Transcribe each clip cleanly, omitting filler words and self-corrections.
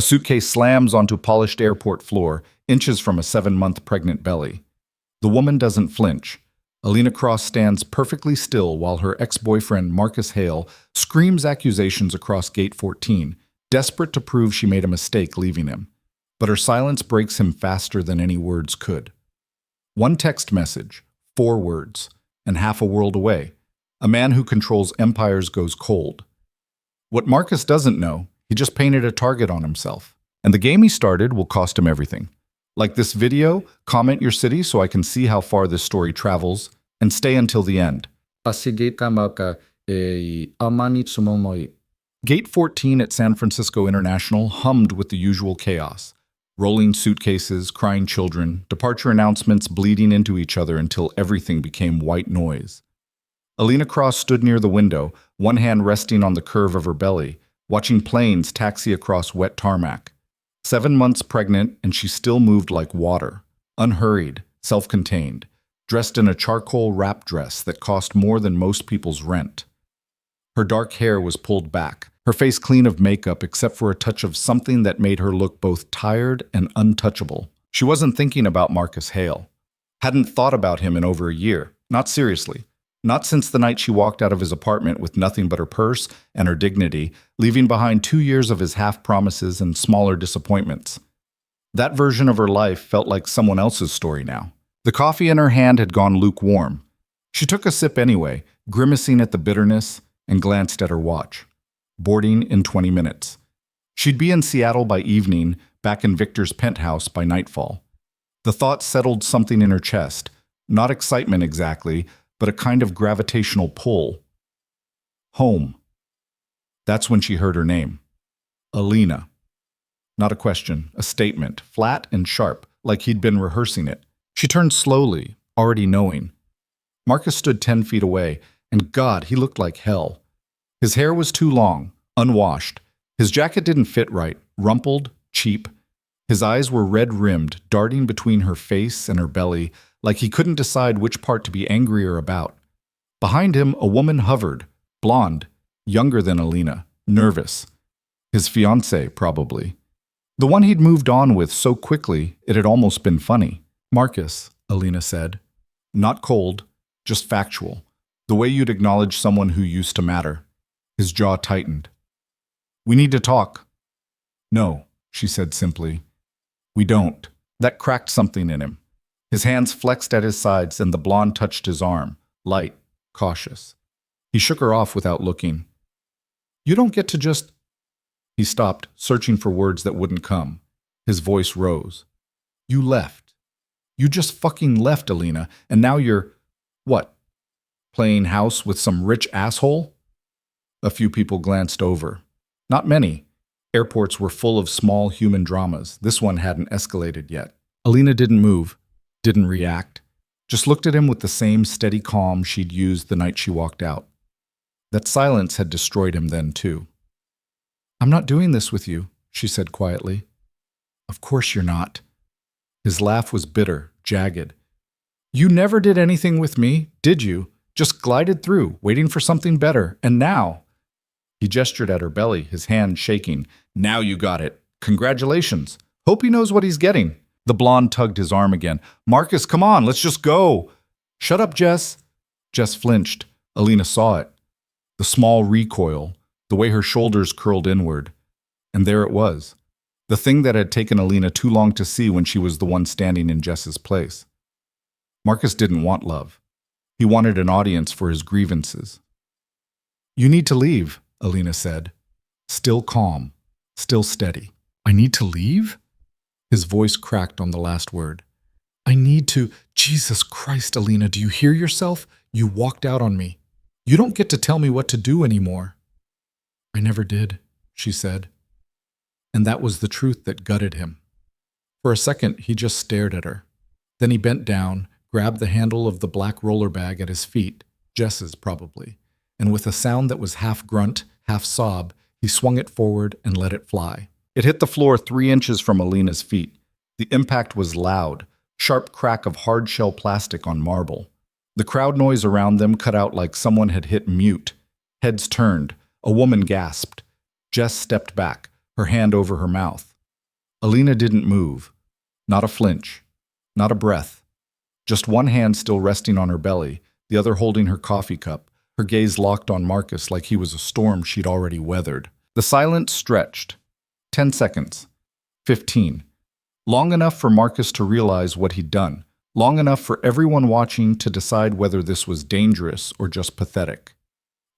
A suitcase slams onto polished airport floor, inches from a 7-month pregnant belly. The woman doesn't flinch. Alina Cross stands perfectly still while her ex-boyfriend, Marcus Hale, screams accusations across Gate 14, desperate to prove she made a mistake leaving him. But her silence breaks him faster than any words could. One text message, 4 words, and half a world away. A man who controls empires goes cold. What Marcus doesn't know, he just painted a target on himself. And the game he started will cost him everything. Like this video, comment your city so I can see how far this story travels, and stay until the end. Gate 14 at San Francisco International hummed with the usual chaos. Rolling suitcases, crying children, departure announcements bleeding into each other until everything became white noise. Alina Cross stood near the window, one hand resting on the curve of her belly, watching planes taxi across wet tarmac. 7 months pregnant, and she still moved like water, unhurried, self-contained, dressed in a charcoal wrap dress that cost more than most people's rent. Her dark hair was pulled back, her face clean of makeup except for a touch of something that made her look both tired and untouchable. She wasn't thinking about Marcus Hale. Hadn't thought about him in over a year, not seriously. Not since the night she walked out of his apartment with nothing but her purse and her dignity, leaving behind 2 years of his half-promises and smaller disappointments. That version of her life felt like someone else's story now. The coffee in her hand had gone lukewarm. She took a sip anyway, grimacing at the bitterness, and glanced at her watch. Boarding in 20 minutes. She'd be in Seattle by evening, back in Victor's penthouse by nightfall. The thought settled something in her chest. Not excitement exactly, but a kind of gravitational pull. Home. That's when she heard her name. Alina. Not a question, a statement, flat and sharp, like he'd been rehearsing it. She turned slowly, already knowing. Marcus stood 10 feet away, and God, he looked like hell. His hair was too long, unwashed. His jacket didn't fit right, rumpled, cheap. His eyes were red-rimmed, darting between her face and her belly, like he couldn't decide which part to be angrier about. Behind him, a woman hovered, blonde, younger than Alina, nervous. His fiancée, probably. The one he'd moved on with so quickly, it had almost been funny. Marcus, Alina said. Not cold, just factual. The way you'd acknowledge someone who used to matter. His jaw tightened. We need to talk. No, she said simply. We don't. That cracked something in him. His hands flexed at his sides and the blonde touched his arm, light, cautious. He shook her off without looking. You don't get to just... He stopped, searching for words that wouldn't come. His voice rose. You left. You just fucking left, Alina, and now you're... What? Playing house with some rich asshole? A few people glanced over. Not many. Airports were full of small human dramas. This one hadn't escalated yet. Alina didn't move. Didn't react, just looked at him with the same steady calm she'd used the night she walked out. That silence had destroyed him then, too. I'm not doing this with you, she said quietly. Of course you're not. His laugh was bitter, jagged. You never did anything with me, did you? Just glided through, waiting for something better, and now... He gestured at her belly, his hand shaking. Now you got it. Congratulations. Hope he knows what he's getting. The blonde tugged his arm again. Marcus, come on, let's just go. Shut up, Jess. Jess flinched. Alina saw it. The small recoil, the way her shoulders curled inward. And there it was. The thing that had taken Alina too long to see when she was the one standing in Jess's place. Marcus didn't want love. He wanted an audience for his grievances. You need to leave, Alina said. Still calm, still steady. I need to leave? His voice cracked on the last word. I need to... Jesus Christ, Alina, do you hear yourself? You walked out on me. You don't get to tell me what to do anymore. I never did, she said. And that was the truth that gutted him. For a second, he just stared at her. Then he bent down, grabbed the handle of the black roller bag at his feet, Jess's probably, and with a sound that was half grunt, half sob, he swung it forward and let it fly. It hit the floor 3 inches from Alina's feet. The impact was loud, sharp crack of hard-shell plastic on marble. The crowd noise around them cut out like someone had hit mute. Heads turned. A woman gasped. Jess stepped back, her hand over her mouth. Alina didn't move. Not a flinch. Not a breath. Just one hand still resting on her belly, the other holding her coffee cup, her gaze locked on Marcus like he was a storm she'd already weathered. The silence stretched. 10 seconds. 15. Long enough for Marcus to realize what he'd done. Long enough for everyone watching to decide whether this was dangerous or just pathetic.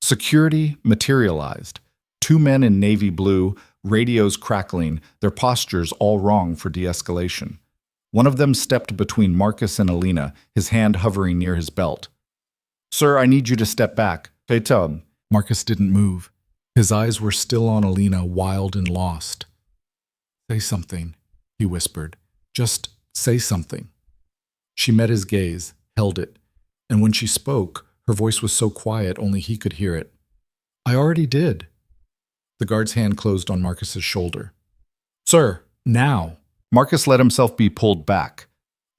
Security materialized. Two men in navy blue, radios crackling, their postures all wrong for de-escalation. One of them stepped between Marcus and Alina, his hand hovering near his belt. "Sir, I need you to step back." "Fetum." Marcus didn't move. His eyes were still on Alina, wild and lost. "Say something," he whispered. "Just say something." She met his gaze, held it, and when she spoke, her voice was so quiet only he could hear it. "I already did." The guard's hand closed on Marcus's shoulder. "Sir, now." Marcus let himself be pulled back.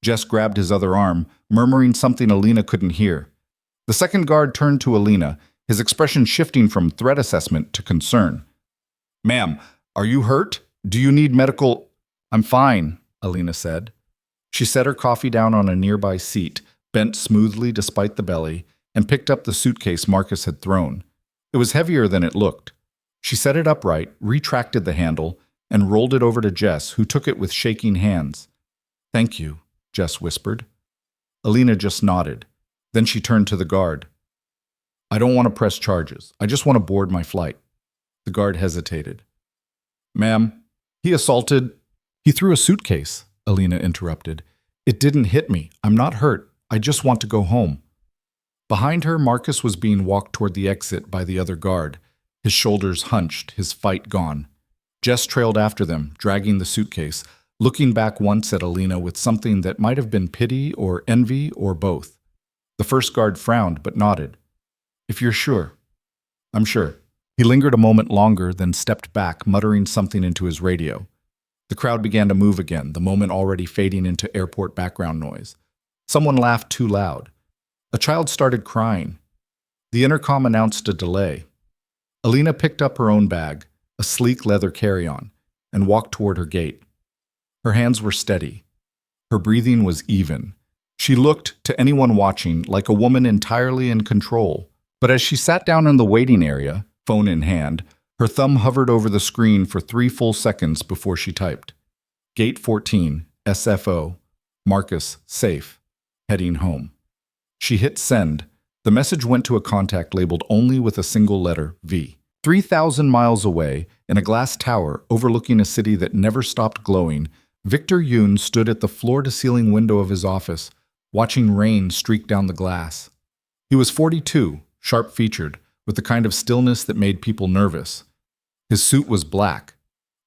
Jess grabbed his other arm, murmuring something Alina couldn't hear. The second guard turned to Alina, his expression shifting from threat assessment to concern. "Ma'am, are you hurt? Do you need medical—" "I'm fine," Alina said. She set her coffee down on a nearby seat, bent smoothly despite the belly, and picked up the suitcase Marcus had thrown. It was heavier than it looked. She set it upright, retracted the handle, and rolled it over to Jess, who took it with shaking hands. "Thank you," Jess whispered. Alina just nodded. Then she turned to the guard. "I don't want to press charges. I just want to board my flight." The guard hesitated. "Ma'am, he assaulted—" "He threw a suitcase," Alina interrupted. "It didn't hit me. I'm not hurt. I just want to go home." Behind her, Marcus was being walked toward the exit by the other guard, his shoulders hunched, his fight gone. Jess trailed after them, dragging the suitcase, looking back once at Alina with something that might have been pity or envy or both. The first guard frowned but nodded. "If you're sure." "I'm sure." He lingered a moment longer, then stepped back, muttering something into his radio. The crowd began to move again, the moment already fading into airport background noise. Someone laughed too loud. A child started crying. The intercom announced a delay. Alina picked up her own bag, a sleek leather carry-on, and walked toward her gate. Her hands were steady. Her breathing was even. She looked, to anyone watching, like a woman entirely in control. But as she sat down in the waiting area, phone in hand, her thumb hovered over the screen for 3 full seconds before she typed. "Gate 14, SFO, Marcus, safe, heading home." She hit send. The message went to a contact labeled only with a single letter, V. 3,000 miles away, in a glass tower overlooking a city that never stopped glowing, Victor Yoon stood at the floor-to-ceiling window of his office, watching rain streak down the glass. He was 42, sharp-featured, with the kind of stillness that made people nervous. His suit was black,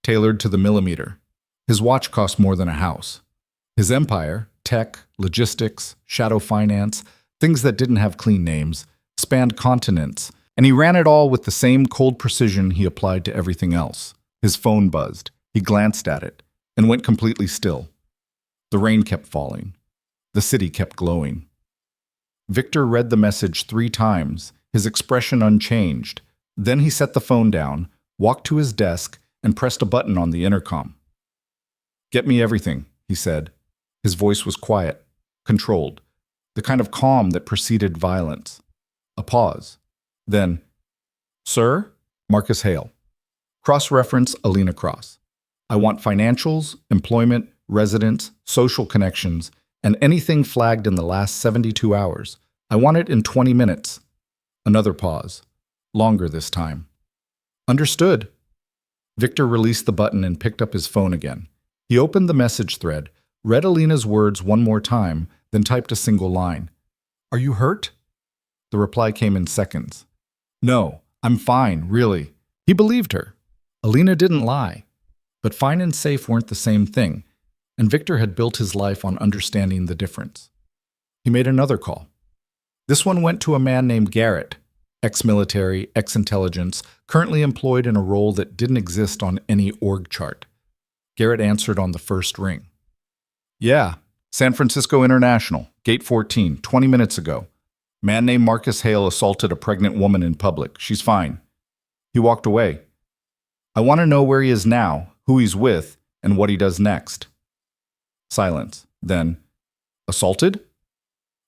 tailored to the millimeter. His watch cost more than a house. His empire, tech, logistics, shadow finance, things that didn't have clean names, spanned continents, and he ran it all with the same cold precision he applied to everything else. His phone buzzed. He glanced at it, and went completely still. The rain kept falling. The city kept glowing. Victor read the message 3 times, his expression unchanged. Then he set the phone down, walked to his desk, and pressed a button on the intercom. "Get me everything," he said. His voice was quiet, controlled, the kind of calm that preceded violence. A pause. Then, "Sir?" Marcus Hale. Cross-reference Alina Cross. "I want financials, employment, residence, social connections, and anything flagged in the last 72 hours. I want it in 20 minutes. Another pause. Longer this time. "Understood." Victor released the button and picked up his phone again. He opened the message thread, read Alina's words one more time, then typed a single line. "Are you hurt?" The reply came in seconds. "No, I'm fine, really." He believed her. Alina didn't lie. But fine and safe weren't the same thing, and Victor had built his life on understanding the difference. He made another call. This one went to a man named Garrett, ex-military, ex-intelligence, currently employed in a role that didn't exist on any org chart. Garrett answered on the first ring. "Yeah, San Francisco International, Gate 14, 20 minutes ago. Man named Marcus Hale assaulted a pregnant woman in public. She's fine." He walked away. I want to know where he is now, who he's with, and what he does next. Silence. Then, assaulted?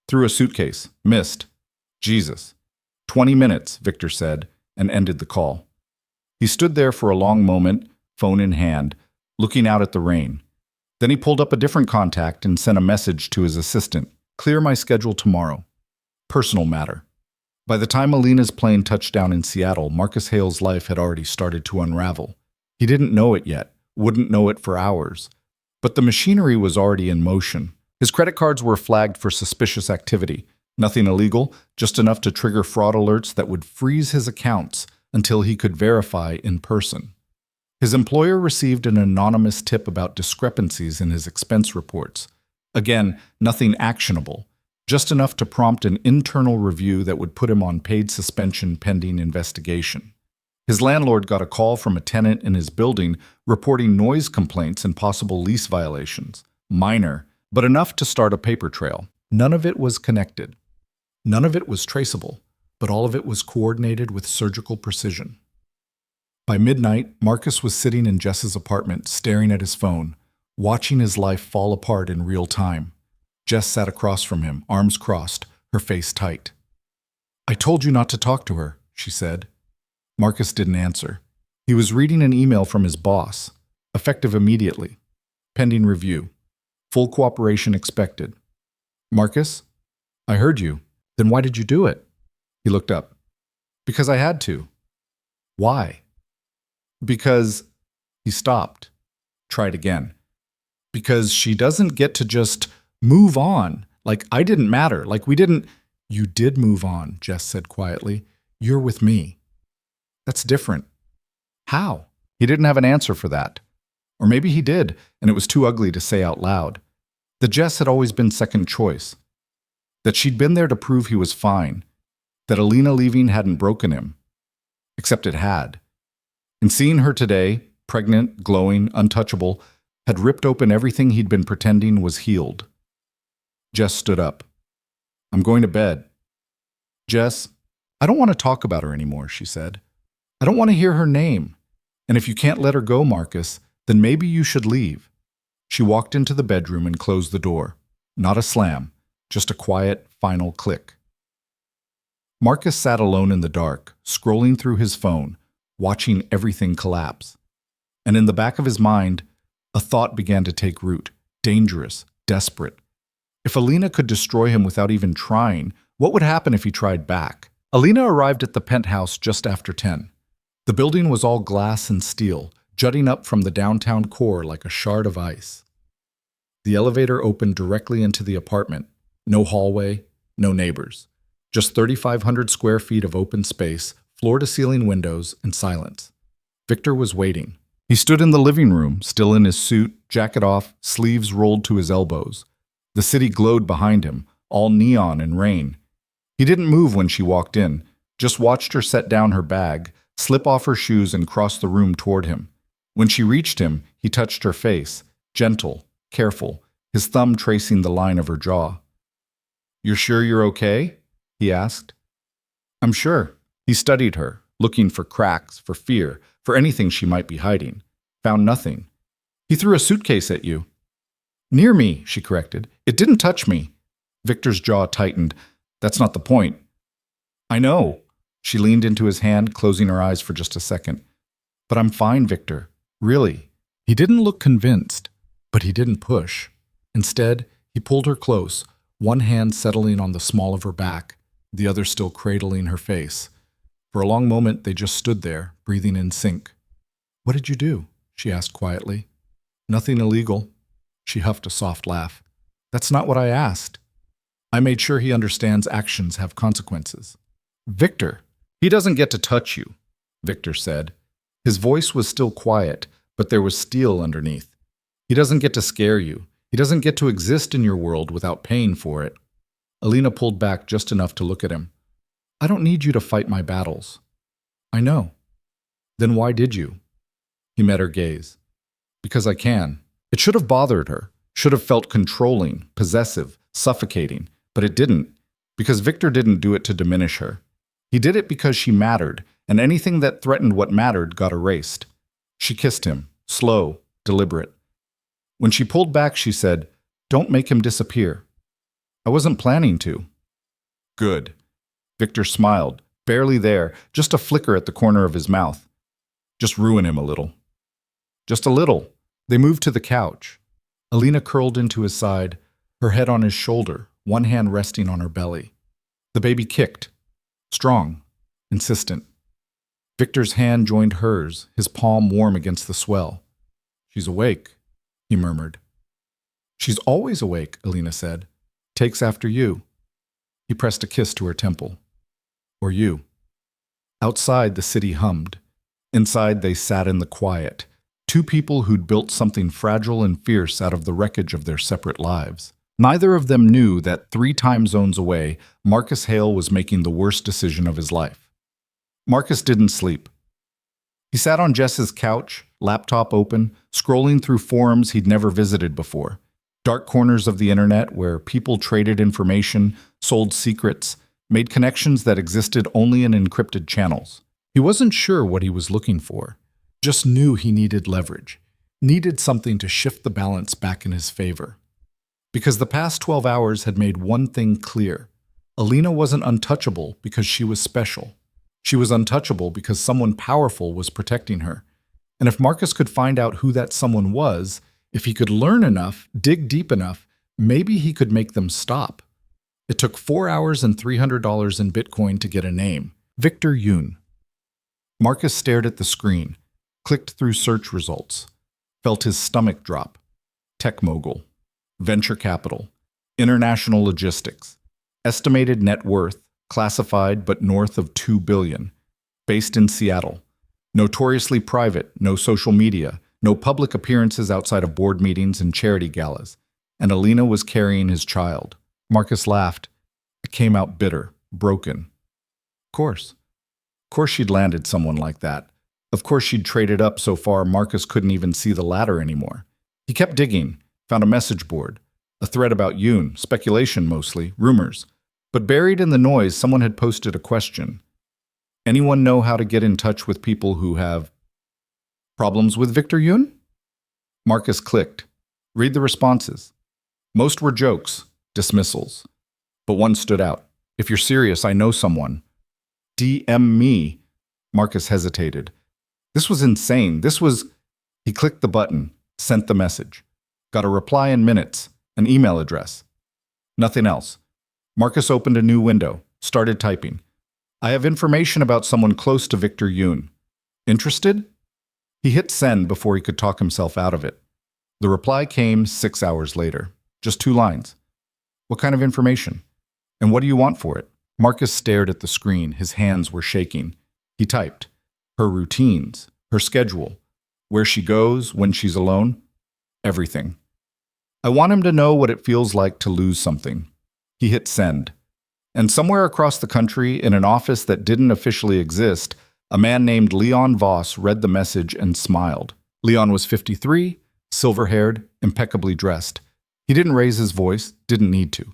Through a suitcase. Missed. Jesus. 20 minutes, Victor said, and ended the call. He stood there for a long moment, phone in hand, looking out at the rain. Then he pulled up a different contact and sent a message to his assistant. Clear my schedule tomorrow. Personal matter. By the time Alina's plane touched down in Seattle, Marcus Hale's life had already started to unravel. He didn't know it yet, wouldn't know it for hours. But the machinery was already in motion. His credit cards were flagged for suspicious activity. Nothing illegal, just enough to trigger fraud alerts that would freeze his accounts until he could verify in person. His employer received an anonymous tip about discrepancies in his expense reports. Again, nothing actionable, just enough to prompt an internal review that would put him on paid suspension pending investigation. His landlord got a call from a tenant in his building reporting noise complaints and possible lease violations. Minor, but enough to start a paper trail. None of it was connected. None of it was traceable, but all of it was coordinated with surgical precision. By midnight, Marcus was sitting in Jess's apartment, staring at his phone, watching his life fall apart in real time. Jess sat across from him, arms crossed, her face tight. "I told you not to talk to her," she said. Marcus didn't answer. He was reading an email from his boss, effective immediately. Pending review. Full cooperation expected. "Marcus, I heard you. Then why did you do it?" He looked up. "Because I had to." "Why?" "Because..." He stopped. Tried again. "Because she doesn't get to just move on. Like I didn't matter. Like we didn't..." "You did move on," Jess said quietly. "You're with me." "That's different." "How?" He didn't have an answer for that. Or maybe he did, and it was too ugly to say out loud. That Jess had always been second choice. That she'd been there to prove he was fine. That Alina leaving hadn't broken him. Except it had. And seeing her today, pregnant, glowing, untouchable, had ripped open everything he'd been pretending was healed. Jess stood up. "I'm going to bed." "Jess, I don't want to talk about her anymore," she said. "I don't want to hear her name. And if you can't let her go, Marcus, then maybe you should leave." She walked into the bedroom and closed the door. Not a slam, just a quiet, final click. Marcus sat alone in the dark, scrolling through his phone, watching everything collapse. And in the back of his mind, a thought began to take root, dangerous, desperate. If Alina could destroy him without even trying, what would happen if he tried back? Alina arrived at the penthouse just after 10. The building was all glass and steel, jutting up from the downtown core like a shard of ice. The elevator opened directly into the apartment. No hallway, no neighbors. Just 3,500 square feet of open space, floor-to-ceiling windows, and silence. Victor was waiting. He stood in the living room, still in his suit, jacket off, sleeves rolled to his elbows. The city glowed behind him, all neon and rain. He didn't move when she walked in, just watched her set down her bag, slip off her shoes and cross the room toward him. When she reached him, he touched her face, gentle, careful, his thumb tracing the line of her jaw. "You're sure you're okay?" he asked. "I'm sure." He studied her, looking for cracks, for fear, for anything she might be hiding. Found nothing. "He threw a suitcase at you." "Near me," she corrected. "It didn't touch me." Victor's jaw tightened. "That's not the point." "I know." She leaned into his hand, closing her eyes for just a second. "But I'm fine, Victor. Really." He didn't look convinced, but he didn't push. Instead, he pulled her close, one hand settling on the small of her back, the other still cradling her face. For a long moment, they just stood there, breathing in sync. "What did you do?" she asked quietly. "Nothing illegal." She huffed a soft laugh. "That's not what I asked. I made sure he understands actions have consequences." "Victor, he doesn't get to touch you," Victor said. His voice was still quiet, but there was steel underneath. "He doesn't get to scare you. He doesn't get to exist in your world without paying for it." Alina pulled back just enough to look at him. "I don't need you to fight my battles." "I know." "Then why did you?" He met her gaze. "Because I can." It should have bothered her, should have felt controlling, possessive, suffocating, but it didn't, because Victor didn't do it to diminish her. He did it because she mattered, and anything that threatened what mattered got erased. She kissed him, slow, deliberate. When she pulled back, she said, "Don't make him disappear." "I wasn't planning to." "Good." Victor smiled, barely there, just a flicker at the corner of his mouth. "Just ruin him a little." "Just a little." They moved to the couch. Alina curled into his side, her head on his shoulder, one hand resting on her belly. The baby kicked. Strong, insistent. Victor's hand joined hers, his palm warm against the swell. "She's awake," he murmured. "She's always awake," Alina said. "Takes after you." He pressed a kiss to her temple. "Or you." Outside, the city hummed. Inside, they sat in the quiet. Two people who'd built something fragile and fierce out of the wreckage of their separate lives. Neither of them knew that 3 time zones away, Marcus Hale was making the worst decision of his life. Marcus didn't sleep. He sat on Jess's couch, laptop open, scrolling through forums he'd never visited before. Dark corners of the internet where people traded information, sold secrets, made connections that existed only in encrypted channels. He wasn't sure what he was looking for, just knew he needed leverage, needed something to shift the balance back in his favor. Because the past 12 hours had made one thing clear. Alina wasn't untouchable because she was special. She was untouchable because someone powerful was protecting her. And if Marcus could find out who that someone was, if he could learn enough, dig deep enough, maybe he could make them stop. It took 4 hours and $300 in Bitcoin to get a name. Victor Yoon. Marcus stared at the screen, clicked through search results, felt his stomach drop. Tech mogul. Venture capital. International logistics. Estimated net worth, classified but north of $2 billion. Based in Seattle. Notoriously private, no social media, no public appearances outside of board meetings and charity galas. And Alina was carrying his child. Marcus laughed. It came out bitter, broken. Of course she'd landed someone like that. Of course she'd traded up so far Marcus couldn't even see the ladder anymore. He kept digging, found a message board, a thread about Yoon, speculation mostly, rumors. But buried in the noise, someone had posted a question. Anyone know how to get in touch with people who have problems with Victor Yoon? Marcus clicked. Read the responses. Most were jokes, dismissals. But one stood out. If you're serious, I know someone. DM me. Marcus hesitated. This was insane. He clicked the button, sent the message. Got a reply in minutes, an email address. Nothing else. Marcus opened a new window, started typing. I have information about someone close to Victor Yoon. Interested? He hit send before he could talk himself out of it. The reply came 6 hours later. Just 2 lines. What kind of information? And what do you want for it? Marcus stared at the screen. His hands were shaking. He typed. Her routines, her schedule, where she goes, when she's alone. Everything. I want him to know what it feels like to lose something. He hit send. And somewhere across the country, in an office that didn't officially exist, a man named Leon Voss read the message and smiled. Leon was 53, silver-haired, impeccably dressed. He didn't raise his voice, didn't need to.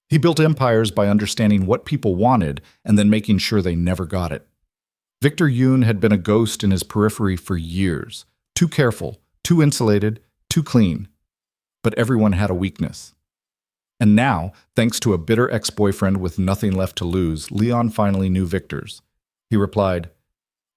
He built empires by understanding what people wanted and then making sure they never got it. Victor Yoon had been a ghost in his periphery for years. Too careful, too insulated, too clean. But everyone had a weakness. And now, thanks to a bitter ex-boyfriend with nothing left to lose, Leon finally knew Victor's. He replied,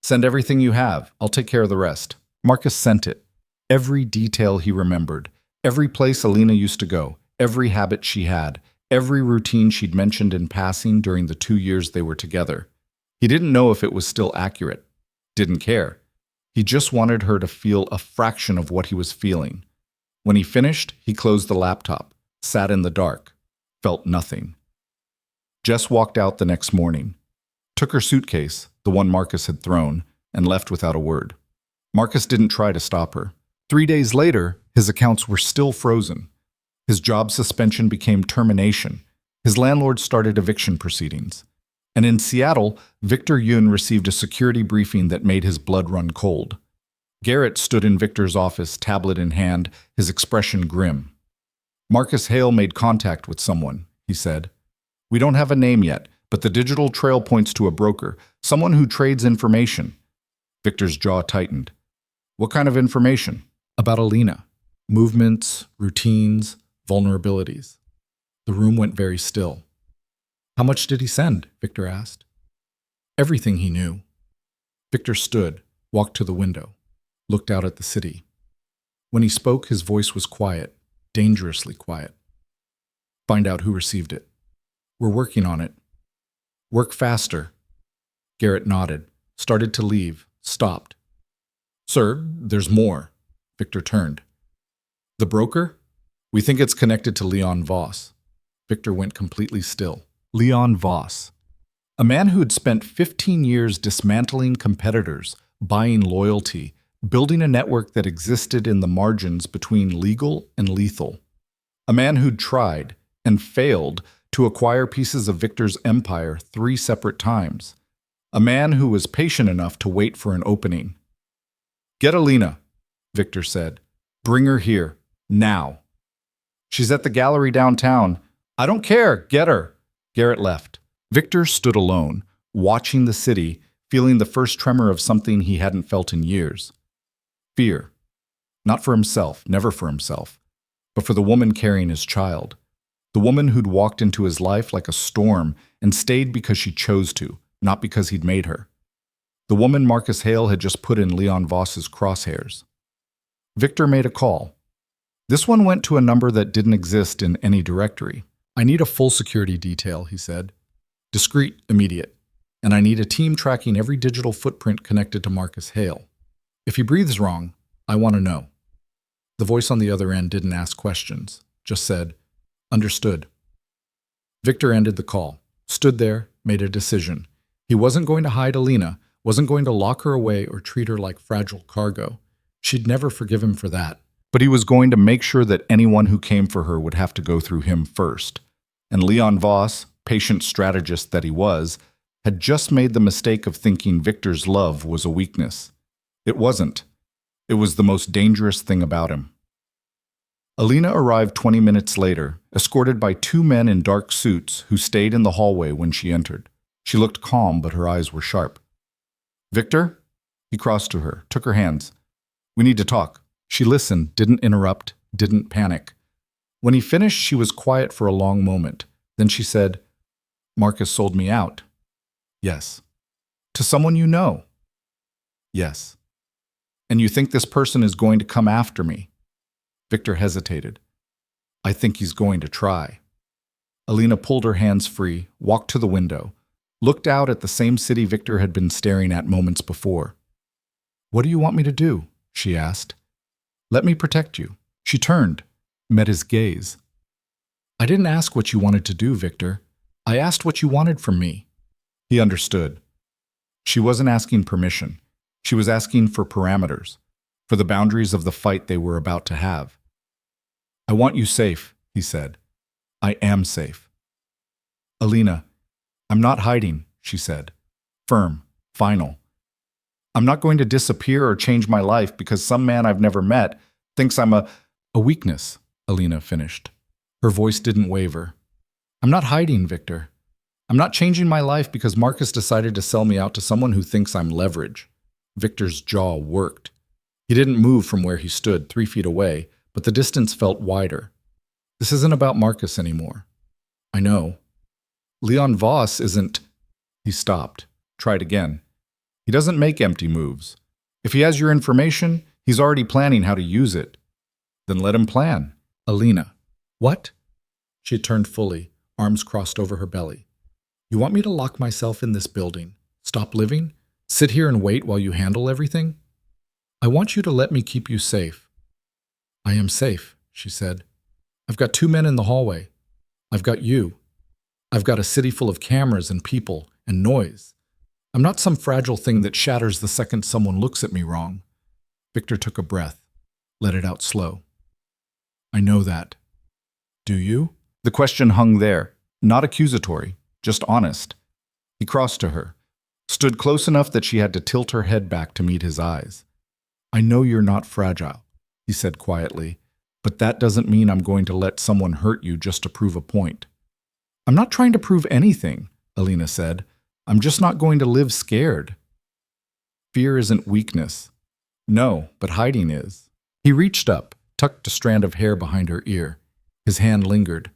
Send everything you have. I'll take care of the rest. Marcus sent it. Every detail he remembered. Every place Alina used to go. Every habit she had. Every routine she'd mentioned in passing during the 2 years they were together. He didn't know if it was still accurate. Didn't care. He just wanted her to feel a fraction of what he was feeling. When he finished, he closed the laptop, sat in the dark, felt nothing. Jess walked out the next morning, took her suitcase, the one Marcus had thrown, and left without a word. Marcus didn't try to stop her. 3 days later, his accounts were still frozen. His job suspension became termination. His landlord started eviction proceedings. And in Seattle, Victor Yoon received a security briefing that made his blood run cold. Garrett stood in Victor's office, tablet in hand, his expression grim. Marcus Hale made contact with someone, he said. We don't have a name yet, but the digital trail points to a broker, someone who trades information. Victor's jaw tightened. What kind of information? About Alina. Movements, routines, vulnerabilities. The room went very still. How much did he send? Victor asked. Everything he knew. Victor stood, walked to the window, looked out at the city. When he spoke, his voice was quiet, dangerously quiet. Find out who received it. We're working on it. Work faster. Garrett nodded, started to leave, stopped. Sir, there's more. Victor turned. The broker? We think it's connected to Leon Voss. Victor went completely still. Leon Voss. A man who had spent 15 years dismantling competitors, buying loyalty, building a network that existed in the margins between legal and lethal. A man who'd tried and failed to acquire pieces of Victor's empire 3 separate times. A man who was patient enough to wait for an opening. Get Alina, Victor said. Bring her here, now. She's at the gallery downtown. I don't care, get her. Garrett left. Victor stood alone, watching the city, feeling the first tremor of something he hadn't felt in years. Fear. Not for himself, never for himself, but for the woman carrying his child. The woman who'd walked into his life like a storm and stayed because she chose to, not because he'd made her. The woman Marcus Hale had just put in Leon Voss's crosshairs. Victor made a call. This one went to a number that didn't exist in any directory. I need a full security detail, he said. Discreet, immediate. And I need a team tracking every digital footprint connected to Marcus Hale. If he breathes wrong, I want to know. The voice on the other end didn't ask questions, just said, understood. Victor ended the call, stood there, made a decision. He wasn't going to hide Alina, wasn't going to lock her away or treat her like fragile cargo. She'd never forgive him for that. But he was going to make sure that anyone who came for her would have to go through him first. And Leon Voss, patient strategist that he was, had just made the mistake of thinking Victor's love was a weakness. It wasn't. It was the most dangerous thing about him. Alina arrived 20 minutes later, escorted by 2 men in dark suits who stayed in the hallway when she entered. She looked calm, but her eyes were sharp. Victor? He crossed to her, took her hands. We need to talk. She listened, didn't interrupt, didn't panic. When he finished, she was quiet for a long moment. Then she said, Marcus sold me out. Yes. To someone you know? Yes. And you think this person is going to come after me? Victor hesitated. I think he's going to try. Alina pulled her hands free, walked to the window, looked out at the same city Victor had been staring at moments before. What do you want me to do? She asked. Let me protect you. She turned, met his gaze. I didn't ask what you wanted to do, Victor. I asked what you wanted from me. He understood. She wasn't asking permission. She was asking for parameters, for the boundaries of the fight they were about to have. I want you safe, he said. I am safe. Alina, I'm not hiding, she said. Firm, final. I'm not going to disappear or change my life because some man I've never met thinks I'm a weakness, Alina finished. Her voice didn't waver. I'm not hiding, Victor. I'm not changing my life because Marcus decided to sell me out to someone who thinks I'm leverage. Victor's jaw worked. He didn't move from where he stood, 3 feet away, but the distance felt wider. This isn't about Marcus anymore. I know. Leon Voss isn't... He stopped, tried again. He doesn't make empty moves. If he has your information, he's already planning how to use it. Then let him plan. Alina. What? She had turned fully, arms crossed over her belly. You want me to lock myself in this building? Stop living? Sit here and wait while you handle everything? I want you to let me keep you safe. I am safe, she said. I've got 2 men in the hallway. I've got you. I've got a city full of cameras and people and noise. I'm not some fragile thing that shatters the second someone looks at me wrong. Victor took a breath, let it out slow. I know that. Do you? The question hung there, not accusatory, just honest. He crossed to her, stood close enough that she had to tilt her head back to meet his eyes. I know you're not fragile, he said quietly, but that doesn't mean I'm going to let someone hurt you just to prove a point. I'm not trying to prove anything, Alina said. I'm just not going to live scared. Fear isn't weakness. No, but hiding is. He reached up, tucked a strand of hair behind her ear. His hand lingered.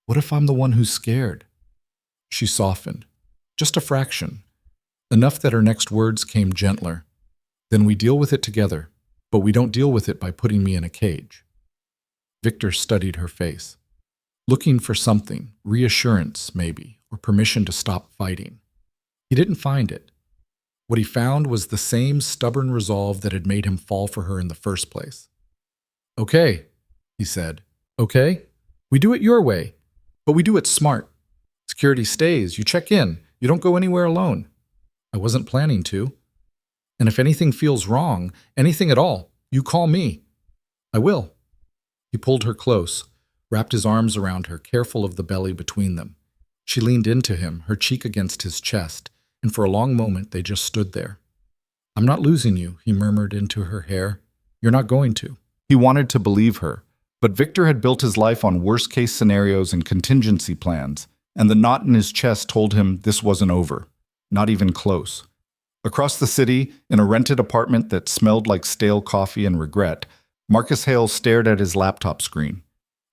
What if I'm the one who's scared? She softened. Just a fraction. Enough that her next words came gentler. Then we deal with it together, but we don't deal with it by putting me in a cage. Victor studied her face, looking for something, reassurance maybe, or permission to stop fighting. He didn't find it. What he found was the same stubborn resolve that had made him fall for her in the first place. Okay, he said. Okay? We do it your way, but we do it smart. Security stays, you check in, you don't go anywhere alone. I wasn't planning to. And if anything feels wrong, anything at all, you call me. I will. He pulled her close, wrapped his arms around her, careful of the belly between them. She leaned into him, her cheek against his chest, and for a long moment they just stood there. I'm not losing you, he murmured into her hair. You're not going to. He wanted to believe her, but Victor had built his life on worst-case scenarios and contingency plans, and the knot in his chest told him this wasn't over, not even close. Across the city, in a rented apartment that smelled like stale coffee and regret, Marcus Hale stared at his laptop screen.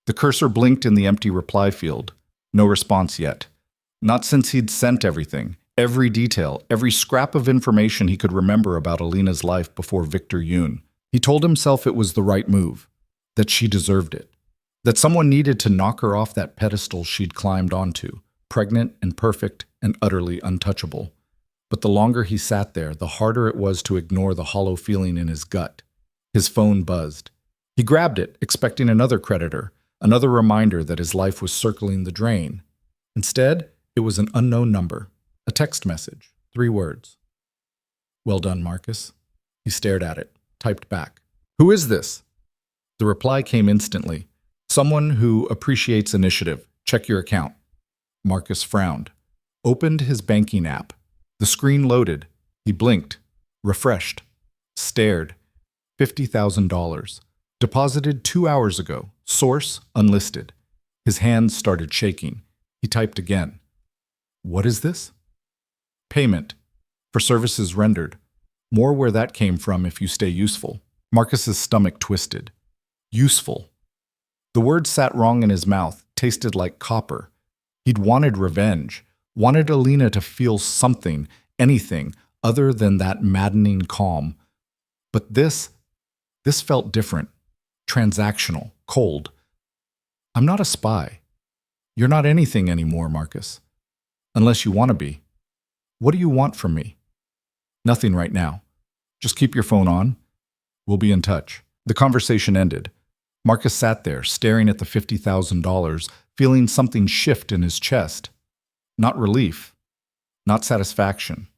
The cursor blinked in the empty reply field. No response yet. Not since he'd sent everything, every detail, every scrap of information he could remember about Alina's life before Victor Yoon. He told himself it was the right move, that she deserved it, that someone needed to knock her off that pedestal she'd climbed onto, pregnant and perfect and utterly untouchable. But the longer he sat there, the harder it was to ignore the hollow feeling in his gut. His phone buzzed. He grabbed it, expecting another creditor, another reminder that his life was circling the drain. Instead, it was an unknown number, a text message, 3 words. Well done, Marcus. He stared at it, typed back. Who is this? The reply came instantly. Someone who appreciates initiative. Check your account. Marcus frowned, opened his banking app. The screen loaded. He blinked, refreshed, stared. $50,000. Deposited 2 hours ago. Source unlisted. His hands started shaking. He typed again. What is this? Payment. For services rendered. More where that came from if you stay useful. Marcus's stomach twisted. Useful. The word sat wrong in his mouth, tasted like copper. He'd wanted revenge. Wanted Alina to feel something, anything, other than that maddening calm. But this felt different, transactional, cold. I'm not a spy. You're not anything anymore, Marcus. Unless you want to be. What do you want from me? Nothing right now. Just keep your phone on. We'll be in touch. The conversation ended. Marcus sat there, staring at the $50,000, feeling something shift in his chest. Not relief, not satisfaction,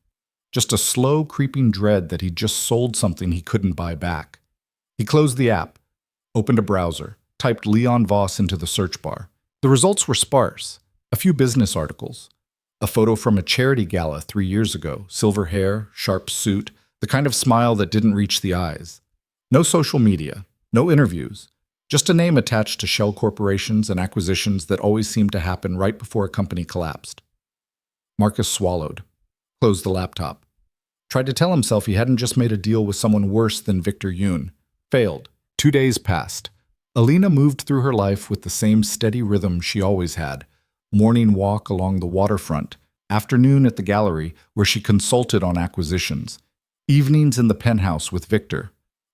just a slow, creeping dread that he'd just sold something he couldn't buy back. He closed the app, opened a browser, typed Leon Voss into the search bar. The results were sparse. A few business articles. A photo from a charity gala 3 years ago, silver hair, sharp suit, the kind of smile that didn't reach the eyes. No social media, no interviews, just a name attached to shell corporations and acquisitions that always seemed to happen right before a company collapsed. Marcus swallowed, closed the laptop. Tried to tell himself he hadn't just made a deal with someone worse than Victor Yoon. Failed. 2 days passed. Alina moved through her life with the same steady rhythm she always had. Morning walk along the waterfront, afternoon at the gallery where she consulted on acquisitions, evenings in the penthouse with Victor.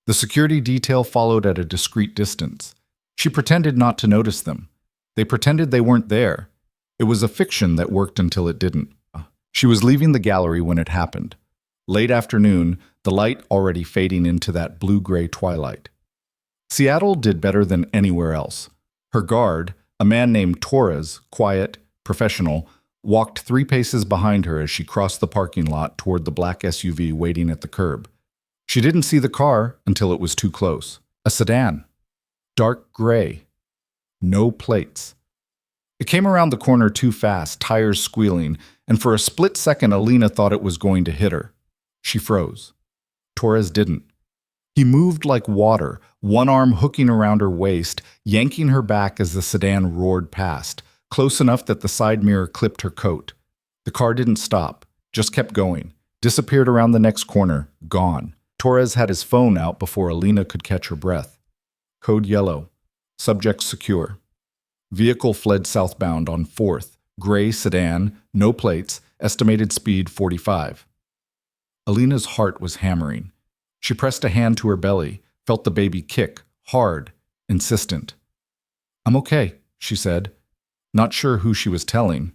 The security detail followed at a discreet distance. She pretended not to notice them. They pretended they weren't there. It was a fiction that worked until it didn't. She was leaving the gallery when it happened. Late afternoon, the light already fading into that blue-gray twilight. Seattle did better than anywhere else. Her guard, a man named Torres, quiet, professional, walked 3 paces behind her as she crossed the parking lot toward the black SUV waiting at the curb. She didn't see the car until it was too close. A sedan. Dark gray. No plates. It came around the corner too fast, tires squealing, and for a split second Alina thought it was going to hit her. She froze. Torres didn't. He moved like water, one arm hooking around her waist, yanking her back as the sedan roared past, close enough that the side mirror clipped her coat. The car didn't stop, just kept going, disappeared around the next corner, gone. Torres had his phone out before Alina could catch her breath. Code yellow. Subject secure. Vehicle fled southbound on 4th. Gray sedan, no plates, estimated speed 45. Alina's heart was hammering. She pressed a hand to her belly, felt the baby kick, hard, insistent. I'm okay, she said, not sure who she was telling.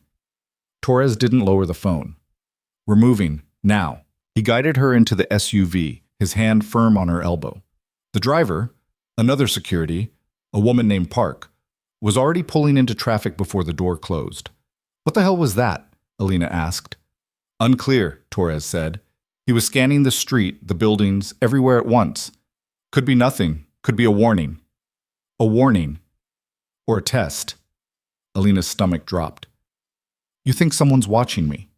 Torres didn't lower the phone. We're moving, now. He guided her into the SUV, his hand firm on her elbow. The driver, another security, a woman named Park, was already pulling into traffic before the door closed. What the hell was that? Alina asked. Unclear, Torres said. He was scanning the street, the buildings, everywhere at once. Could be nothing, could be a warning. A warning. Or a test. Alina's stomach dropped. You think someone's watching me?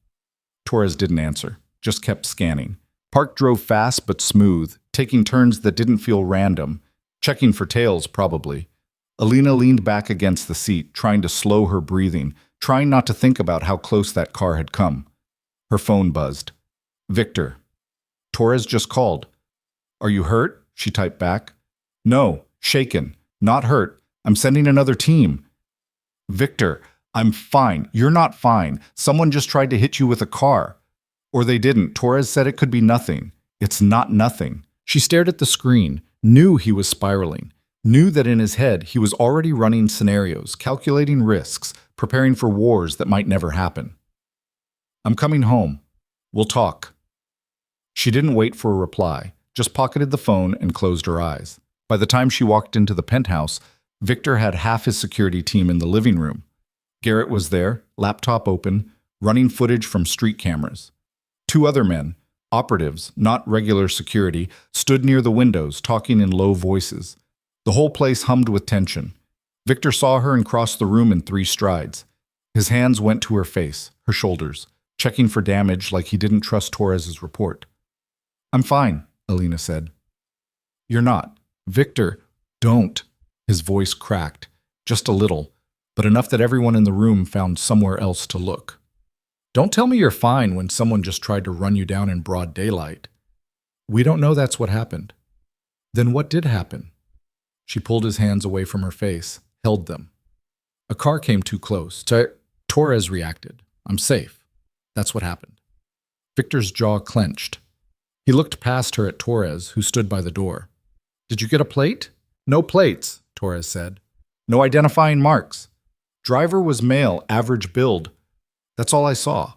Torres didn't answer, just kept scanning. Park drove fast but smooth, taking turns that didn't feel random, checking for tails probably. Alina leaned back against the seat, trying to slow her breathing, trying not to think about how close that car had come. Her phone buzzed. Victor. Torres just called. Are you hurt? She typed back. No, shaken. Not hurt. I'm sending another team. Victor, I'm fine. You're not fine. Someone just tried to hit you with a car. Or they didn't. Torres said it could be nothing. It's not nothing. She stared at the screen, knew he was spiraling, knew that in his head he was already running scenarios, calculating risks, preparing for wars that might never happen. I'm coming home. We'll talk. She didn't wait for a reply, just pocketed the phone and closed her eyes. By the time she walked into the penthouse, Victor had half his security team in the living room. Garrett was there, laptop open, running footage from street cameras. 2 other men, operatives, not regular security, stood near the windows, talking in low voices. The whole place hummed with tension. Victor saw her and crossed the room in 3 strides. His hands went to her face, her shoulders, checking for damage like he didn't trust Torres's report. I'm fine, Alina said. You're not. Victor, don't. His voice cracked, just a little, but enough that everyone in the room found somewhere else to look. Don't tell me you're fine when someone just tried to run you down in broad daylight. We don't know that's what happened. Then what did happen? She pulled his hands away from her face, held them. A car came too close. Torres reacted. I'm safe. That's what happened. Victor's jaw clenched. He looked past her at Torres, who stood by the door. Did you get a plate? No plates, Torres said. No identifying marks. Driver was male, average build. That's all I saw.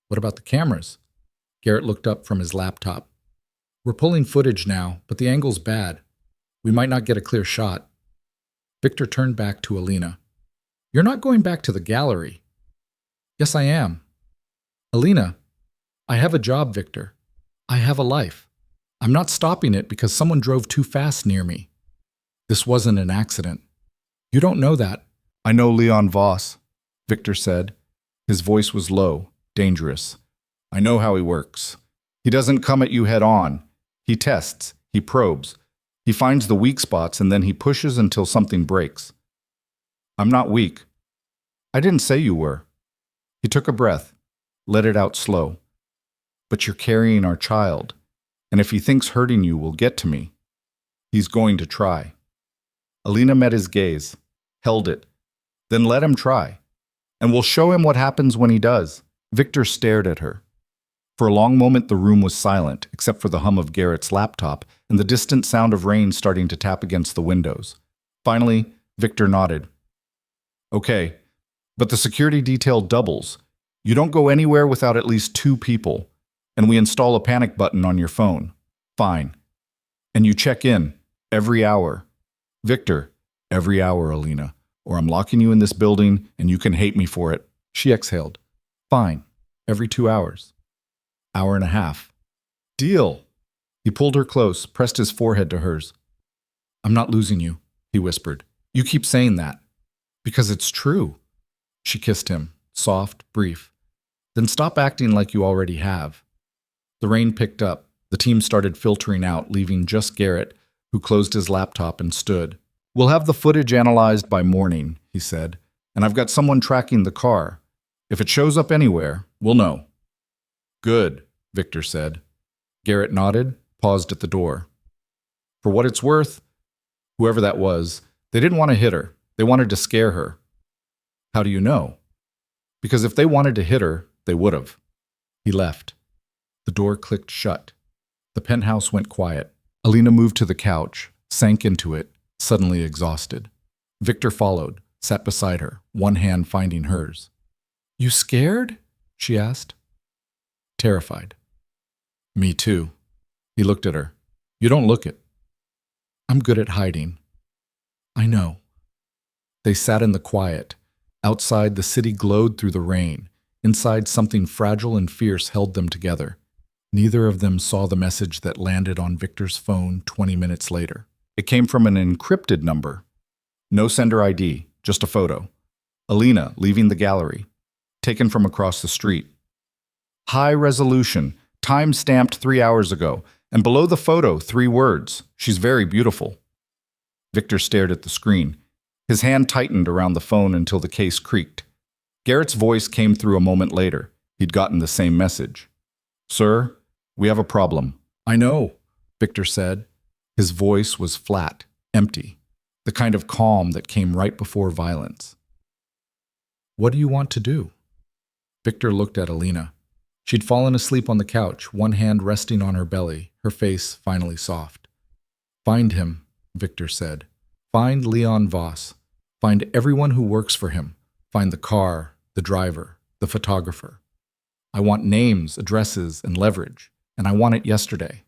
What about the cameras? Garrett looked up from his laptop. We're pulling footage now, but the angle's bad. We might not get a clear shot. Victor turned back to Alina. You're not going back to the gallery. Yes, I am. Alina, I have a job, Victor. I have a life. I'm not stopping it because someone drove too fast near me. This wasn't an accident. You don't know that. I know Leon Voss, Victor said. His voice was low, dangerous. I know how he works. He doesn't come at you head on. He tests, he probes. He finds the weak spots and then he pushes until something breaks. I'm not weak. I didn't say you were. He took a breath, let it out slow. But you're carrying our child, and if he thinks hurting you will get to me, he's going to try. Alina met his gaze, held it, then let him try. And we'll show him what happens when he does. Victor stared at her. For a long moment the room was silent, except for the hum of Garrett's laptop and the distant sound of rain starting to tap against the windows. Finally, Victor nodded. Okay, but the security detail doubles. You don't go anywhere without at least 2 people, and we install a panic button on your phone. Fine. And you check in, every hour. Victor, every hour, Alina, or I'm locking you in this building and you can hate me for it. She exhaled. Fine, every 2 hours. Hour and a half. Deal. He pulled her close, pressed his forehead to hers. I'm not losing you, he whispered. You keep saying that. Because it's true. She kissed him, soft, brief. Then stop acting like you already have. The rain picked up. The team started filtering out, leaving just Garrett, who closed his laptop and stood. We'll have the footage analyzed by morning, he said, and I've got someone tracking the car. If it shows up anywhere, we'll know. Good, Victor said. Garrett nodded, paused at the door. For what it's worth, whoever that was, they didn't want to hit her. They wanted to scare her. How do you know? Because if they wanted to hit her, they would have. He left. The door clicked shut. The penthouse went quiet. Alina moved to the couch, sank into it, suddenly exhausted. Victor followed, sat beside her, one hand finding hers. "You scared?" she asked. Terrified. "Me too." He looked at her. "You don't look it." "I'm good at hiding." "I know." They sat in the quiet. Outside, the city glowed through the rain. Inside, something fragile and fierce held them together. Neither of them saw the message that landed on Victor's phone 20 minutes later. It came from an encrypted number. No sender ID, just a photo. Alina leaving the gallery, taken from across the street. High resolution, time stamped 3 hours ago, and below the photo, 3 words. She's very beautiful. Victor stared at the screen. His hand tightened around the phone until the case creaked. Garrett's voice came through a moment later. He'd gotten the same message. "Sir, we have a problem." "I know," Victor said. His voice was flat, empty, the kind of calm that came right before violence. "What do you want to do?" Victor looked at Alina. She'd fallen asleep on the couch, one hand resting on her belly, her face finally soft. "Find him," Victor said. "Find Leon Voss. Find everyone who works for him. Find the car, the driver, the photographer. I want names, addresses, and leverage, and I want it yesterday."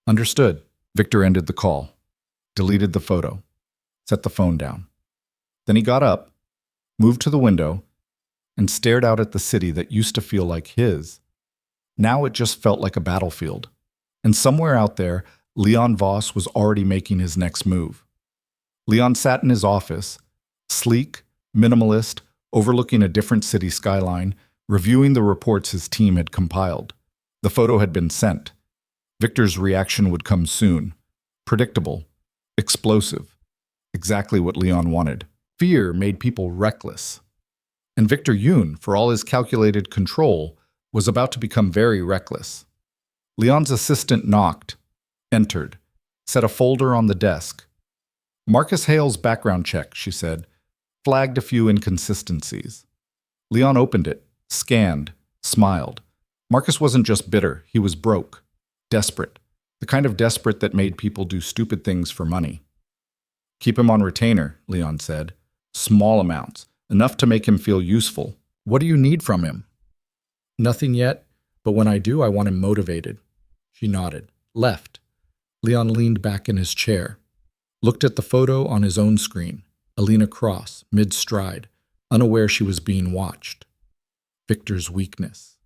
"Understood." Victor ended the call, deleted the photo, set the phone down. Then he got up, moved to the window, and stared out at the city that used to feel like his. Now it just felt like a battlefield. And somewhere out there, Leon Voss was already making his next move. Leon sat in his office, sleek, minimalist, overlooking a different city skyline, reviewing the reports his team had compiled. The photo had been sent. Victor's reaction would come soon. Predictable, explosive, exactly what Leon wanted. Fear made people reckless. And Victor Yoon, for all his calculated control, was about to become very reckless. Leon's assistant knocked, entered, set a folder on the desk. "Marcus Hale's background check," she said, flagged a few inconsistencies. Leon opened it, scanned, smiled. Marcus wasn't just bitter, he was broke, desperate, the kind of desperate that made people do stupid things for money. "Keep him on retainer," Leon said. "Small amounts, enough to make him feel useful. What do you need from him?" "Nothing yet, but when I do, I want him motivated." She nodded, left. Leon leaned back in his chair, looked at the photo on his own screen, Alina Cross, mid-stride, unaware she was being watched. Victor's weakness.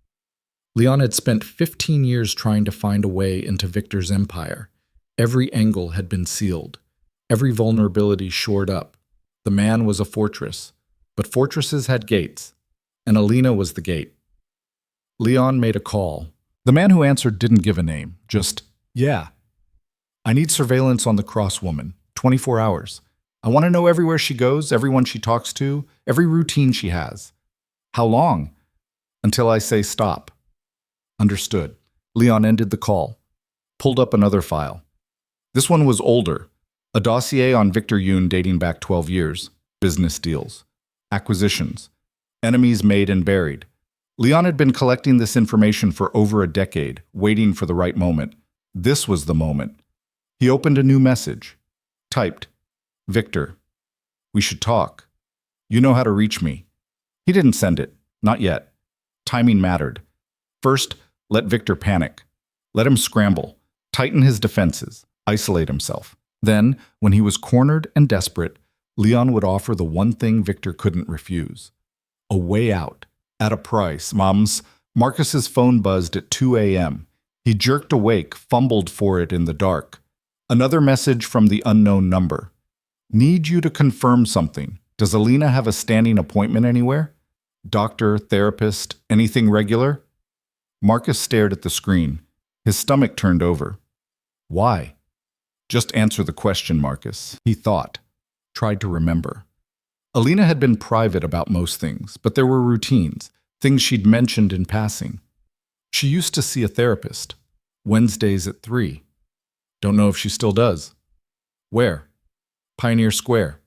Leon had spent 15 years trying to find a way into Victor's empire. Every angle had been sealed, every vulnerability shored up. The man was a fortress, but fortresses had gates, and Alina was the gate. Leon made a call. The man who answered didn't give a name, just, "Yeah. I need surveillance on the Cross woman, 24 hours. I want to know everywhere she goes, everyone she talks to, every routine she has." "How long?" "Until I say stop." Understood. Leon ended the call, pulled up another file. This one was older, a dossier on Victor Yoon dating back 12 years, business deals, acquisitions, enemies made and buried. Leon had been collecting this information for over a decade, waiting for the right moment. This was the moment. He opened a new message. Typed, "Victor, we should talk. You know how to reach me." He didn't send it. Not yet. Timing mattered. First, let Victor panic. Let him scramble, tighten his defenses, isolate himself. Then, when he was cornered and desperate, Leon would offer the one thing Victor couldn't refuse. A way out. At a price. Marcus's phone buzzed at 2 a.m. He jerked awake, fumbled for it in the dark. Another message from the unknown number. "Need you to confirm something. Does Alina have a standing appointment anywhere? Doctor, therapist, anything regular?" Marcus stared at the screen. His stomach turned over. "Why?" "Just answer the question, Marcus," he thought. Tried to remember. Alina had been private about most things, but there were routines, things she'd mentioned in passing. She used to see a therapist, Wednesdays at 3. Don't know if she still does. Where? Pioneer Square.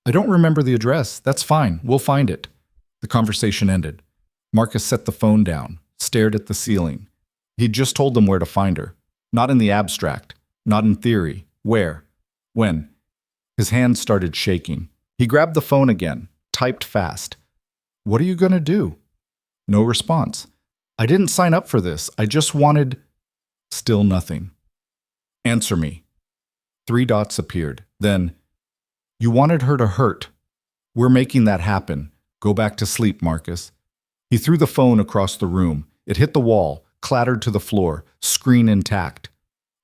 I don't remember the address. That's fine. We'll find it. The conversation ended. Marcus set the phone down, stared at the ceiling. He'd just told them where to find her. Not in the abstract. Not in theory. Where? When? His hands started shaking. He grabbed the phone again, typed fast. What are you going to do? No response. I didn't sign up for this. I just wanted... Still nothing. Answer me. 3 dots appeared. Then, you wanted her to hurt. We're making that happen. Go back to sleep, Marcus. He threw the phone across the room. It hit the wall, clattered to the floor, screen intact.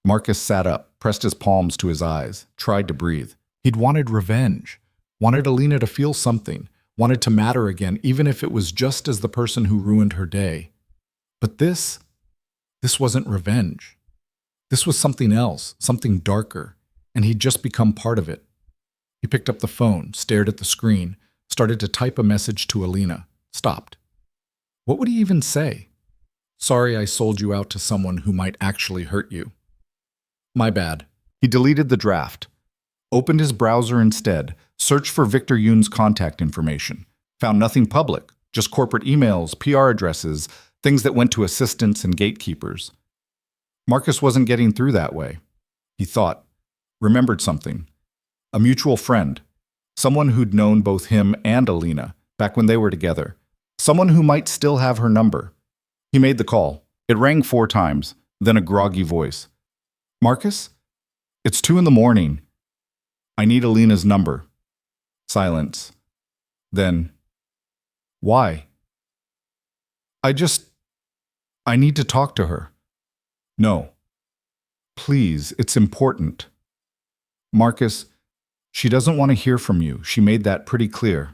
Marcus sat up, pressed his palms to his eyes, tried to breathe. He'd wanted revenge. Wanted Alina to feel something. Wanted to matter again, even if it was just as the person who ruined her day. But this wasn't revenge. This was something else, something darker, and he'd just become part of it. He picked up the phone, stared at the screen, started to type a message to Alina, stopped. What would he even say? Sorry I sold you out to someone who might actually hurt you. My bad. He deleted the draft, opened his browser instead, searched for Victor Yoon's contact information, found nothing public, just corporate emails, PR addresses, things that went to assistants and gatekeepers. Marcus wasn't getting through that way. He thought, remembered something. A mutual friend, someone who'd known both him and Alina back when they were together, someone who might still have her number. He made the call. It rang 4 times, then a groggy voice. Marcus? It's 2 a.m. I need Alina's number. Silence. Then, why? I need to talk to her. No. Please, it's important. Marcus, she doesn't want to hear from you. She made that pretty clear.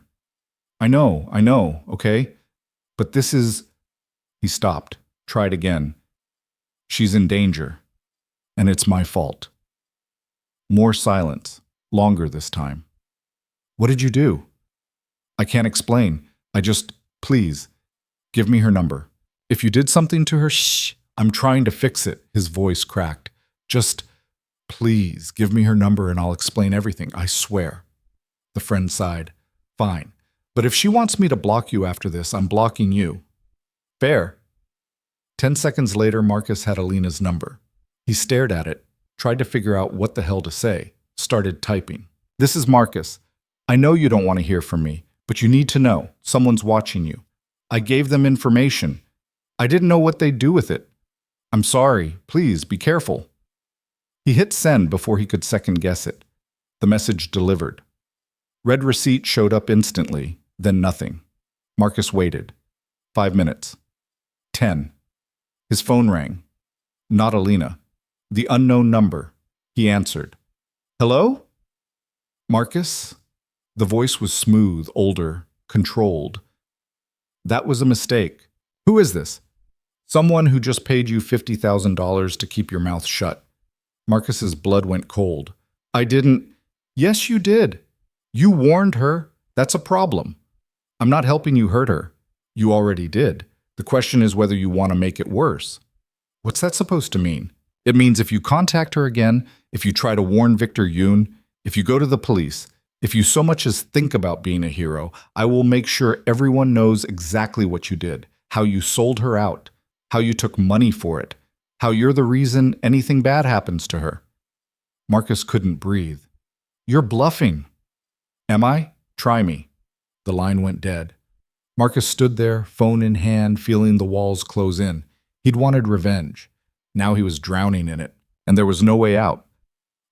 I know, okay? But this is... He stopped, tried again. She's in danger, and it's my fault. More silence, longer this time. What did you do? I can't explain. Please, give me her number. If you did something to her, shh, I'm trying to fix it. His voice cracked. Just, please, give me her number and I'll explain everything, I swear. The friend sighed. Fine, but if she wants me to block you after this, I'm blocking you. Fair. 10 seconds later, Marcus had Alina's number. He stared at it, tried to figure out what the hell to say, started typing. This is Marcus. I know you don't want to hear from me, but you need to know. Someone's watching you. I gave them information. I didn't know what they'd do with it. I'm sorry. Please, be careful. He hit send before he could second guess it. The message delivered. Read receipt showed up instantly, then nothing. Marcus waited. 5 minutes. 10. His phone rang. Not Alina. The unknown number. He answered. Hello? Marcus? The voice was smooth, older, controlled. That was a mistake. Who is this? Someone who just paid you $50,000 to keep your mouth shut. Marcus's blood went cold. I didn't. Yes, you did. You warned her. That's a problem. I'm not helping you hurt her. You already did. The question is whether you want to make it worse. What's that supposed to mean? It means if you contact her again, if you try to warn Victor Yoon, if you go to the police, if you so much as think about being a hero, I will make sure everyone knows exactly what you did, how you sold her out, how you took money for it, how you're the reason anything bad happens to her. Marcus couldn't breathe. You're bluffing. Am I? Try me. The line went dead. Marcus stood there, phone in hand, feeling the walls close in. He'd wanted revenge. Now he was drowning in it, and there was no way out.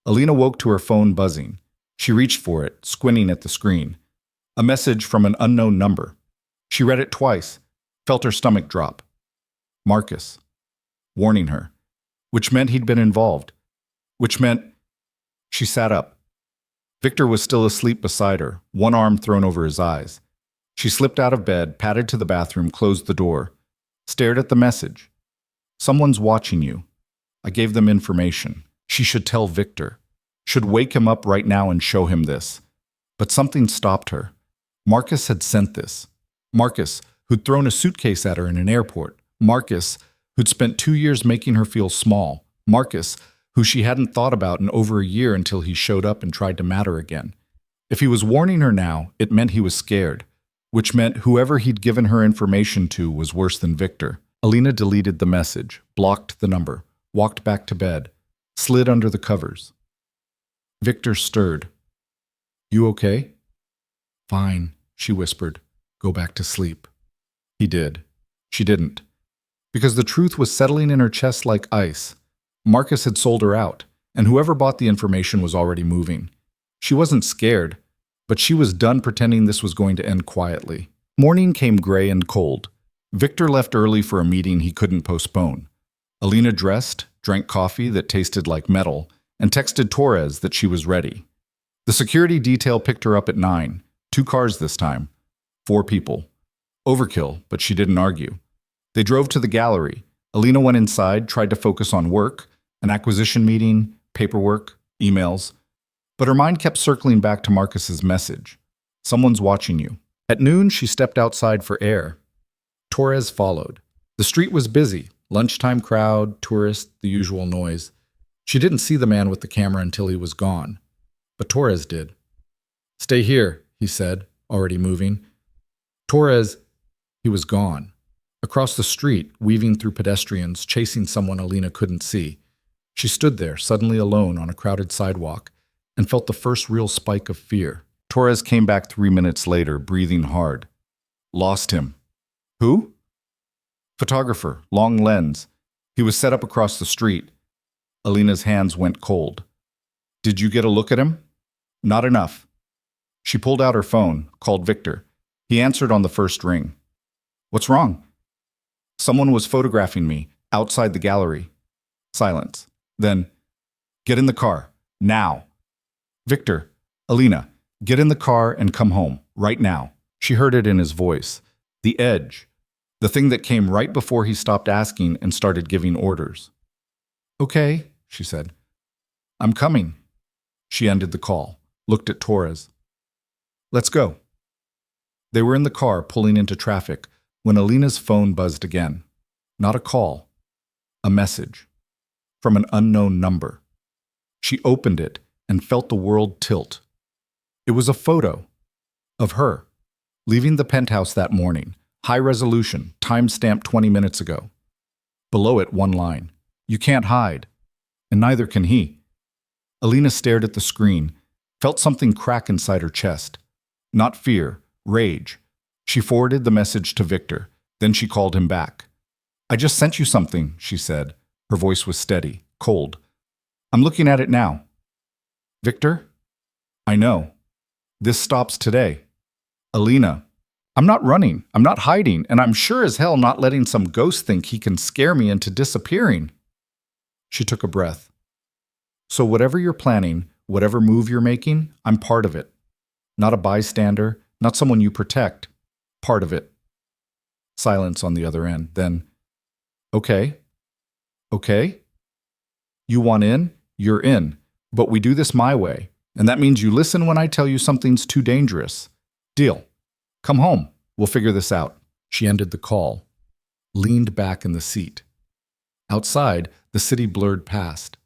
Alina woke to her phone buzzing. She reached for it, squinting at the screen. A message from an unknown number. She read it twice, felt her stomach drop. Marcus. Warning her. Which meant he'd been involved. Which meant... She sat up. Victor was still asleep beside her, one arm thrown over his eyes. She slipped out of bed, padded to the bathroom, closed the door, stared at the message. Someone's watching you. I gave them information. She should tell Victor. Should wake him up right now and show him this. But something stopped her. Marcus had sent this. Marcus, who'd thrown a suitcase at her in an airport. Marcus, who'd spent 2 years making her feel small. Marcus, who she hadn't thought about in over a year until he showed up and tried to matter again. If he was warning her now, it meant he was scared, which meant whoever he'd given her information to was worse than Victor. Alina deleted the message, blocked the number, walked back to bed, slid under the covers. Victor stirred. "You okay?" "Fine," she whispered. "Go back to sleep." He did. She didn't. Because the truth was settling in her chest like ice. Marcus had sold her out, and whoever bought the information was already moving. She wasn't scared, but she was done pretending this was going to end quietly. Morning came gray and cold. Victor left early for a meeting he couldn't postpone. Alina dressed, drank coffee that tasted like metal, and texted Torres that she was ready. The security detail picked her up at 9. 2 cars this time. 4 people. Overkill, but she didn't argue. They drove to the gallery. Alina went inside, tried to focus on work, an acquisition meeting, paperwork, emails. But her mind kept circling back to Marcus's message. Someone's watching you. At noon, she stepped outside for air. Torres followed. The street was busy. Lunchtime crowd, tourists, the usual noise. She didn't see the man with the camera until he was gone. But Torres did. "Stay here," he said, already moving. Torres, he was gone. Across the street, weaving through pedestrians, chasing someone Alina couldn't see. She stood there, suddenly alone on a crowded sidewalk, and felt the first real spike of fear. Torres came back 3 minutes later, breathing hard. "Lost him." "Who?" "Photographer, long lens. He was set up across the street." Alina's hands went cold. "Did you get a look at him?" "Not enough." She pulled out her phone, called Victor. He answered on the first ring. "What's wrong?" "Someone was photographing me, outside the gallery." Silence. Then, "Get in the car, now." "Victor, Alina, get in the car and come home, right now." She heard it in his voice. The edge. The thing that came right before he stopped asking and started giving orders. "Okay," she said. "I'm coming." She ended the call, looked at Torres. "Let's go." They were in the car, pulling into traffic, when Alina's phone buzzed again. Not a call. A message. From an unknown number. She opened it and felt the world tilt. It was a photo. Of her. Leaving the penthouse that morning. High resolution, time-stamped 20 minutes ago. Below it, one line. "You can't hide." And neither can he. Alina stared at the screen, felt something crack inside her chest. Not fear, rage. She forwarded the message to Victor, then she called him back. "I just sent you something," she said. Her voice was steady, cold. "I'm looking at it now." "Victor?" "I know. This stops today." "Alina, I'm not running, I'm not hiding, and I'm sure as hell not letting some ghost think he can scare me into disappearing." She took a breath. "So whatever you're planning, whatever move you're making, I'm part of it. Not a bystander, not someone you protect. Part of it." Silence on the other end. Then, "Okay. Okay? You want in? You're in. But we do this my way, and that means you listen when I tell you something's too dangerous. Deal. Come home. We'll figure this out." She ended the call, leaned back in the seat. Outside, the city blurred past,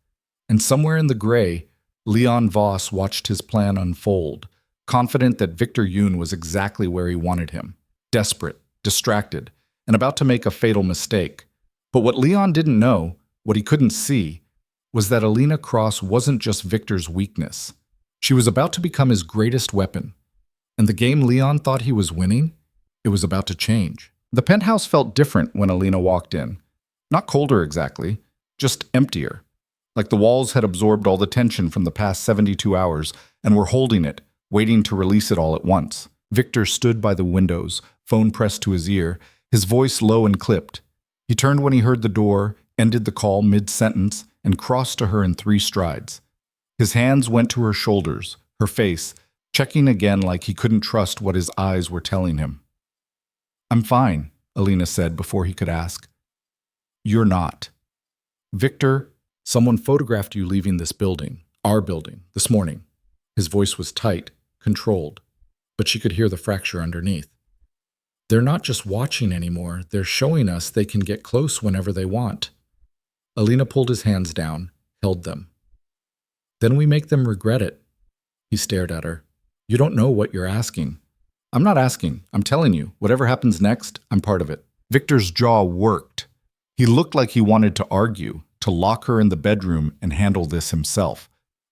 and somewhere in the gray, Leon Voss watched his plan unfold, confident that Victor Yoon was exactly where he wanted him, desperate, distracted, and about to make a fatal mistake. But what Leon didn't know, what he couldn't see, was that Alina Cross wasn't just Victor's weakness. She was about to become his greatest weapon. And the game Leon thought he was winning, it was about to change. The penthouse felt different when Alina walked in. Not colder exactly, just emptier. Like the walls had absorbed all the tension from the past 72 hours and were holding it, waiting to release it all at once. Victor stood by the windows, phone pressed to his ear, his voice low and clipped. He turned when he heard the door, ended the call mid-sentence, and crossed to her in 3 strides. His hands went to her shoulders, her face, checking again like he couldn't trust what his eyes were telling him. "I'm fine," Alina said before he could ask. "You're not." "Victor, someone photographed you leaving this building, our building, this morning." His voice was tight, controlled, but she could hear the fracture underneath. "They're not just watching anymore, they're showing us they can get close whenever they want." Alina pulled his hands down, held them. Then we make them regret it. He stared at her. You don't know what you're asking. I'm not asking. I'm telling you. Whatever happens next, I'm part of it. Victor's jaw worked. He looked like he wanted to argue, to lock her in the bedroom and handle this himself.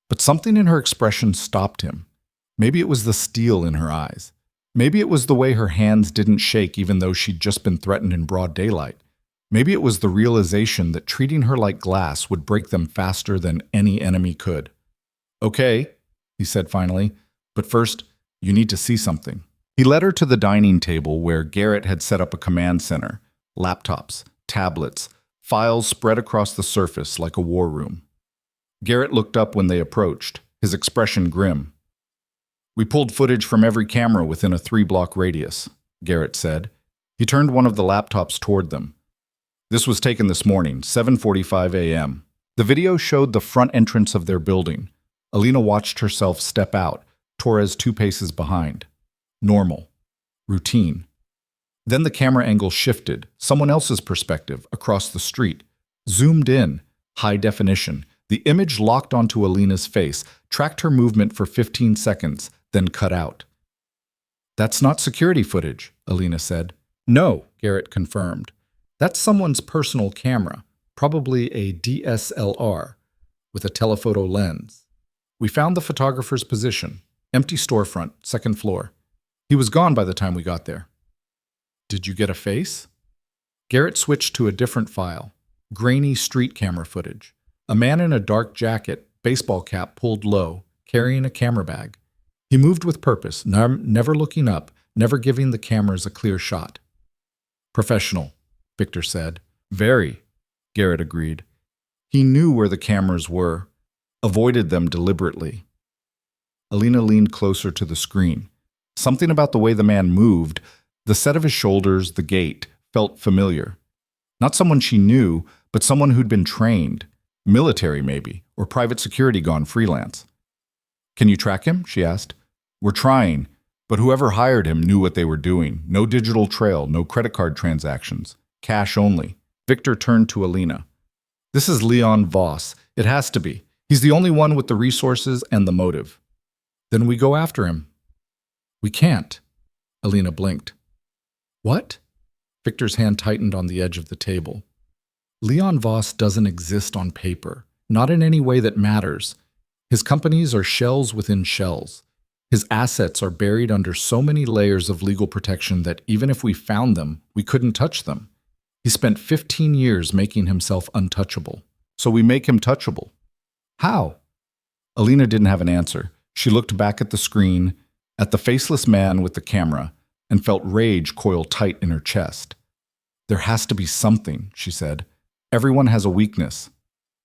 But something in her expression stopped him. Maybe it was the steel in her eyes. Maybe it was the way her hands didn't shake even though she'd just been threatened in broad daylight. Maybe it was the realization that treating her like glass would break them faster than any enemy could. Okay, he said finally, but first, you need to see something. He led her to the dining table where Garrett had set up a command center, laptops, tablets, files spread across the surface like a war room. Garrett looked up when they approached, his expression grim. We pulled footage from every camera within a 3-block radius, Garrett said. He turned one of the laptops toward them. This was taken this morning, 7:45 a.m. The video showed the front entrance of their building. Alina watched herself step out, Torres 2 paces behind. Normal. Routine. Then the camera angle shifted, someone else's perspective, across the street. Zoomed in, high definition. The image locked onto Alina's face, tracked her movement for 15 seconds, then cut out. That's not security footage, Alina said. No, Garrett confirmed. That's someone's personal camera, probably a DSLR, with a telephoto lens. We found the photographer's position. Empty storefront, 2nd floor. He was gone by the time we got there. Did you get a face? Garrett switched to a different file. Grainy street camera footage. A man in a dark jacket, baseball cap pulled low, carrying a camera bag. He moved with purpose, never looking up, never giving the cameras a clear shot. Professional, Victor said. Very, Garrett agreed. He knew where the cameras were, avoided them deliberately. Alina leaned closer to the screen. Something about the way the man moved, the set of his shoulders, the gait, felt familiar. Not someone she knew, but someone who'd been trained. Military, maybe, or private security gone freelance. Can you track him? She asked. We're trying, but whoever hired him knew what they were doing. No digital trail, no credit card transactions. Cash only. Victor turned to Alina. This is Leon Voss. It has to be. He's the only one with the resources and the motive. Then we go after him. We can't. Alina blinked. What? Victor's hand tightened on the edge of the table. Leon Voss doesn't exist on paper, not in any way that matters. His companies are shells within shells. His assets are buried under so many layers of legal protection that even if we found them, we couldn't touch them. He spent 15 years making himself untouchable. So we make him touchable. How? Alina didn't have an answer. She looked back at the screen, at the faceless man with the camera, and felt rage coil tight in her chest. There has to be something, she said. Everyone has a weakness.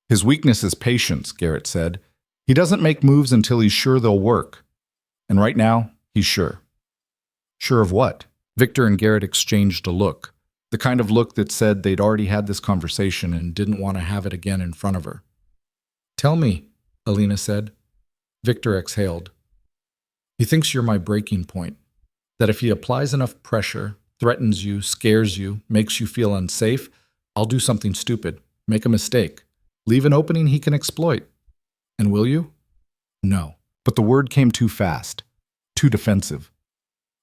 His weakness is patience, Garrett said. He doesn't make moves until he's sure they'll work. And right now, he's sure. Sure of what? Victor and Garrett exchanged a look. The kind of look that said they'd already had this conversation and didn't want to have it again in front of her. Tell me, Alina said. Victor exhaled. He thinks you're my breaking point. That if he applies enough pressure, threatens you, scares you, makes you feel unsafe, I'll do something stupid, make a mistake, leave an opening he can exploit. And will you? No. But the word came too fast, too defensive.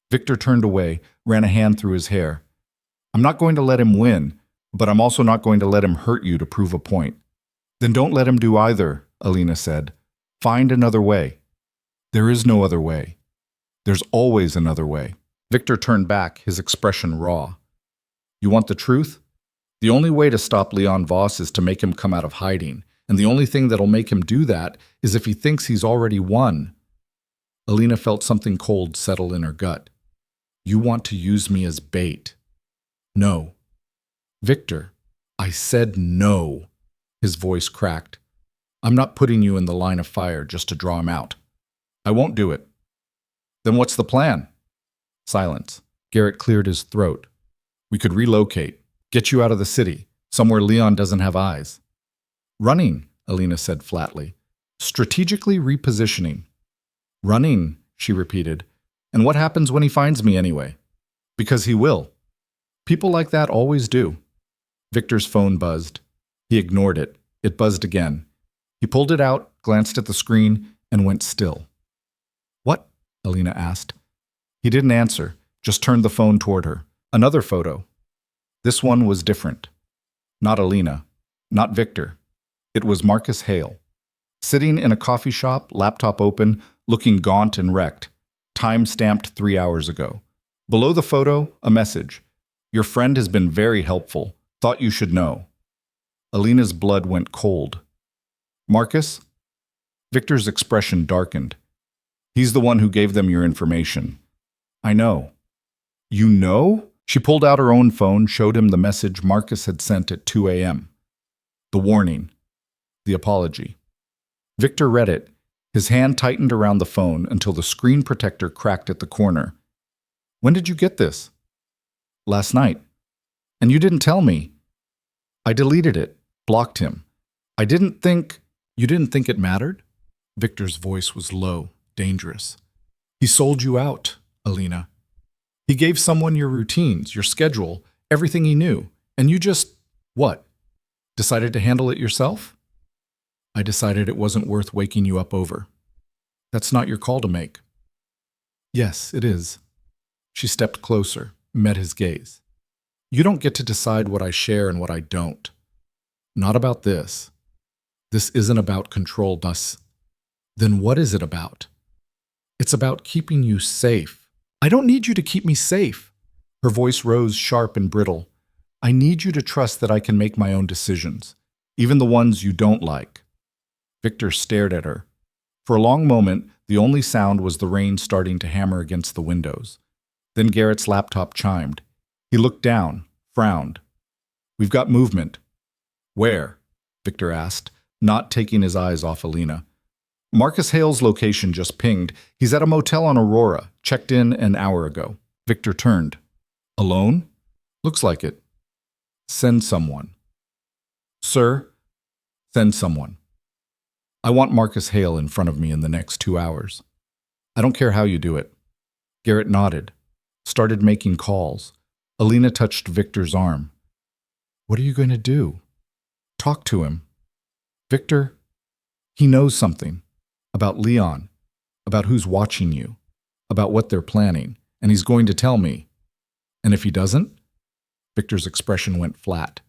Victor turned away, ran a hand through his hair. I'm not going to let him win, but I'm also not going to let him hurt you to prove a point. Then don't let him do either, Alina said. Find another way. There is no other way. There's always another way. Victor turned back, his expression raw. You want the truth? The only way to stop Leon Voss is to make him come out of hiding, and the only thing that'll make him do that is if he thinks he's already won. Alina felt something cold settle in her gut. You want to use me as bait. No. Victor, I said no. His voice cracked. I'm not putting you in the line of fire just to draw him out. I won't do it. Then what's the plan? Silence. Garrett cleared his throat. We could relocate, get you out of the city, somewhere Leon doesn't have eyes. Running, Alina said flatly. Strategically repositioning. Running, she repeated. And what happens when he finds me anyway? Because he will. People like that always do. Victor's phone buzzed. He ignored it. It buzzed again. He pulled it out, glanced at the screen, and went still. What? Alina asked. He didn't answer, just turned the phone toward her. Another photo. This one was different. Not Alina. Not Victor. It was Marcus Hale. Sitting in a coffee shop, laptop open, looking gaunt and wrecked. Time stamped 3 hours ago. Below the photo, a message. Your friend has been very helpful. Thought you should know. Alina's blood went cold. Marcus? Victor's expression darkened. He's the one who gave them your information. I know. You know? She pulled out her own phone, showed him the message Marcus had sent at 2 a.m. The warning. The apology. Victor read it. His hand tightened around the phone until the screen protector cracked at the corner. When did you get this? Last night. And you didn't tell me. I deleted it, blocked him. I didn't think... You didn't think it mattered? Victor's voice was low, dangerous. He sold you out, Alina. He gave someone your routines, your schedule, everything he knew, and you just, what? Decided to handle it yourself? I decided it wasn't worth waking you up over. That's not your call to make. Yes, it is. She stepped closer, met his gaze. You don't get to decide what I share and what I don't. Not about this. This isn't about control, Bus. Then what is it about? It's about keeping you safe. I don't need you to keep me safe. Her voice rose sharp and brittle. I need you to trust that I can make my own decisions, even the ones you don't like. Victor stared at her. For a long moment, the only sound was the rain starting to hammer against the windows. Then Garrett's laptop chimed. He looked down, frowned. We've got movement. Where? Victor asked, not taking his eyes off Alina. Marcus Hale's location just pinged. He's at a motel on Aurora, checked in an hour ago. Victor turned. Alone? Looks like it. Send someone. Sir, send someone. I want Marcus Hale in front of me in the next 2 hours. I don't care how you do it. Garrett nodded, started making calls. Alina touched Victor's arm. What are you going to do? Talk to him. Victor, he knows something. About Leon. About who's watching you. About what they're planning. And he's going to tell me. And if he doesn't? Victor's expression went flat.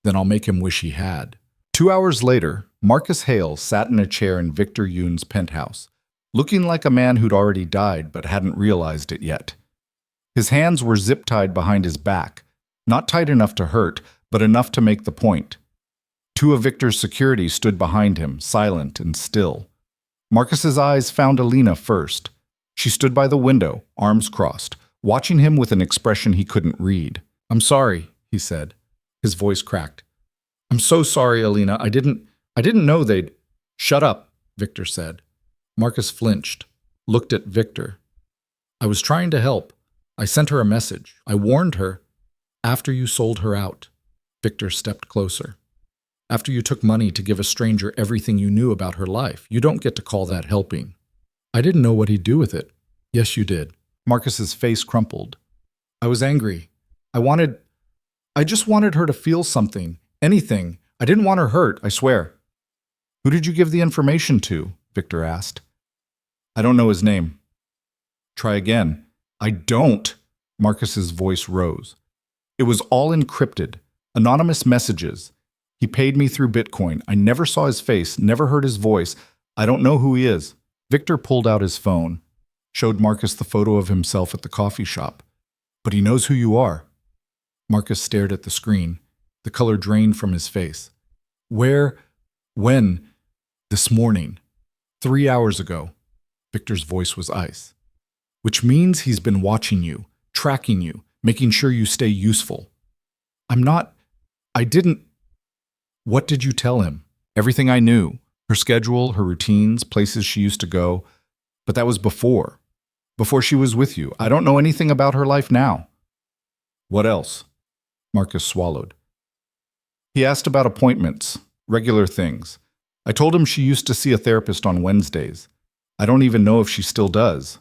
Then I'll make him wish he had. 2 hours later, Marcus Hale sat in a chair in Victor Yoon's penthouse, looking like a man who'd already died but hadn't realized it yet. His hands were zip-tied behind his back, not tight enough to hurt, but enough to make the point. 2 of Victor's security stood behind him, silent and still. Marcus's eyes found Alina first. She stood by the window, arms crossed, watching him with an expression he couldn't read. I'm sorry, he said. His voice cracked. I'm so sorry, Alina. I didn't know they'd... Shut up, Victor said. Marcus flinched, looked at Victor. I was trying to help. I sent her a message. I warned her. After you sold her out. Victor stepped closer. After you took money to give a stranger everything you knew about her life, you don't get to call that helping. I didn't know what he'd do with it. Yes, you did. Marcus's face crumpled. I was angry. I just wanted her to feel something, anything. I didn't want her hurt, I swear. Who did you give the information to? Victor asked. I don't know his name. Try again. I don't. Marcus's voice rose. It was all encrypted. Anonymous messages. He paid me through Bitcoin. I never saw his face, never heard his voice. I don't know who he is. Victor pulled out his phone, showed Marcus the photo of himself at the coffee shop. But he knows who you are. Marcus stared at the screen. The color drained from his face. Where? When? This morning. 3 hours ago. Victor's voice was ice. Which means he's been watching you, tracking you, making sure you stay useful. I didn't... What did you tell him? Everything I knew. Her schedule, her routines, places she used to go. But that was before. Before she was with you. I don't know anything about her life now. What else? Marcus swallowed. He asked about appointments, regular things. I told him she used to see a therapist on Wednesdays. I don't even know if she still does.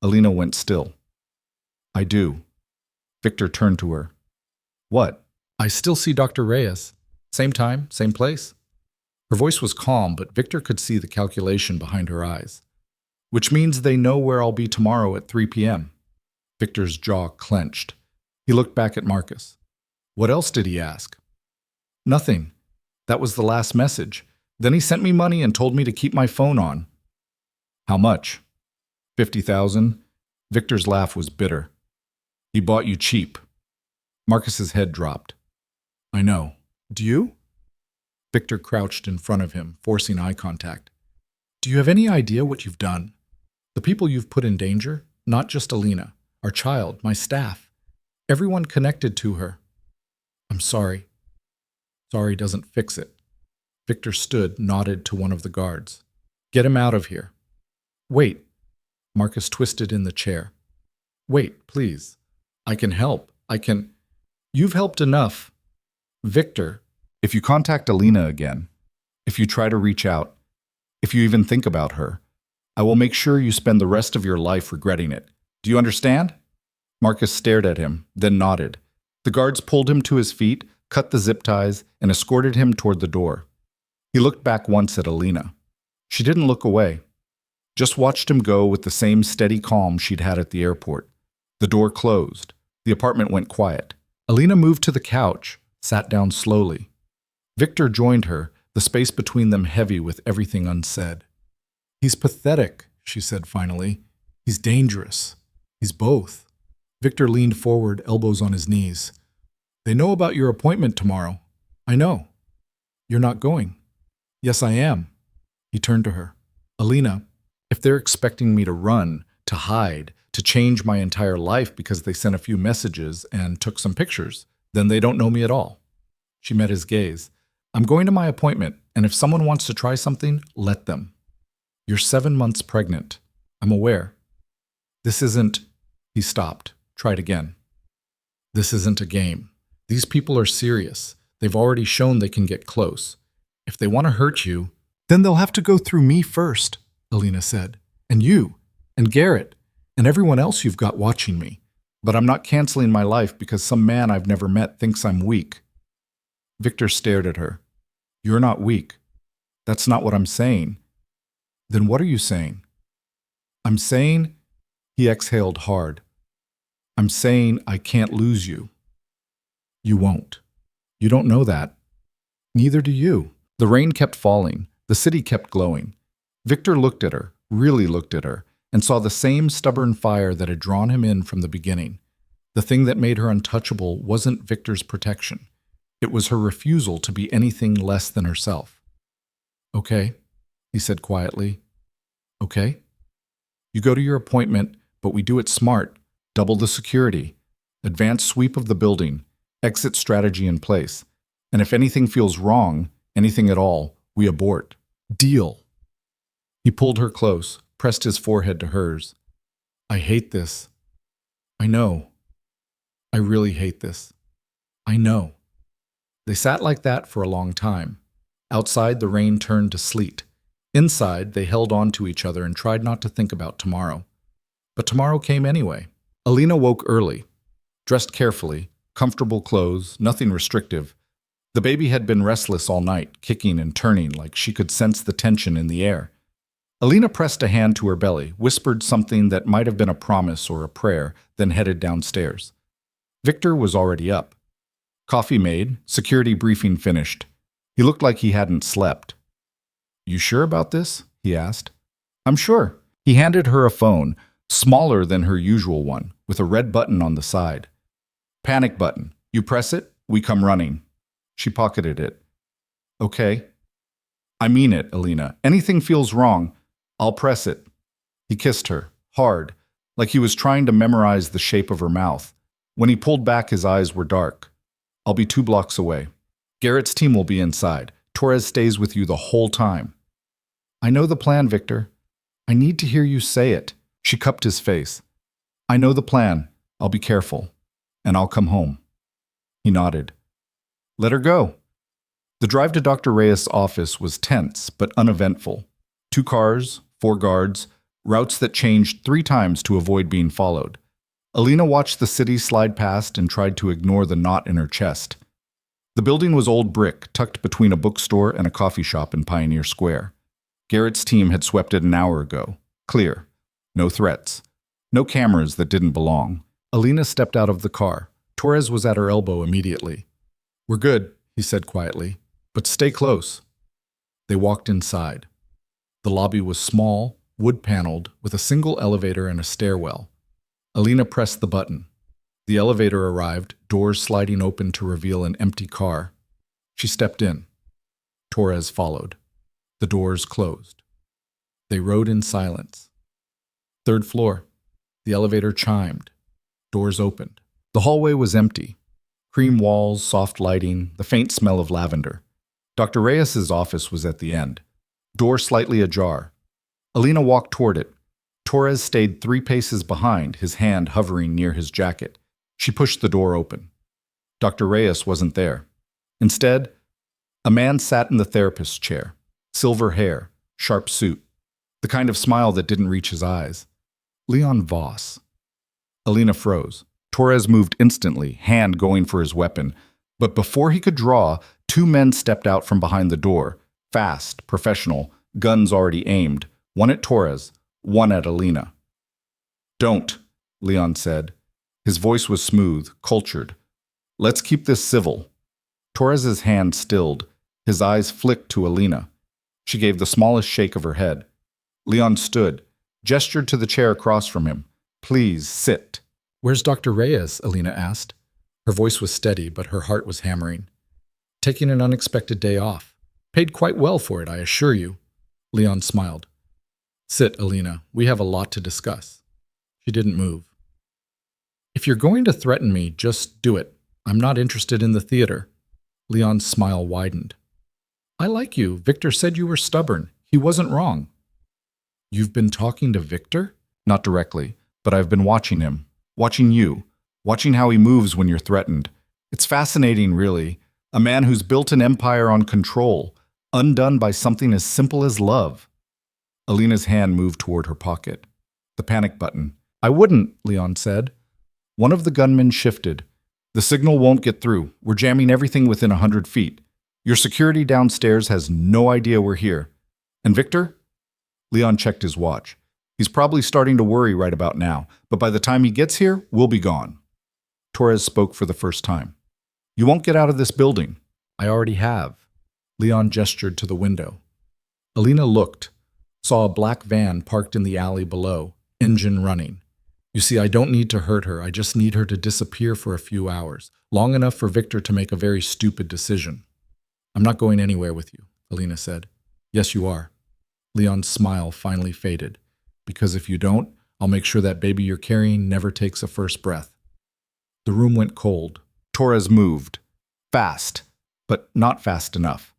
Alina went still. I do. Victor turned to her. What? I still see Dr. Reyes. Same time, same place. Her voice was calm, but Victor could see the calculation behind her eyes. Which means they know where I'll be tomorrow at 3 p.m. Victor's jaw clenched. He looked back at Marcus. What else did he ask? Nothing. That was the last message. Then he sent me money and told me to keep my phone on. How much? 50,000. Victor's laugh was bitter. He bought you cheap. Marcus's head dropped. I know. Do you? Victor crouched in front of him, forcing eye contact. Do you have any idea what you've done? The people you've put in danger? Not just Alina, our child, my staff. Everyone connected to her. I'm sorry. Sorry doesn't fix it. Victor stood, nodded to one of the guards. Get him out of here. Wait. Marcus twisted in the chair. Wait, please. I can help. You've helped enough. Victor, if you contact Alina again, if you try to reach out, if you even think about her, I will make sure you spend the rest of your life regretting it. Do you understand? Marcus stared at him, then nodded. The guards pulled him to his feet, cut the zip ties, and escorted him toward the door. He looked back once at Alina. She didn't look away, just watched him go with the same steady calm she'd had at the airport. The door closed. The apartment went quiet. Alina moved to the couch, sat down slowly. Victor joined her, the space between them heavy with everything unsaid. He's pathetic, she said finally. He's dangerous. He's both. Victor leaned forward, elbows on his knees. They know about your appointment tomorrow. I know. You're not going. Yes, I am. He turned to her. Alina, if they're expecting me to run, to hide, to change my entire life because they sent a few messages and took some pictures, then they don't know me at all. She met his gaze. I'm going to my appointment, and if someone wants to try something, let them. You're 7 months pregnant. I'm aware. This isn't... He stopped. Tried again. This isn't a game. These people are serious. They've already shown they can get close. If they want to hurt you, then they'll have to go through me first, Alina said. And you, and Garrett, and everyone else you've got watching me. But I'm not canceling my life because some man I've never met thinks I'm weak. Victor stared at her. You're not weak. That's not what I'm saying. Then what are you saying? I'm saying... He exhaled hard. I'm saying I can't lose you. You won't. You don't know that. Neither do you. The rain kept falling. The city kept glowing. Victor looked at her, really looked at her, and saw the same stubborn fire that had drawn him in from the beginning. The thing that made her untouchable wasn't Victor's protection. It was her refusal to be anything less than herself. Okay, he said quietly. Okay? You go to your appointment, but we do it smart. Double the security. Advanced sweep of the building. Exit strategy in place. And if anything feels wrong, anything at all, we abort. Deal. He pulled her close, pressed his forehead to hers. I hate this. I know. I really hate this. I know. They sat like that for a long time. Outside, the rain turned to sleet. Inside, they held on to each other and tried not to think about tomorrow. But tomorrow came anyway. Alina woke early, dressed carefully, comfortable clothes, nothing restrictive. The baby had been restless all night, kicking and turning like she could sense the tension in the air. Alina pressed a hand to her belly, whispered something that might have been a promise or a prayer, then headed downstairs. Victor was already up. Coffee made, security briefing finished. He looked like he hadn't slept. You sure about this? He asked. I'm sure. He handed her a phone, smaller than her usual one, with a red button on the side. Panic button. You press it, we come running. She pocketed it. Okay. I mean it, Alina. Anything feels wrong, I'll press it. He kissed her, hard, like he was trying to memorize the shape of her mouth. When he pulled back, his eyes were dark. I'll be 2 blocks away. Garrett's team will be inside. Torres stays with you the whole time. I know the plan, Victor. I need to hear you say it. She cupped his face. I know the plan. I'll be careful. And I'll come home. He nodded. Let her go. The drive to Dr. Reyes' office was tense but uneventful. 2 cars, 4 guards, routes that changed 3 times to avoid being followed. Alina watched the city slide past and tried to ignore the knot in her chest. The building was old brick, tucked between a bookstore and a coffee shop in Pioneer Square. Garrett's team had swept it an hour ago. Clear. No threats. No cameras that didn't belong. Alina stepped out of the car. Torres was at her elbow immediately. "We're good," he said quietly, "but stay close." They walked inside. The lobby was small, wood-paneled, with a single elevator and a stairwell. Alina pressed the button. The elevator arrived, doors sliding open to reveal an empty car. She stepped in. Torres followed. The doors closed. They rode in silence. Third floor. The elevator chimed. Doors opened. The hallway was empty. Cream walls, soft lighting, the faint smell of lavender. Dr. Reyes's office was at the end. Door slightly ajar. Alina walked toward it. Torres stayed 3 paces behind, his hand hovering near his jacket. She pushed the door open. Dr. Reyes wasn't there. Instead, a man sat in the therapist's chair. Silver hair, sharp suit, the kind of smile that didn't reach his eyes. Leon Voss. Alina froze. Torres moved instantly, hand going for his weapon. But before he could draw, 2 men stepped out from behind the door. Fast, professional, guns already aimed. One at Torres, one at Alina. "Don't," Leon said. His voice was smooth, cultured. "Let's keep this civil." Torres's hand stilled. His eyes flicked to Alina. She gave the smallest shake of her head. Leon stood, gestured to the chair across from him. "Please, sit." "Where's Dr. Reyes?" Alina asked. Her voice was steady, but her heart was hammering. "Taking an unexpected day off. Paid quite well for it, I assure you." Leon smiled. "Sit, Alina. We have a lot to discuss." She didn't move. "If you're going to threaten me, just do it. I'm not interested in the theater." Leon's smile widened. "I like you. Victor said you were stubborn. He wasn't wrong." "You've been talking to Victor?" "Not directly, but I've been watching him. Watching you. Watching how he moves when you're threatened. It's fascinating, really. A man who's built an empire on control, undone by something as simple as love." Alina's hand moved toward her pocket. The panic button. "I wouldn't," Leon said. One of the gunmen shifted. "The signal won't get through. We're jamming everything within 100 feet. Your security downstairs has no idea we're here. And Victor?" Leon checked his watch. "He's probably starting to worry right about now, but by the time he gets here, we'll be gone." Torres spoke for the first time. "You won't get out of this building." "I already have." Leon gestured to the window. Alina looked, saw a black van parked in the alley below, engine running. "You see, I don't need to hurt her. I just need her to disappear for a few hours, long enough for Victor to make a very stupid decision." "I'm not going anywhere with you," Alina said. "Yes, you are." Leon's smile finally faded. "Because if you don't, I'll make sure that baby you're carrying never takes a first breath." The room went cold. Torres moved. Fast, but not fast enough.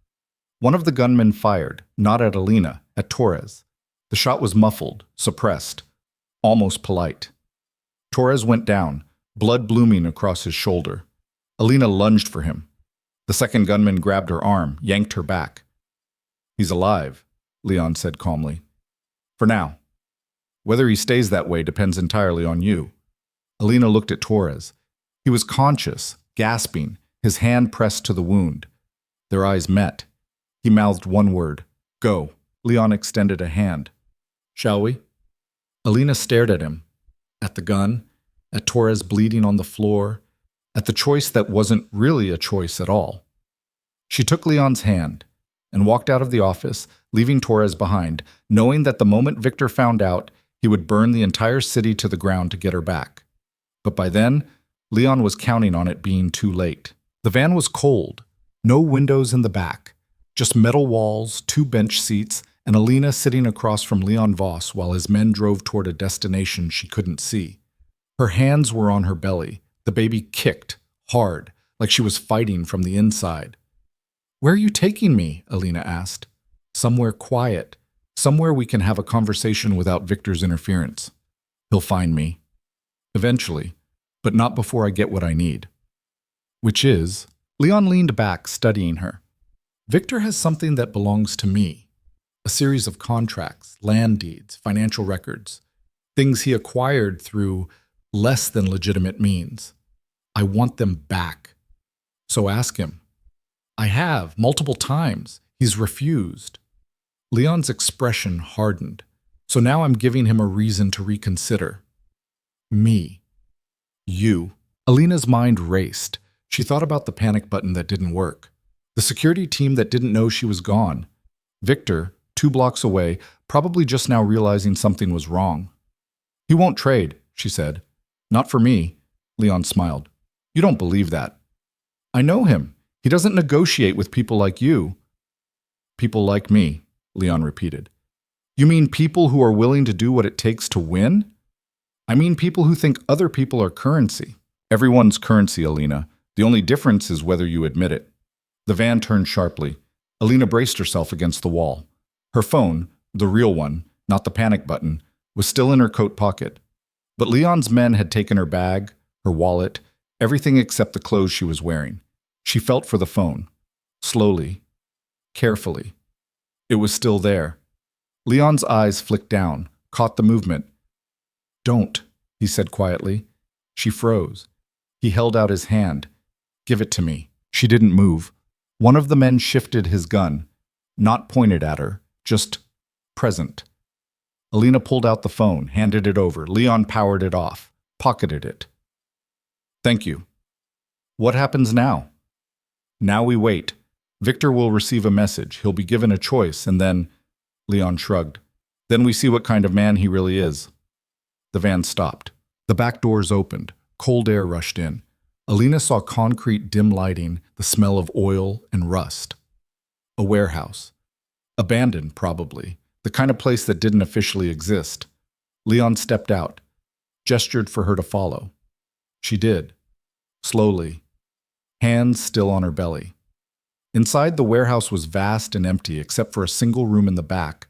One of the gunmen fired, not at Alina, at Torres. The shot was muffled, suppressed, almost polite. Torres went down, blood blooming across his shoulder. Alina lunged for him. The second gunman grabbed her arm, yanked her back. "He's alive," Leon said calmly. "For now. Whether he stays that way depends entirely on you." Alina looked at Torres. He was conscious, gasping, his hand pressed to the wound. Their eyes met. He mouthed one word, "Go." Leon extended a hand. "Shall we?" Alina stared at him, at the gun, at Torres bleeding on the floor, at the choice that wasn't really a choice at all. She took Leon's hand and walked out of the office, leaving Torres behind, knowing that the moment Victor found out, he would burn the entire city to the ground to get her back. But by then, Leon was counting on it being too late. The van was cold, no windows in the back, just metal walls, 2 bench seats, and Alina sitting across from Leon Voss while his men drove toward a destination she couldn't see. Her hands were on her belly. The baby kicked, hard, like she was fighting from the inside. "Where are you taking me?" Alina asked. "Somewhere quiet. Somewhere we can have a conversation without Victor's interference. He'll find me. Eventually, but not before I get what I need." "Which is?" Leon leaned back, studying her. "Victor has something that belongs to me. A series of contracts, land deeds, financial records, things he acquired through less than legitimate means. I want them back. So ask him. I have, multiple times. He's refused. Leon's expression hardened. So now I'm giving him a reason to reconsider. Me. You. Alina's mind raced. She thought about the panic button that didn't work. The security team that didn't know she was gone. Victor, 2 blocks away, probably just now realizing something was wrong. He won't trade, she said. Not for me. Leon smiled. You don't believe that. I know him. He doesn't negotiate with people like you. People like me, Leon repeated. You mean people who are willing to do what it takes to win? I mean people who think other people are currency. Everyone's currency, Alina. The only difference is whether you admit it. The van turned sharply. Alina braced herself against the wall. Her phone, the real one, not the panic button, was still in her coat pocket. But Leon's men had taken her bag, her wallet, everything except the clothes she was wearing. She felt for the phone. Slowly. Carefully. It was still there. Leon's eyes flicked down, caught the movement. Don't, he said quietly. She froze. He held out his hand. Give it to me. She didn't move. One of the men shifted his gun, not pointed at her, just present. Alina pulled out the phone, handed it over. Leon powered it off, pocketed it. Thank you. What happens now? Now we wait. Victor will receive a message. He'll be given a choice, and then... Leon shrugged. Then we see what kind of man he really is. The van stopped. The back doors opened. Cold air rushed in. Alina saw concrete dim lighting, the smell of oil and rust. A warehouse. Abandoned, probably. The kind of place that didn't officially exist. Leon stepped out, gestured for her to follow. She did. Slowly. Hands still on her belly. Inside, the warehouse was vast and empty except for a single room in the back,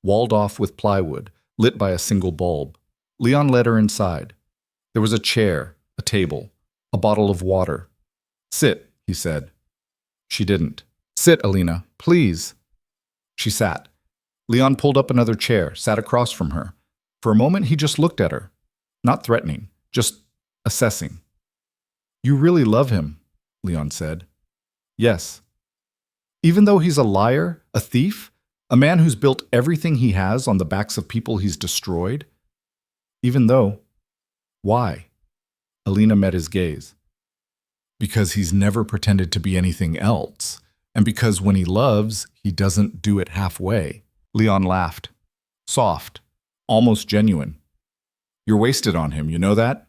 walled off with plywood, lit by a single bulb. Leon led her inside. There was a chair, a table, a bottle of water. Sit, he said. She didn't. Sit, Alina, please. She sat. Leon pulled up another chair, sat across from her. For a moment, he just looked at her. Not threatening, just assessing. You really love him, Leon said. Yes. Even though he's a liar, a thief, a man who's built everything he has on the backs of people he's destroyed? Even though... Why? Alina met his gaze. Because he's never pretended to be anything else, and because when he loves, he doesn't do it halfway. Leon laughed. Soft. Almost genuine. You're wasted on him, you know that?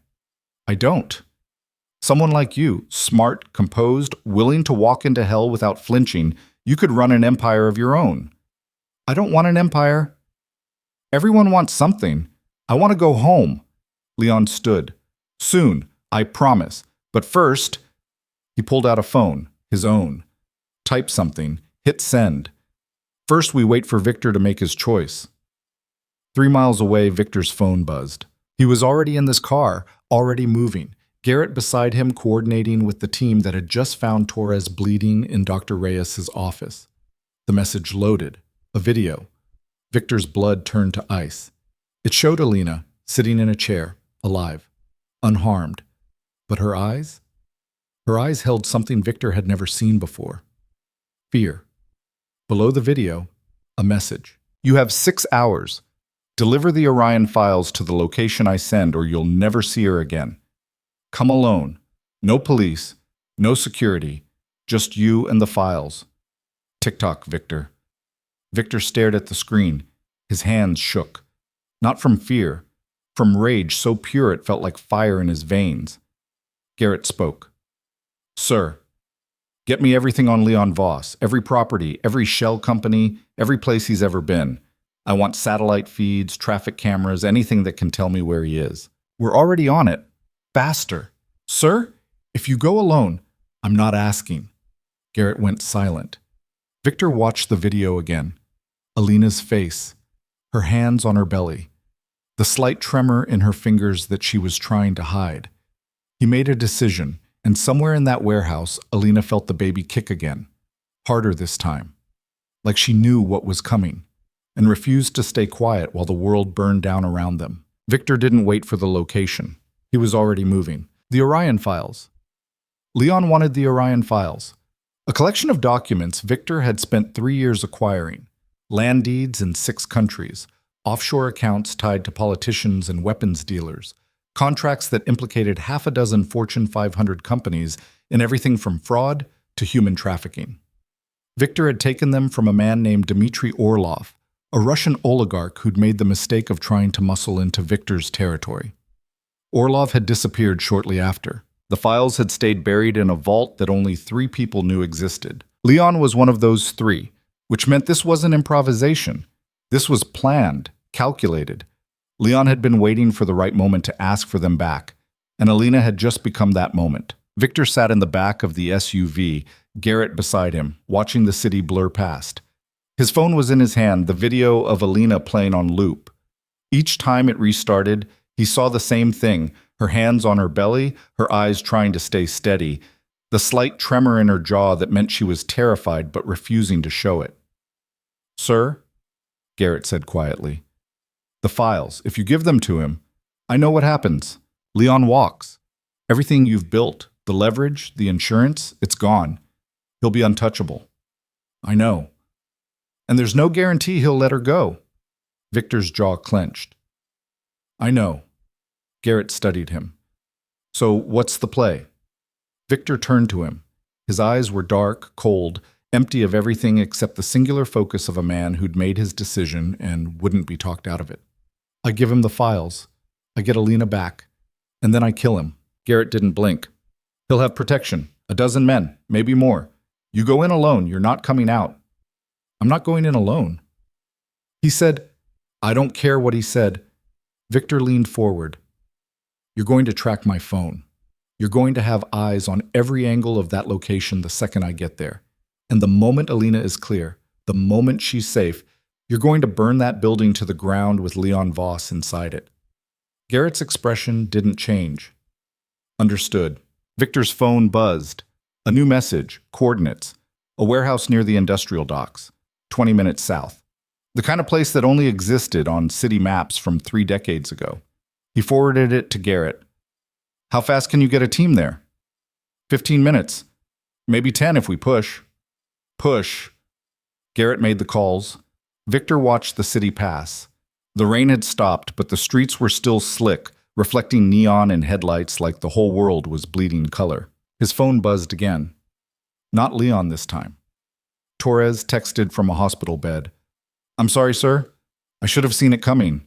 I don't. Someone like you, smart, composed, willing to walk into hell without flinching, you could run an empire of your own. I don't want an empire. Everyone wants something. I want to go home. Leon stood. Soon, I promise. But first, he pulled out a phone, his own. Typed something, hit send. First, we wait for Victor to make his choice. 3 miles away, Victor's phone buzzed. He was already in this car, already moving. Garrett beside him coordinating with the team that had just found Torres bleeding in Dr. Reyes's office. The message loaded. A video. Victor's blood turned to ice. It showed Alina, sitting in a chair, alive, unharmed. But her eyes? Her eyes held something Victor had never seen before. Fear. Below the video, a message. You have 6 hours. Deliver the Orion files to the location I send or you'll never see her again. Come alone. No police, no security, just you and the files. Tick-tock, Victor. Victor stared at the screen. His hands shook. Not from fear, from rage so pure it felt like fire in his veins. Garrett spoke. Sir, get me everything on Leon Voss, every property, every shell company, every place he's ever been. I want satellite feeds, traffic cameras, anything that can tell me where he is. We're already on it. Faster. Sir, if you go alone, I'm not asking. Garrett went silent. Victor watched the video again. Alina's face, her hands on her belly, the slight tremor in her fingers that she was trying to hide. He made a decision, and somewhere in that warehouse, Alina felt the baby kick again. Harder this time. Like she knew what was coming, and refused to stay quiet while the world burned down around them. Victor didn't wait for the location. He was already moving. The Orion files. Leon wanted the Orion files. A collection of documents Victor had spent 3 years acquiring: land deeds in 6 countries, offshore accounts tied to politicians and weapons dealers, contracts that implicated half a dozen Fortune 500 companies in everything from fraud to human trafficking. Victor had taken them from a man named Dmitry Orlov, a Russian oligarch who'd made the mistake of trying to muscle into Victor's territory. Orlov had disappeared shortly after. The files had stayed buried in a vault that only 3 people knew existed. Leon was one of those 3, which meant this wasn't improvisation. This was planned, calculated. Leon had been waiting for the right moment to ask for them back, and Alina had just become that moment. Victor sat in the back of the SUV, Garrett beside him, watching the city blur past. His phone was in his hand, the video of Alina playing on loop. Each time it restarted, he saw the same thing: her hands on her belly, her eyes trying to stay steady, the slight tremor in her jaw that meant she was terrified but refusing to show it. "Sir," Garrett said quietly, "the files, if you give them to him, I know what happens. Leon walks. Everything you've built, the leverage, the insurance, it's gone. He'll be untouchable." "I know. And there's no guarantee he'll let her go." Victor's jaw clenched. "I know." Garrett studied him. "So what's the play?" Victor turned to him. His eyes were dark, cold, empty of everything except the singular focus of a man who'd made his decision and wouldn't be talked out of it. "I give him the files. I get Alina back. And then I kill him." Garrett didn't blink. "He'll have protection. 12 men, maybe more. You go in alone. You're not coming out." "I'm not going in alone." He said. "I don't care what he said." Victor leaned forward. "You're going to track my phone. You're going to have eyes on every angle of that location the second I get there. And the moment Alina is clear, the moment she's safe, you're going to burn that building to the ground with Leon Voss inside it." Garrett's expression didn't change. "Understood." Victor's phone buzzed. A new message, coordinates. A warehouse near the industrial docks, 20 minutes south. The kind of place that only existed on city maps from 3 decades ago. He forwarded it to Garrett. "How fast can you get a team there?" 15 minutes. Maybe 10 if we push." "Push." Garrett made the calls. Victor watched the city pass. The rain had stopped, but the streets were still slick, reflecting neon and headlights like the whole world was bleeding color. His phone buzzed again. Not Leon this time. Torres texted from a hospital bed. "I'm sorry, sir. I should have seen it coming."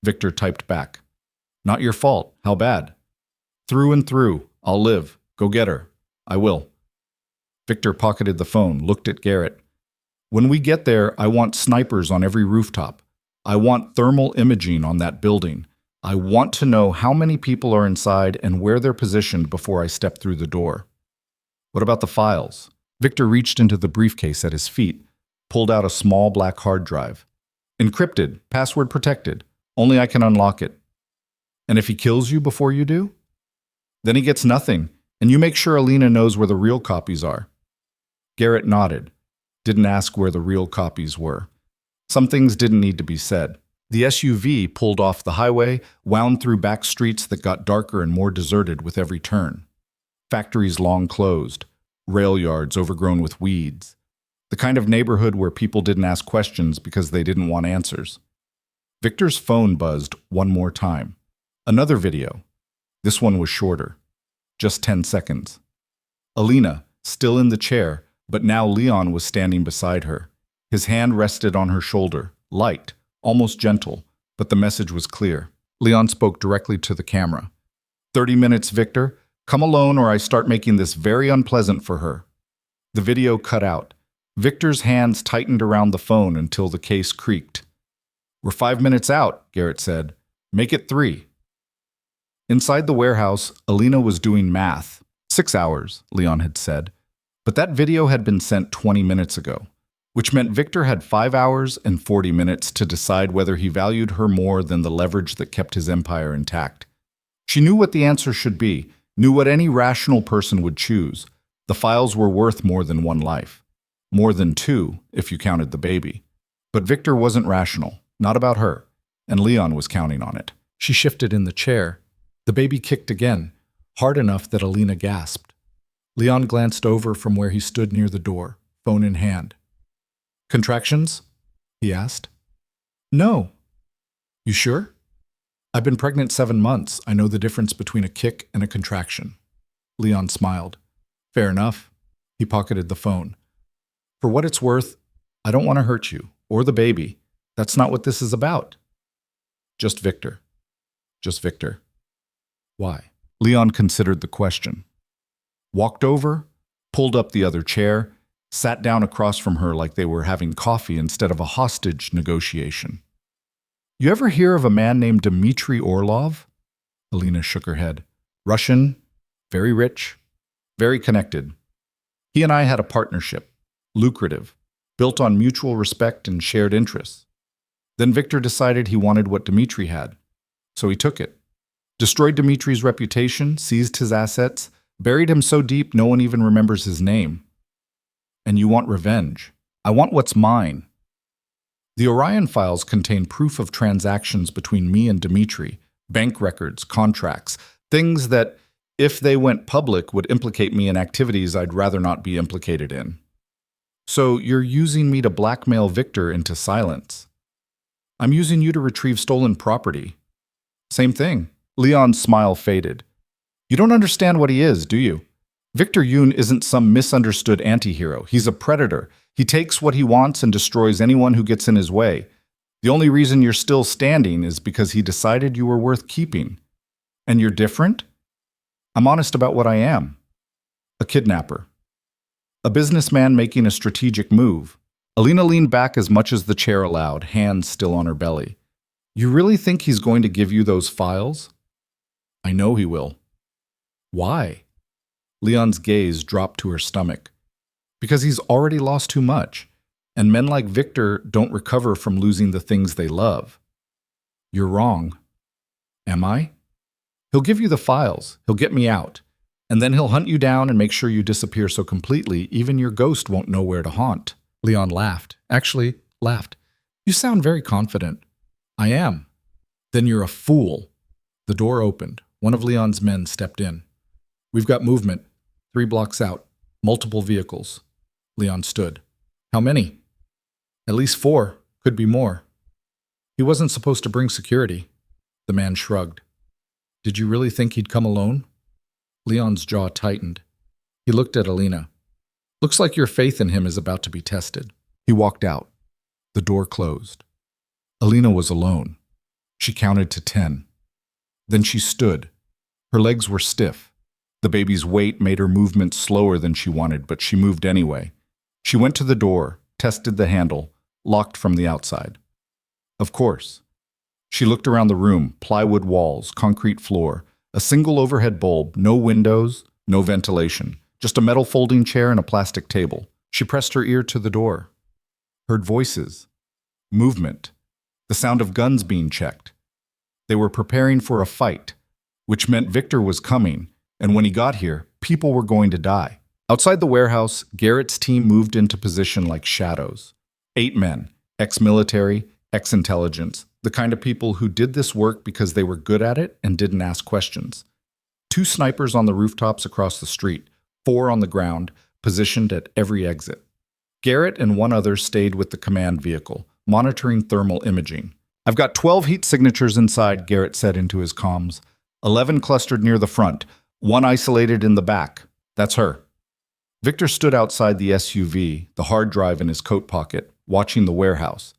Victor typed back. "Not your fault. How bad?" "Through and through. I'll live. Go get her." "I will." Victor pocketed the phone, looked at Garrett. "When we get there, I want snipers on every rooftop. I want thermal imaging on that building. I want to know how many people are inside and where they're positioned before I step through the door." "What about the files?" Victor reached into the briefcase at his feet, pulled out a small black hard drive. "Encrypted, password protected. Only I can unlock it." "And if he kills you before you do?" "Then he gets nothing, and you make sure Alina knows where the real copies are." Garrett nodded, didn't ask where the real copies were. Some things didn't need to be said. The SUV pulled off the highway, wound through back streets that got darker and more deserted with every turn. Factories long closed, rail yards overgrown with weeds. The kind of neighborhood where people didn't ask questions because they didn't want answers. Victor's phone buzzed one more time. Another video. This one was shorter. Just 10 seconds. Alina, still in the chair, but now Leon was standing beside her. His hand rested on her shoulder, light, almost gentle, but the message was clear. Leon spoke directly to the camera. 30 minutes, Victor. Come alone or I start making this very unpleasant for her." The video cut out. Victor's hands tightened around the phone until the case creaked. "We're 5 minutes out," Garrett said. "Make it 3. Inside the warehouse, Alina was doing math. 6 hours, Leon had said. But that video had been sent 20 minutes ago, which meant Victor had 5 hours and 40 minutes to decide whether he valued her more than the leverage that kept his empire intact. She knew what the answer should be, knew what any rational person would choose. The files were worth more than 1 life. More than 2, if you counted the baby. But Victor wasn't rational, not about her, and Leon was counting on it. She shifted in the chair. The baby kicked again, hard enough that Alina gasped. Leon glanced over from where he stood near the door, phone in hand. Contractions? He asked. No. You sure? I've been pregnant 7 months. I know the difference between a kick and a contraction. Leon smiled. Fair enough. He pocketed the phone. For what it's worth, I don't want to hurt you, or the baby. That's not what this is about. Just Victor. Just Victor. Why? Leon considered the question. Walked over, pulled up the other chair, sat down across from her like they were having coffee instead of a hostage negotiation. You ever hear of a man named Dmitry Orlov? Alina shook her head. Russian, very rich, very connected. He and I had a partnership, lucrative, built on mutual respect and shared interests. Then Victor decided he wanted what Dmitry had, so he took it. Destroyed Dmitry's reputation, seized his assets, buried him so deep no one even remembers his name. And you want revenge. I want what's mine. The Orion files contain proof of transactions between me and Dmitry, bank records, contracts, things that, if they went public, would implicate me in activities I'd rather not be implicated in. So you're using me to blackmail Victor into silence. I'm using you to retrieve stolen property. Same thing. Leon's smile faded. You don't understand what he is, do you? Victor Yoon isn't some misunderstood anti-hero. He's a predator. He takes what he wants and destroys anyone who gets in his way. The only reason you're still standing is because he decided you were worth keeping. And you're different? I'm honest about what I am. A kidnapper. A businessman making a strategic move. Alina leaned back as much as the chair allowed, hands still on her belly. You really think he's going to give you those files? I know he will. Why? Leon's gaze dropped to her stomach. Because he's already lost too much, and men like Victor don't recover from losing the things they love. You're wrong. Am I? He'll give you the files, he'll get me out, and then he'll hunt you down and make sure you disappear so completely even your ghost won't know where to haunt. Leon laughed. Actually, laughed. You sound very confident. I am. Then you're a fool. The door opened. One of Leon's men stepped in. We've got movement. 3 blocks out. Multiple vehicles. Leon stood. How many? At least 4. Could be more. He wasn't supposed to bring security. The man shrugged. Did you really think he'd come alone? Leon's jaw tightened. He looked at Alina. Looks like your faith in him is about to be tested. He walked out. The door closed. Alina was alone. She counted to 10. Then she stood. Her legs were stiff. The baby's weight made her movement slower than she wanted, but she moved anyway. She went to the door, tested the handle, locked from the outside. Of course. She looked around the room, plywood walls, concrete floor, a single overhead bulb, no windows, no ventilation, just a metal folding chair and a plastic table. She pressed her ear to the door. Heard voices. Movement. The sound of guns being checked. They were preparing for a fight, which meant Victor was coming, and when he got here, people were going to die. Outside the warehouse, Garrett's team moved into position like shadows. 8 men, ex-military, ex-intelligence, the kind of people who did this work because they were good at it and didn't ask questions. 2 snipers on the rooftops across the street, 4 on the ground, positioned at every exit. Garrett and 1 other stayed with the command vehicle, monitoring thermal imaging. I've got 12 heat signatures inside, Garrett said into his comms. 11 clustered near the front, 1 isolated in the back. That's her. Victor stood outside the SUV, the hard drive in his coat pocket, watching the warehouse.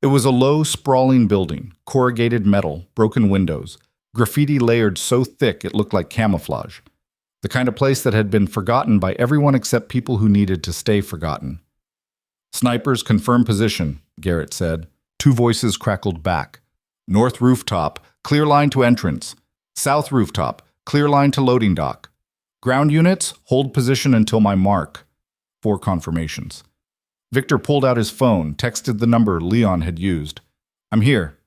It was a low, sprawling building, corrugated metal, broken windows, graffiti layered so thick it looked like camouflage. The kind of place that had been forgotten by everyone except people who needed to stay forgotten. Snipers confirm position, Garrett said. 2 voices crackled back. North rooftop, clear line to entrance. South rooftop, clear line to loading dock. Ground units, hold position until my mark. 4 confirmations. Victor pulled out his phone, texted the number Leon had used. I'm here.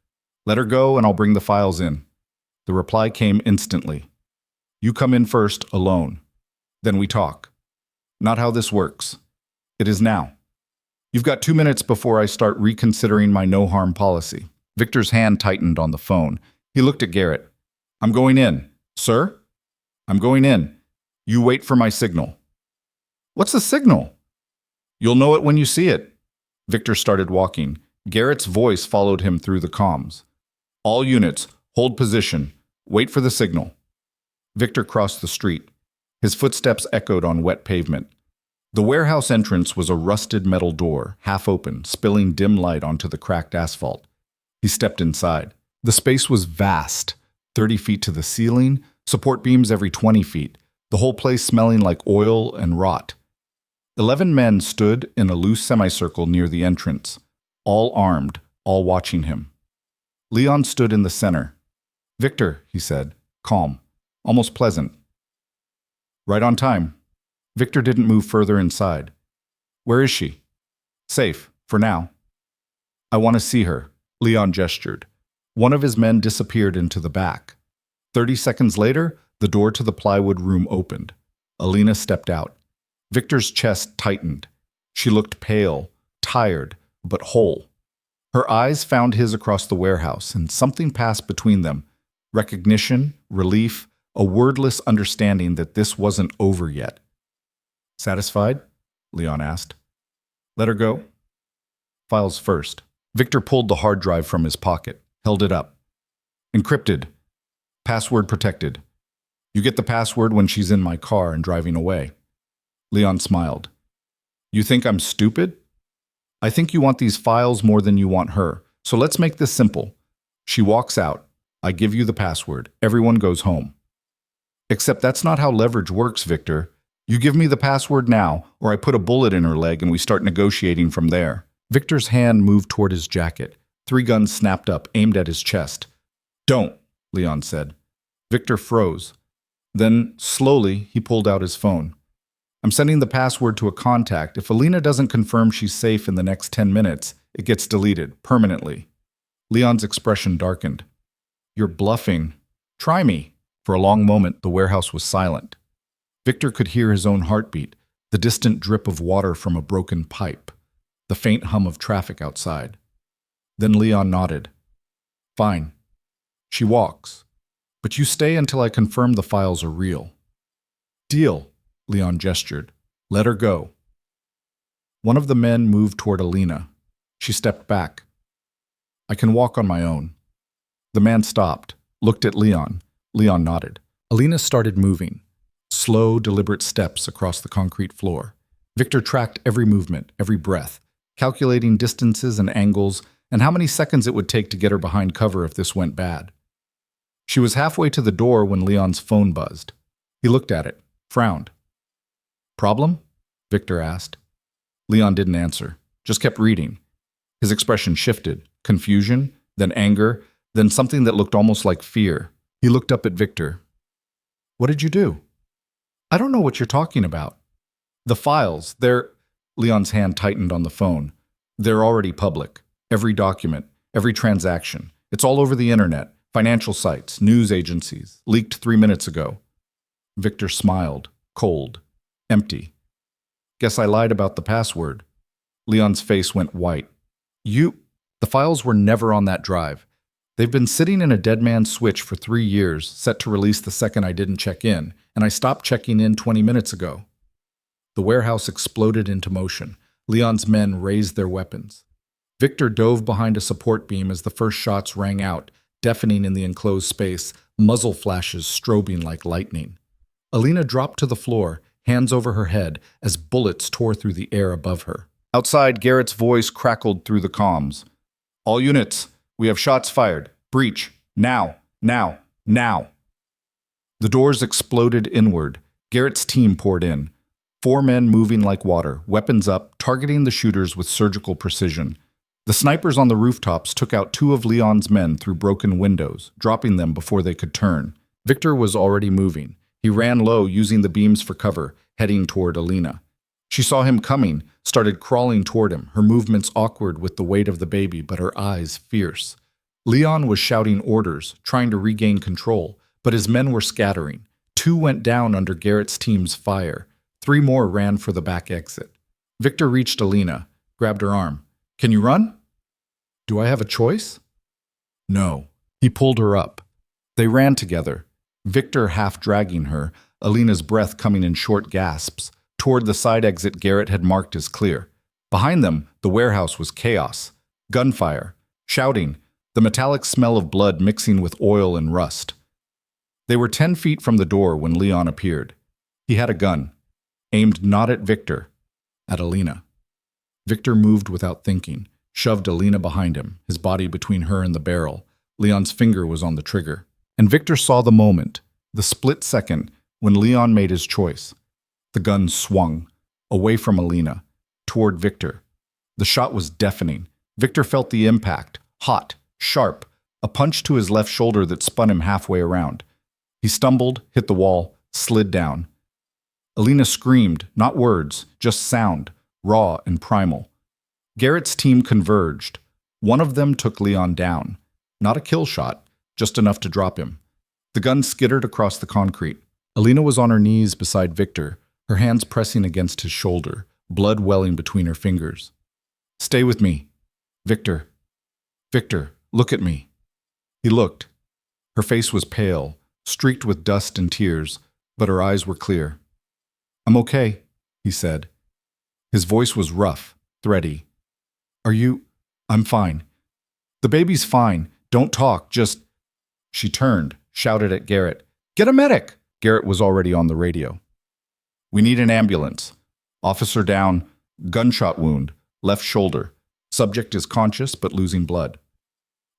Let her go and I'll bring the files in. The reply came instantly. You come in first, alone. Then we talk. Not how this works. It is now. You've got 2 minutes before I start reconsidering my no-harm policy. Victor's hand tightened on the phone. He looked at Garrett. I'm going in. Sir? I'm going in. You wait for my signal. What's the signal? You'll know it when you see it. Victor started walking. Garrett's voice followed him through the comms. All units, hold position. Wait for the signal. Victor crossed the street. His footsteps echoed on wet pavement. The warehouse entrance was a rusted metal door, half open, spilling dim light onto the cracked asphalt. He stepped inside. The space was vast, 30 feet to the ceiling, support beams every 20 feet, the whole place smelling like oil and rot. 11 men stood in a loose semicircle near the entrance, all armed, all watching him. Leon stood in the center. Victor, he said, calm, almost pleasant. Right on time. Victor didn't move further inside. Where is she? Safe, for now. I want to see her, Leon gestured. One of his men disappeared into the back. 30 seconds later, the door to the plywood room opened. Alina stepped out. Victor's chest tightened. She looked pale, tired, but whole. Her eyes found his across the warehouse, and something passed between them. Recognition, relief, a wordless understanding that this wasn't over yet. Satisfied? Leon asked. Let her go. Files first. Victor pulled the hard drive from his pocket, held it up. Encrypted. Password protected. You get the password when she's in my car and driving away. Leon smiled. You think I'm stupid? I think you want these files more than you want her, so let's make this simple. She walks out. I give you the password. Everyone goes home. Except that's not how leverage works, Victor. You give me the password now, or I put a bullet in her leg and we start negotiating from there. Victor's hand moved toward his jacket. 3 guns snapped up, aimed at his chest. Don't, Leon said. Victor froze. Then, slowly, he pulled out his phone. I'm sending the password to a contact. If Alina doesn't confirm she's safe in the next 10 minutes, it gets deleted, permanently. Leon's expression darkened. You're bluffing. Try me. For a long moment, the warehouse was silent. Victor could hear his own heartbeat, the distant drip of water from a broken pipe, the faint hum of traffic outside. Then Leon nodded. Fine. She walks. But you stay until I confirm the files are real. Deal, Leon gestured. Let her go. One of the men moved toward Alina. She stepped back. I can walk on my own. The man stopped, looked at Leon. Leon nodded. Alina started moving. Slow, deliberate steps across the concrete floor. Victor tracked every movement, every breath, calculating distances and angles and how many seconds it would take to get her behind cover if this went bad. She was halfway to the door when Leon's phone buzzed. He looked at it, frowned. Problem? Victor asked. Leon didn't answer, just kept reading. His expression shifted, confusion, then anger, then something that looked almost like fear. He looked up at Victor. What did you do? I don't know what you're talking about. The files, they're... Leon's hand tightened on the phone. They're already public. Every document, every transaction. It's all over the internet. Financial sites, news agencies, leaked 3 minutes ago. Victor smiled, cold, empty. Guess I lied about the password. Leon's face went white. The files were never on that drive. They've been sitting in a dead man's switch for 3 years, set to release the second I didn't check in, and I stopped checking in 20 minutes ago. The warehouse exploded into motion. Leon's men raised their weapons. Victor dove behind a support beam as the first shots rang out, deafening in the enclosed space, muzzle flashes strobing like lightning. Alina dropped to the floor, hands over her head, as bullets tore through the air above her. Outside, Garrett's voice crackled through the comms. All units, we have shots fired. Breach. Now. Now. Now. The doors exploded inward. Garrett's team poured in. 4 men moving like water, weapons up, targeting the shooters with surgical precision. The snipers on the rooftops took out 2 of Leon's men through broken windows, dropping them before they could turn. Victor was already moving. He ran low, using the beams for cover, heading toward Alina. She saw him coming, started crawling toward him, her movements awkward with the weight of the baby, but her eyes fierce. Leon was shouting orders, trying to regain control, but his men were scattering. 2 went down under Garrett's team's fire. 3 more ran for the back exit. Victor reached Alina, grabbed her arm. Can you run? Do I have a choice? No. He pulled her up. They ran together, Victor half dragging her, Alina's breath coming in short gasps. Toward the side exit Garrett had marked as clear. Behind them, the warehouse was chaos. Gunfire, shouting, the metallic smell of blood mixing with oil and rust. They were 10 feet from the door when Leon appeared. He had a gun, aimed not at Victor, at Alina. Victor moved without thinking, shoved Alina behind him, his body between her and the barrel. Leon's finger was on the trigger. And Victor saw the moment, the split second, when Leon made his choice. The gun swung, away from Alina, toward Victor. The shot was deafening. Victor felt the impact, hot, sharp, a punch to his left shoulder that spun him halfway around. He stumbled, hit the wall, slid down. Alina screamed, not words, just sound, raw and primal. Garrett's team converged. One of them took Leon down. Not a kill shot, just enough to drop him. The gun skittered across the concrete. Alina was on her knees beside Victor, her hands pressing against his shoulder, blood welling between her fingers. "Stay with me. Victor. Victor, look at me." He looked. Her face was pale, streaked with dust and tears, but her eyes were clear. "I'm okay," he said. His voice was rough, thready. "Are you—" "I'm fine. The baby's fine. Don't talk, just—" She turned, shouted at Garrett. "Get a medic!" Garrett was already on the radio. "We need an ambulance. Officer down, gunshot wound, left shoulder. Subject is conscious but losing blood."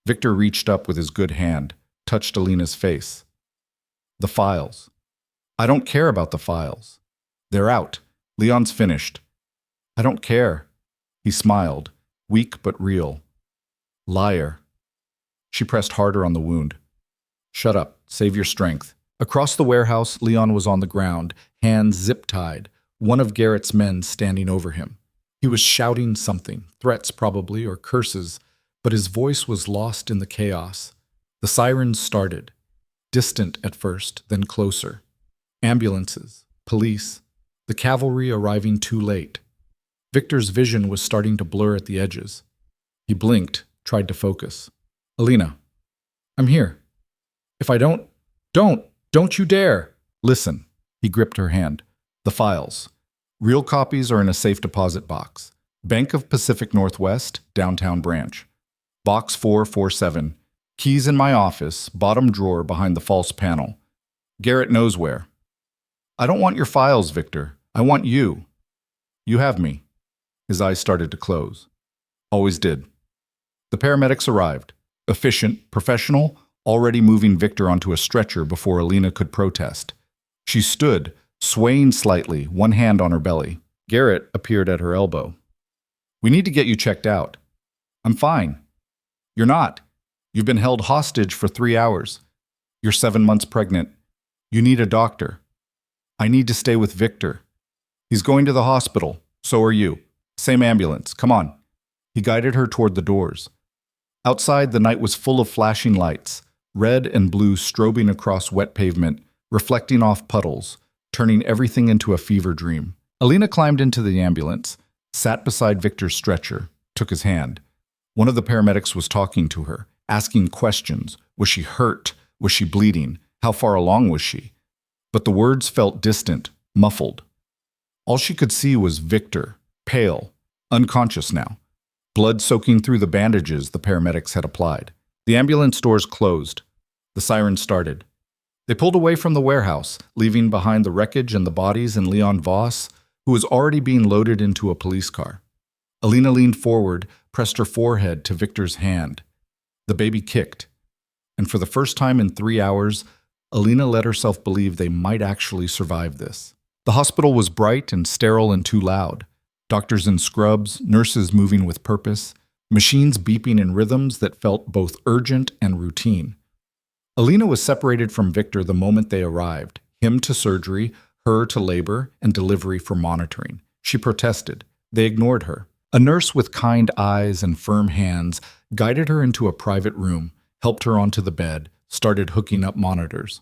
Victor reached up with his good hand, touched Alina's face. "The files." "I don't care about the files. They're out. Leon's finished." "I don't care." He smiled, weak but real. "Liar." She pressed harder on the wound. "Shut up. Save your strength." Across the warehouse, Leon was on the ground, hands zip-tied, one of Garrett's men standing over him. He was shouting something, threats probably, or curses, but his voice was lost in the chaos. The sirens started, distant at first, then closer. Ambulances, police, the cavalry arriving too late. Victor's vision was starting to blur at the edges. He blinked, tried to focus. "Alina, I'm here. If I don't you dare!" "Listen." He gripped her hand. "The files. Real copies are in a safe deposit box. Bank of Pacific Northwest, downtown branch. Box 447. Keys in my office, bottom drawer behind the false panel. Garrett knows where. I don't want your files, Victor. I want you. You have me." His eyes started to close. Always did. The paramedics arrived. Efficient, professional, already moving Victor onto a stretcher before Alina could protest. She stood, swaying slightly, one hand on her belly. Garrett appeared at her elbow. "We need to get you checked out." "I'm fine." "You're not. You've been held hostage for 3 hours. You're 7 months pregnant. You need a doctor." "I need to stay with Victor." "He's going to the hospital. So are you. Same ambulance. Come on." He guided her toward the doors. Outside, the night was full of flashing lights, red and blue strobing across wet pavement, reflecting off puddles, turning everything into a fever dream. Alina climbed into the ambulance, sat beside Victor's stretcher, took his hand. One of the paramedics was talking to her, asking questions. Was she hurt? Was she bleeding? How far along was she? But the words felt distant, muffled. All she could see was Victor, pale, unconscious now, blood soaking through the bandages the paramedics had applied. The ambulance doors closed. The sirens started. They pulled away from the warehouse, leaving behind the wreckage and the bodies and Leon Voss, who was already being loaded into a police car. Alina leaned forward, pressed her forehead to Victor's hand. The baby kicked. And for the first time in 3 hours, Alina let herself believe they might actually survive this. The hospital was bright and sterile and too loud. Doctors in scrubs, nurses moving with purpose, machines beeping in rhythms that felt both urgent and routine. Alina was separated from Victor the moment they arrived, him to surgery, her to labor, and delivery for monitoring. She protested. They ignored her. A nurse with kind eyes and firm hands guided her into a private room, helped her onto the bed, started hooking up monitors.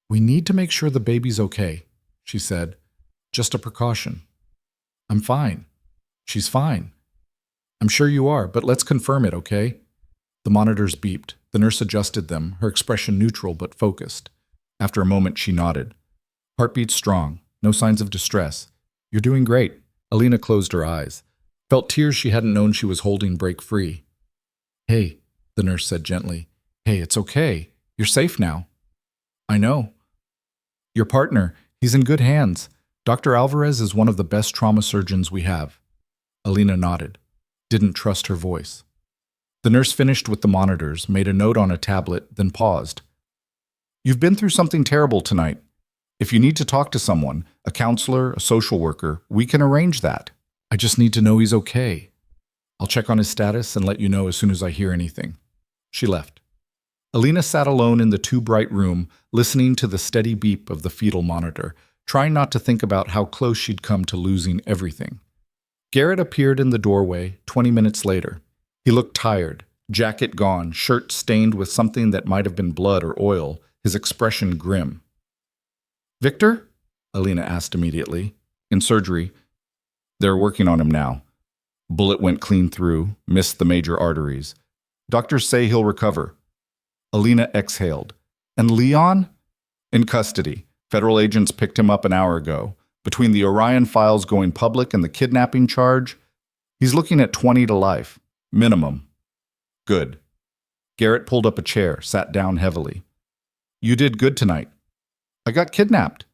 "We need to make sure the baby's okay," she said. "Just a precaution." "I'm fine." "She's fine." "I'm sure you are, but let's confirm it, okay?" The monitors beeped. The nurse adjusted them, her expression neutral but focused. After a moment, she nodded. Heartbeat strong, no signs of distress. You're doing great. Alina closed her eyes, felt tears she hadn't known she was holding break free. Hey, the nurse said gently. Hey, it's okay. You're safe now. I know. Your partner, he's in good hands. Dr. Alvarez is one of the best trauma surgeons we have. Alina nodded, didn't trust her voice. The nurse finished with the monitors, made a note on a tablet, then paused. You've been through something terrible tonight. If you need to talk to someone, a counselor, a social worker, we can arrange that. I just need to know he's okay. I'll check on his status and let you know as soon as I hear anything. She left. Alina sat alone in the too-bright room, listening to the steady beep of the fetal monitor, trying not to think about how close she'd come to losing everything. Garrett appeared in the doorway 20 minutes later. He looked tired, jacket gone, shirt stained with something that might have been blood or oil, his expression grim. Victor? Alina asked immediately. In surgery. They're working on him now. Bullet went clean through, missed the major arteries. Doctors say he'll recover. Alina exhaled. And Leon? In custody. Federal agents picked him up an hour ago. Between the Orion files going public and the kidnapping charge, he's looking at 20 to life. Minimum. Good. Garrett pulled up a chair, sat down heavily. You did good tonight. I got kidnapped.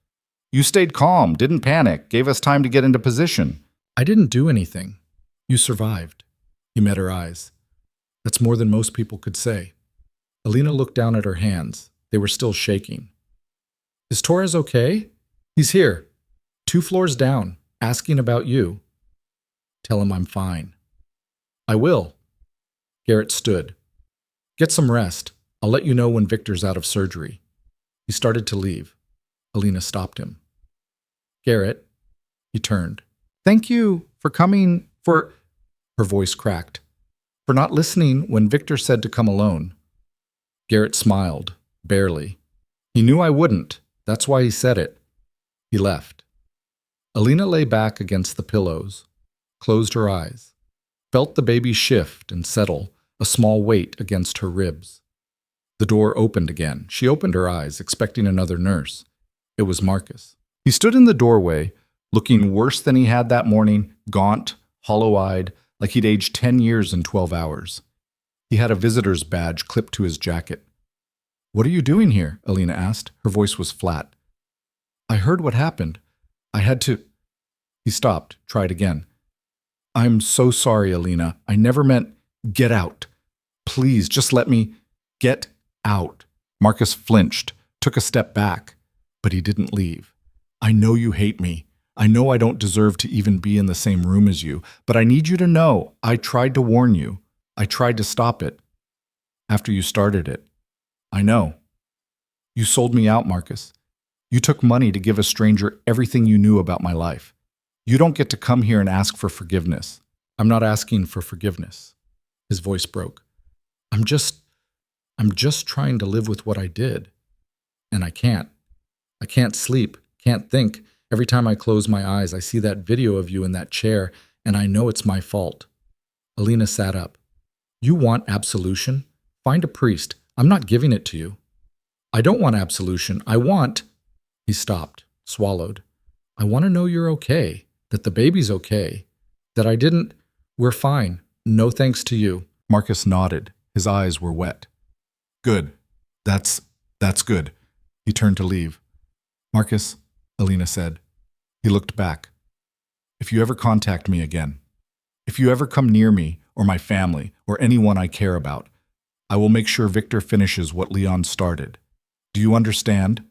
You stayed calm, didn't panic, gave us time to get into position. I didn't do anything. You survived. He met her eyes. That's more than most people could say. Alina looked down at her hands. They were still shaking. Is Torres okay? He's here. 2 floors down, asking about you. Tell him I'm fine. I will. Garrett stood. Get some rest. I'll let you know when Victor's out of surgery. He started to leave. Alina stopped him. Garrett, he turned. Thank you for coming, for... Her voice cracked. For not listening when Victor said to come alone. Garrett smiled, barely. He knew I wouldn't. That's why he said it. He left. Alina lay back against the pillows, closed her eyes, felt the baby shift and settle, a small weight against her ribs. The door opened again. She opened her eyes, expecting another nurse. It was Marcus. He stood in the doorway, looking worse than he had that morning, gaunt, hollow-eyed, like he'd aged 10 years in 12 hours. He had a visitor's badge clipped to his jacket. What are you doing here? Alina asked. Her voice was flat. I heard what happened. I had to... He stopped, tried again. I'm so sorry, Alina. I never meant... Get out. Please, just let me... Get out. Marcus flinched, took a step back, but he didn't leave. I know you hate me. I know I don't deserve to even be in the same room as you, but I need you to know I tried to warn you. I tried to stop it. After you started it. I know. You sold me out, Marcus. You took money to give a stranger everything you knew about my life. You don't get to come here and ask for forgiveness. I'm not asking for forgiveness. His voice broke. I'm just trying to live with what I did. And I can't. I can't sleep, can't think. Every time I close my eyes, I see that video of you in that chair, and I know it's my fault. Alina sat up. You want absolution? Find a priest. I'm not giving it to you. I don't want absolution. I want... He stopped, swallowed. I want to know you're okay, that the baby's okay, that I didn't... We're fine. No thanks to you. Marcus nodded. His eyes were wet. Good. That's good. He turned to leave. Marcus, Alina said. He looked back. If you ever contact me again, if you ever come near me or my family or anyone I care about, I will make sure Victor finishes what Leon started. Do you understand?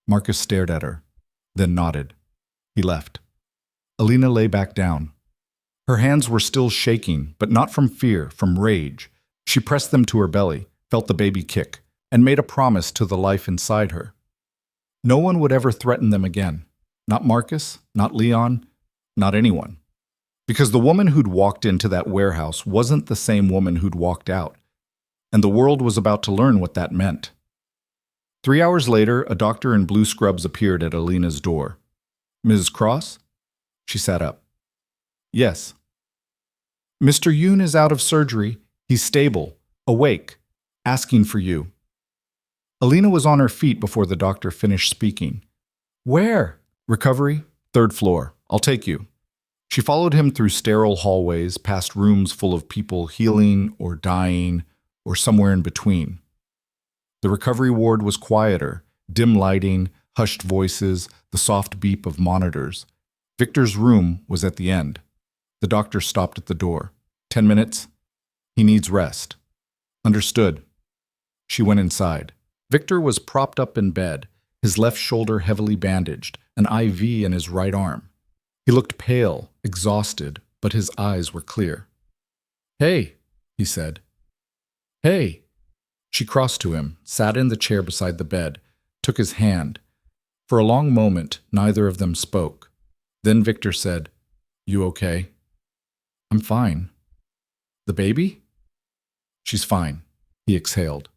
Marcus stared at her, then nodded. He left. Alina lay back down. Her hands were still shaking, but not from fear, from rage. She pressed them to her belly, felt the baby kick, and made a promise to the life inside her. No one would ever threaten them again. Not Marcus, not Leon, not anyone. Because the woman who'd walked into that warehouse wasn't the same woman who'd walked out. And the world was about to learn what that meant. 3 hours later, a doctor in blue scrubs appeared at Alina's door. Mrs. Cross? She sat up. Yes. Mr. Yoon is out of surgery. He's stable, awake, asking for you. Alina was on her feet before the doctor finished speaking. Where? Recovery, 3rd floor. I'll take you. She followed him through sterile hallways, past rooms full of people healing or dying or somewhere in between. The recovery ward was quieter, dim lighting, hushed voices, the soft beep of monitors. Victor's room was at the end. The doctor stopped at the door. 10 minutes? He needs rest. Understood. She went inside. Victor was propped up in bed, his left shoulder heavily bandaged, an IV in his right arm. He looked pale, exhausted, but his eyes were clear. "Hey," he said. "Hey." She crossed to him, sat in the chair beside the bed, took his hand. For a long moment, neither of them spoke. Then Victor said, "You okay?" "I'm fine." "The baby?" "She's fine," he exhaled.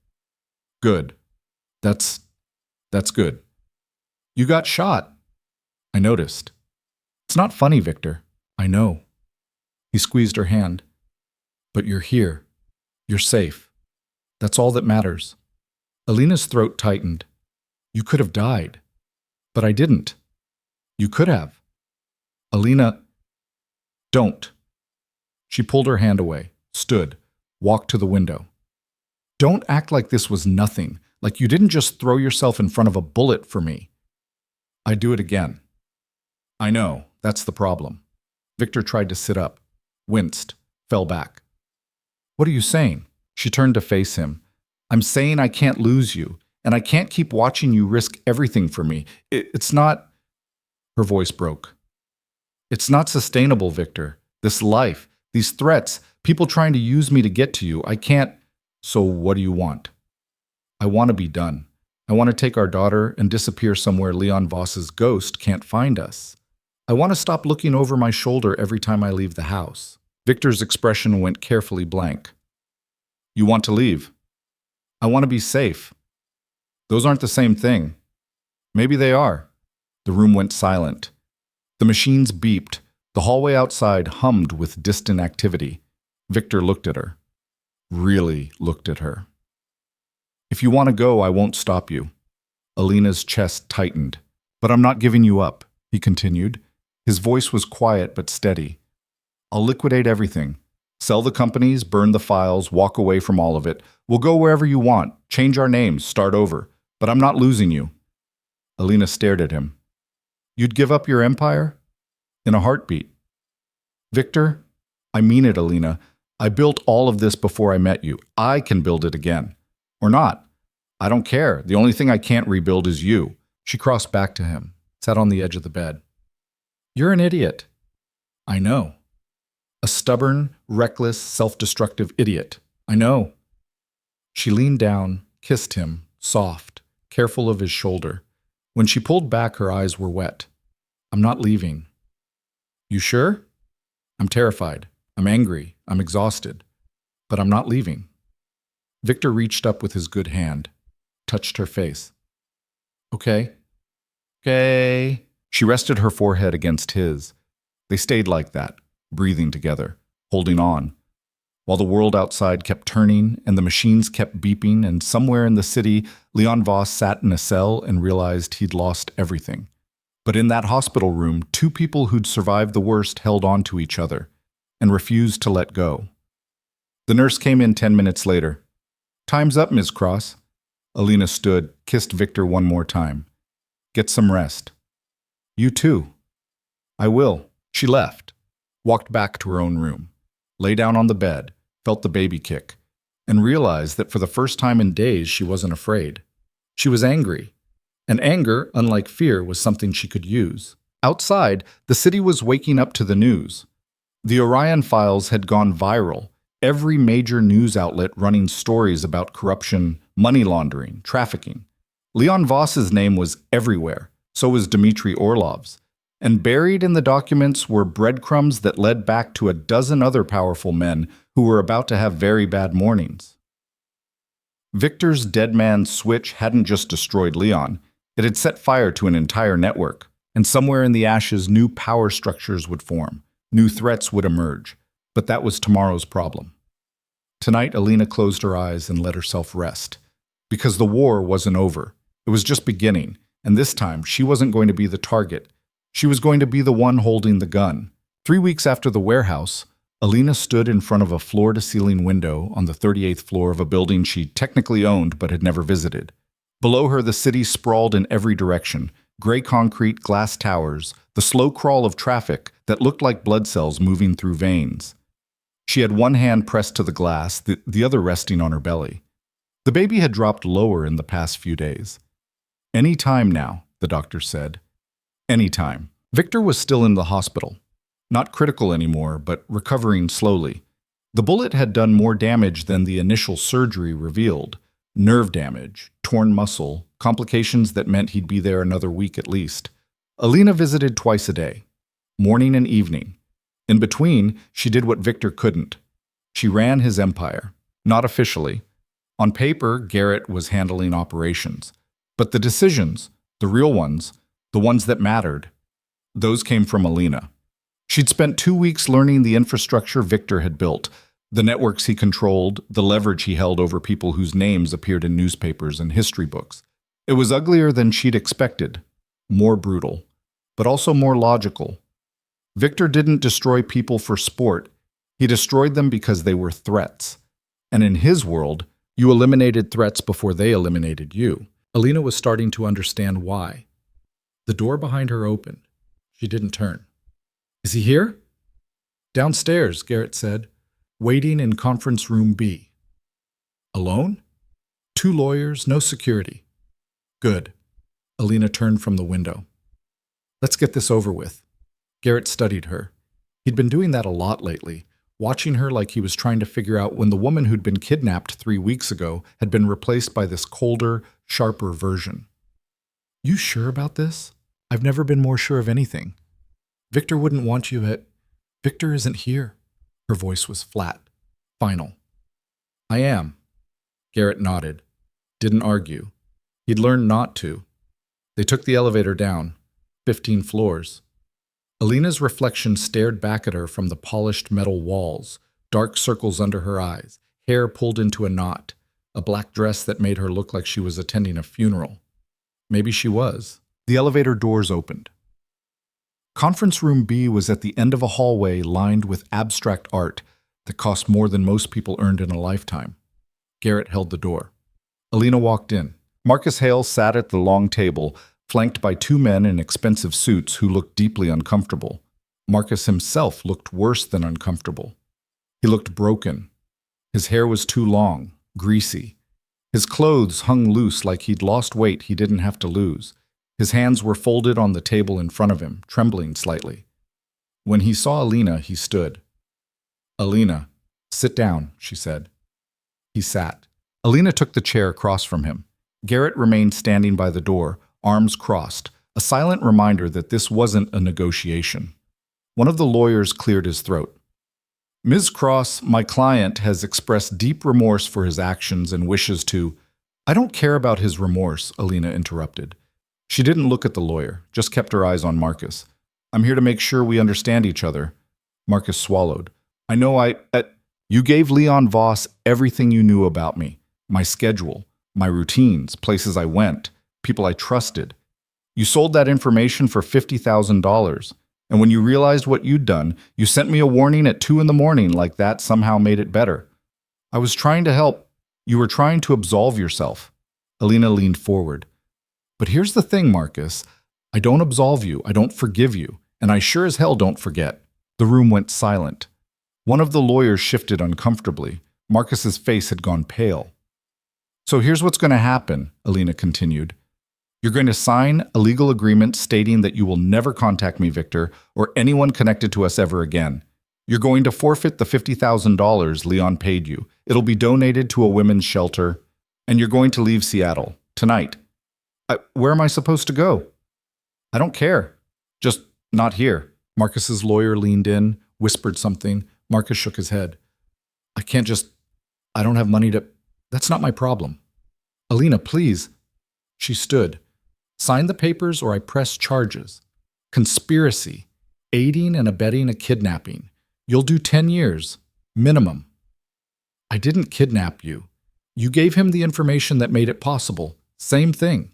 "Good. That's good. You got shot." "I noticed." "It's not funny, Victor." "I know." He squeezed her hand. "But you're here. You're safe. That's all that matters." Alina's throat tightened. "You could have died." "But I didn't." "You could have." "Alina, don't." She pulled her hand away, stood, walked to the window. "Don't act like this was nothing, like you didn't just throw yourself in front of a bullet for me." "I'd do it again." "I know, that's the problem." Victor tried to sit up, winced, fell back. "What are you saying?" She turned to face him. "I'm saying I can't lose you, and I can't keep watching you risk everything for me. It's not—" Her voice broke. "It's not sustainable, Victor. This life, these threats, people trying to use me to get to you. I can't—" "So what do you want?" "I want to be done. I want to take our daughter and disappear somewhere Leon Voss's ghost can't find us. I want to stop looking over my shoulder every time I leave the house." Victor's expression went carefully blank. "You want to leave?" "I want to be safe." "Those aren't the same thing." "Maybe they are." The room went silent. The machines beeped. The hallway outside hummed with distant activity. Victor looked at her. Really looked at her. "If you want to go, I won't stop you." Alina's chest tightened. "But I'm not giving you up," he continued. His voice was quiet but steady. "I'll liquidate everything. Sell the companies, burn the files, walk away from all of it. We'll go wherever you want, change our names, start over. But I'm not losing you." Alina stared at him. "You'd give up your empire?" "In a heartbeat." "Victor, I mean it, Alina. I built all of this before I met you. I can build it again. Or not. I don't care. The only thing I can't rebuild is you." She crossed back to him, sat on the edge of the bed. "You're an idiot." "I know." "A stubborn, reckless, self-destructive idiot. I know." She leaned down, kissed him, soft, careful of his shoulder. When she pulled back, her eyes were wet. "I'm not leaving." "You sure?" "I'm terrified. I'm angry. I'm exhausted. But I'm not leaving." Victor reached up with his good hand, touched her face. "Okay. Okay." She rested her forehead against his. They stayed like that, breathing together, holding on, while the world outside kept turning and the machines kept beeping, and somewhere in the city, Leon Voss sat in a cell and realized he'd lost everything. But in that hospital room, two people who'd survived the worst held on to each other and refused to let go. The nurse came in 10 minutes later. "Time's up, Ms. Cross." Alina stood, kissed Victor one more time. "Get some rest." "You too." "I will." She left, walked back to her own room, lay down on the bed, felt the baby kick, and realized that for the first time in days she wasn't afraid. She was angry. And anger, unlike fear, was something she could use. Outside, the city was waking up to the news. The Orion files had gone viral. Every major news outlet running stories about corruption, money laundering, trafficking. Leon Voss's name was everywhere, so was Dmitry Orlov's. And buried in the documents were breadcrumbs that led back to a dozen other powerful men who were about to have very bad mornings. Victor's dead man switch hadn't just destroyed Leon. It had set fire to an entire network, and somewhere in the ashes new power structures would form, new threats would emerge, but that was tomorrow's problem. Tonight, Alina closed her eyes and let herself rest, because the war wasn't over. It was just beginning, and this time she wasn't going to be the target. She was going to be the one holding the gun. 3 weeks after the warehouse, Alina stood in front of a floor-to-ceiling window on the 38th floor of a building she technically owned but had never visited. Below her, the city sprawled in every direction, gray concrete, glass towers, the slow crawl of traffic that looked like blood cells moving through veins. She had one hand pressed to the glass, the other resting on her belly. The baby had dropped lower in the past few days. "Any time now," the doctor said. Any time. Victor was still in the hospital. Not critical anymore, but recovering slowly. The bullet had done more damage than the initial surgery revealed. Nerve damage, torn muscle, complications that meant he'd be there another week at least. Alina visited twice a day, morning and evening. In between, she did what Victor couldn't. She ran his empire. Not officially. On paper, Garrett was handling operations. But the decisions, the real ones, the ones that mattered, those came from Alina. She'd spent 2 weeks learning the infrastructure Victor had built, the networks he controlled, the leverage he held over people whose names appeared in newspapers and history books. It was uglier than she'd expected, more brutal, but also more logical. Victor didn't destroy people for sport. He destroyed them because they were threats. And in his world, you eliminated threats before they eliminated you. Alina was starting to understand why. The door behind her opened. She didn't turn. "Is he here?" "Downstairs," Garrett said, "waiting in conference room B." "Alone?" "2 lawyers, no security." "Good." Alina turned from the window. "Let's get this over with." Garrett studied her. He'd been doing that a lot lately, watching her like he was trying to figure out when the woman who'd been kidnapped 3 weeks ago had been replaced by this colder, sharper version. "You sure about this? I've never been more sure of anything. Victor wouldn't want you at... Victor isn't here." Her voice was flat, final. "I am." Garrett nodded. Didn't argue. He'd learned not to. They took the elevator down, 15 floors. Alina's reflection stared back at her from the polished metal walls, dark circles under her eyes, hair pulled into a knot, a black dress that made her look like she was attending a funeral. Maybe she was. The elevator doors opened. Conference room B was at the end of a hallway lined with abstract art that cost more than most people earned in a lifetime. Garrett held the door. Alina walked in. Marcus Hale sat at the long table, flanked by 2 men in expensive suits who looked deeply uncomfortable. Marcus himself looked worse than uncomfortable. He looked broken. His hair was too long, greasy. His clothes hung loose like he'd lost weight he didn't have to lose. His hands were folded on the table in front of him, trembling slightly. When he saw Alina, he stood. "Alina, sit down," she said. He sat. Alina took the chair across from him. Garrett remained standing by the door, arms crossed, a silent reminder that this wasn't a negotiation. One of the lawyers cleared his throat. "Ms. Cross, my client has expressed deep remorse for his actions and wishes to—" "I don't care about his remorse," Alina interrupted. She didn't look at the lawyer, just kept her eyes on Marcus. "I'm here to make sure we understand each other." Marcus swallowed. "I know you gave Leon Voss everything you knew about me. My schedule, my routines, places I went, people I trusted. You sold that information for $50,000. And when you realized what you'd done, you sent me a warning at 2 a.m. like that somehow made it better. I was trying to help. You were trying to absolve yourself." Alina leaned forward. "But here's the thing, Marcus. I don't absolve you, I don't forgive you, and I sure as hell don't forget." The room went silent. One of the lawyers shifted uncomfortably. Marcus's face had gone pale. "So here's what's going to happen," Alina continued. "You're going to sign a legal agreement stating that you will never contact me, Victor, or anyone connected to us ever again. You're going to forfeit the $50,000 Leon paid you. It'll be donated to a women's shelter, and you're going to leave Seattle tonight." Where am I supposed to go?" "I don't care. Just not here." Marcus's lawyer leaned in, whispered something. Marcus shook his head. I don't have money to... That's not my problem." "Alina, please." She stood. "Sign the papers or I press charges. Conspiracy. Aiding and abetting a kidnapping. You'll do 10 years. Minimum." "I didn't kidnap you. You gave him the information that made it possible. Same thing."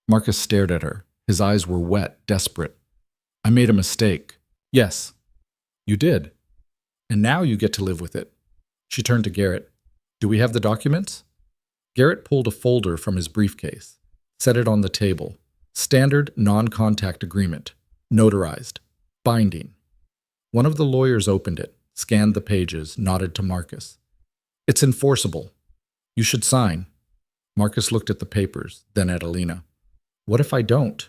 Marcus stared at her. His eyes were wet, desperate. I made a mistake. Yes, you did. And now you get to live with it. She turned to Garrett. Do we have the documents? Garrett pulled a folder from his briefcase, set it on the table. Standard non-contact agreement. Notarized. Binding. One of the lawyers opened it, scanned the pages, nodded to Marcus. It's enforceable. You should sign. Marcus looked at the papers, then at Alina. What if I don't?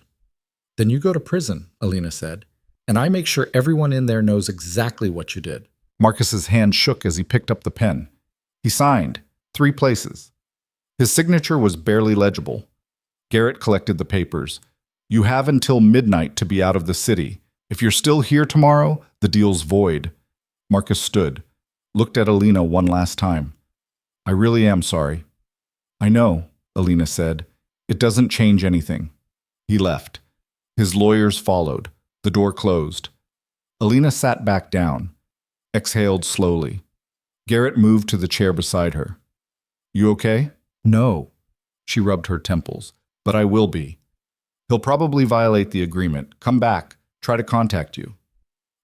Then you go to prison, Alina said, and I make sure everyone in there knows exactly what you did. Marcus's hand shook as he picked up the pen. He signed, 3 places. His signature was barely legible. Garrett collected the papers. You have until midnight to be out of the city. If you're still here tomorrow, the deal's void. Marcus stood, looked at Alina one last time. I really am sorry. I know, Alina said. It doesn't change anything. He left. His lawyers followed. The door closed. Alina sat back down, exhaled slowly. Garrett moved to the chair beside her. You okay? No. She rubbed her temples. But I will be. He'll probably violate the agreement. Come back. Try to contact you.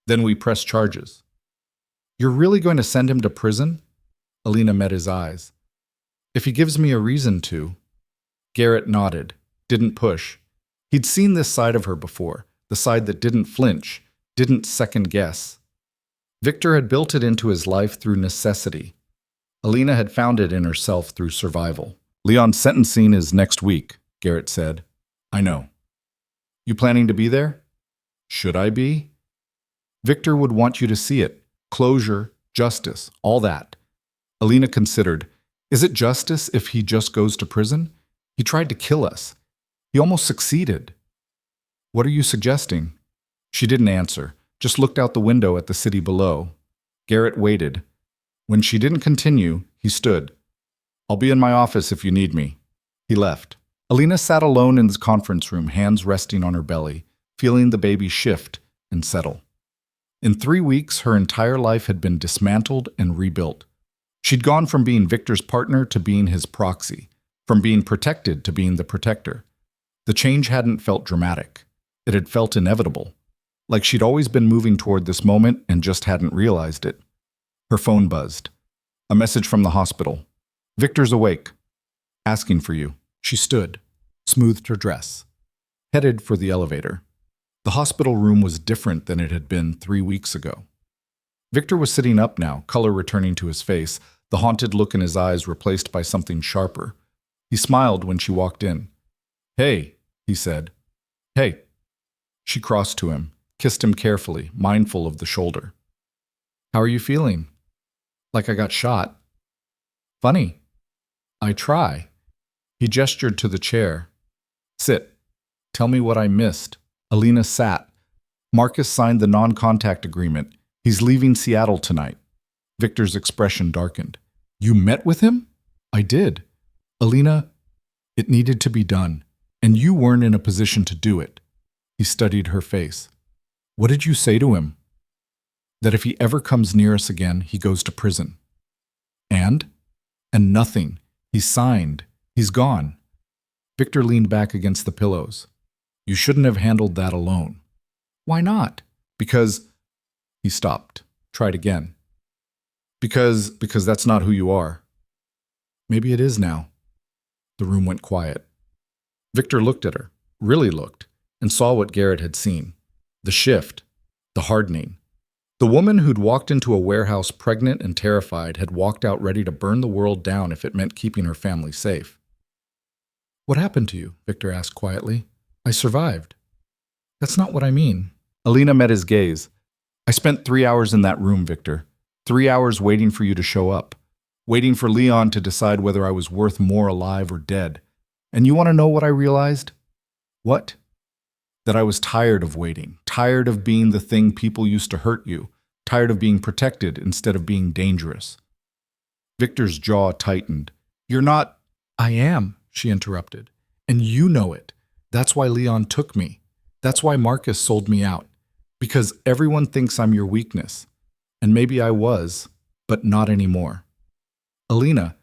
Then we press charges. You're really going to send him to prison? Alina met his eyes. If he gives me a reason to. Garrett nodded, didn't push. He'd seen this side of her before, the side that didn't flinch, didn't second guess. Victor had built it into his life through necessity. Alina had found it in herself through survival. Leon's sentencing is next week, Garrett said. I know. You planning to be there? Should I be? Victor would want you to see it. Closure, justice, all that. Alina considered, is it justice if he just goes to prison? He tried to kill us. He almost succeeded. What are you suggesting? She didn't answer, just looked out the window at the city below. Garrett waited. When she didn't continue, he stood. I'll be in my office if you need me. He left. Alina sat alone in the conference room, hands resting on her belly, feeling the baby shift and settle. In 3 weeks, her entire life had been dismantled and rebuilt. She'd gone from being Victor's partner to being his proxy, from being protected to being the protector. The change hadn't felt dramatic. It had felt inevitable, like she'd always been moving toward this moment and just hadn't realized it. Her phone buzzed. A message from the hospital. Victor's awake. Asking for you. She stood, smoothed her dress, headed for the elevator. The hospital room was different than it had been 3 weeks ago. Victor was sitting up now, color returning to his face, the haunted look in his eyes replaced by something sharper. He smiled when she walked in. Hey, he said. Hey. She crossed to him, kissed him carefully, mindful of the shoulder. How are you feeling? Like I got shot. Funny. I try. He gestured to the chair. Sit. Tell me what I missed. Alina sat. Marcus signed the non-contact agreement. He's leaving Seattle tonight. Victor's expression darkened. You met with him? I did. Alina, it needed to be done, and you weren't in a position to do it. He studied her face. What did you say to him? That if he ever comes near us again, he goes to prison. And? And nothing. He's signed. He's gone. Victor leaned back against the pillows. You shouldn't have handled that alone. Why not? Because... He stopped. Tried again. Because that's not who you are. Maybe it is now. The room went quiet. Victor looked at her, really looked, and saw what Garrett had seen. The shift. The hardening. The woman who'd walked into a warehouse pregnant and terrified had walked out ready to burn the world down if it meant keeping her family safe. What happened to you? Victor asked quietly. I survived. That's not what I mean. Alina met his gaze. I spent 3 hours in that room, Victor. 3 hours waiting for you to show up. Waiting for Leon to decide whether I was worth more alive or dead. And you want to know what I realized? What? That I was tired of waiting. Tired of being the thing people used to hurt you. Tired of being protected instead of being dangerous. Victor's jaw tightened. You're not... I am, she interrupted. And you know it. That's why Leon took me. That's why Marcus sold me out. Because everyone thinks I'm your weakness. And maybe I was, but not anymore. Alina,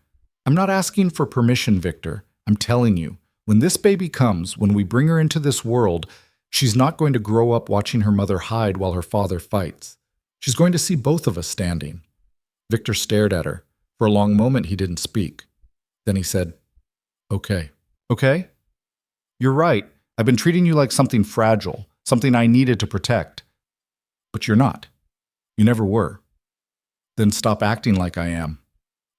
I'm not asking for permission, Victor. I'm telling you, when this baby comes, when we bring her into this world, She's not going to grow up watching her mother hide while her father fights. She's going to see both of us standing. Victor stared at her. For a long moment, he didn't speak. Then he said, "Okay." "Okay? You're right. I've been treating you like something fragile, something I needed to protect. But you're not. You never were." "Then stop acting like I am."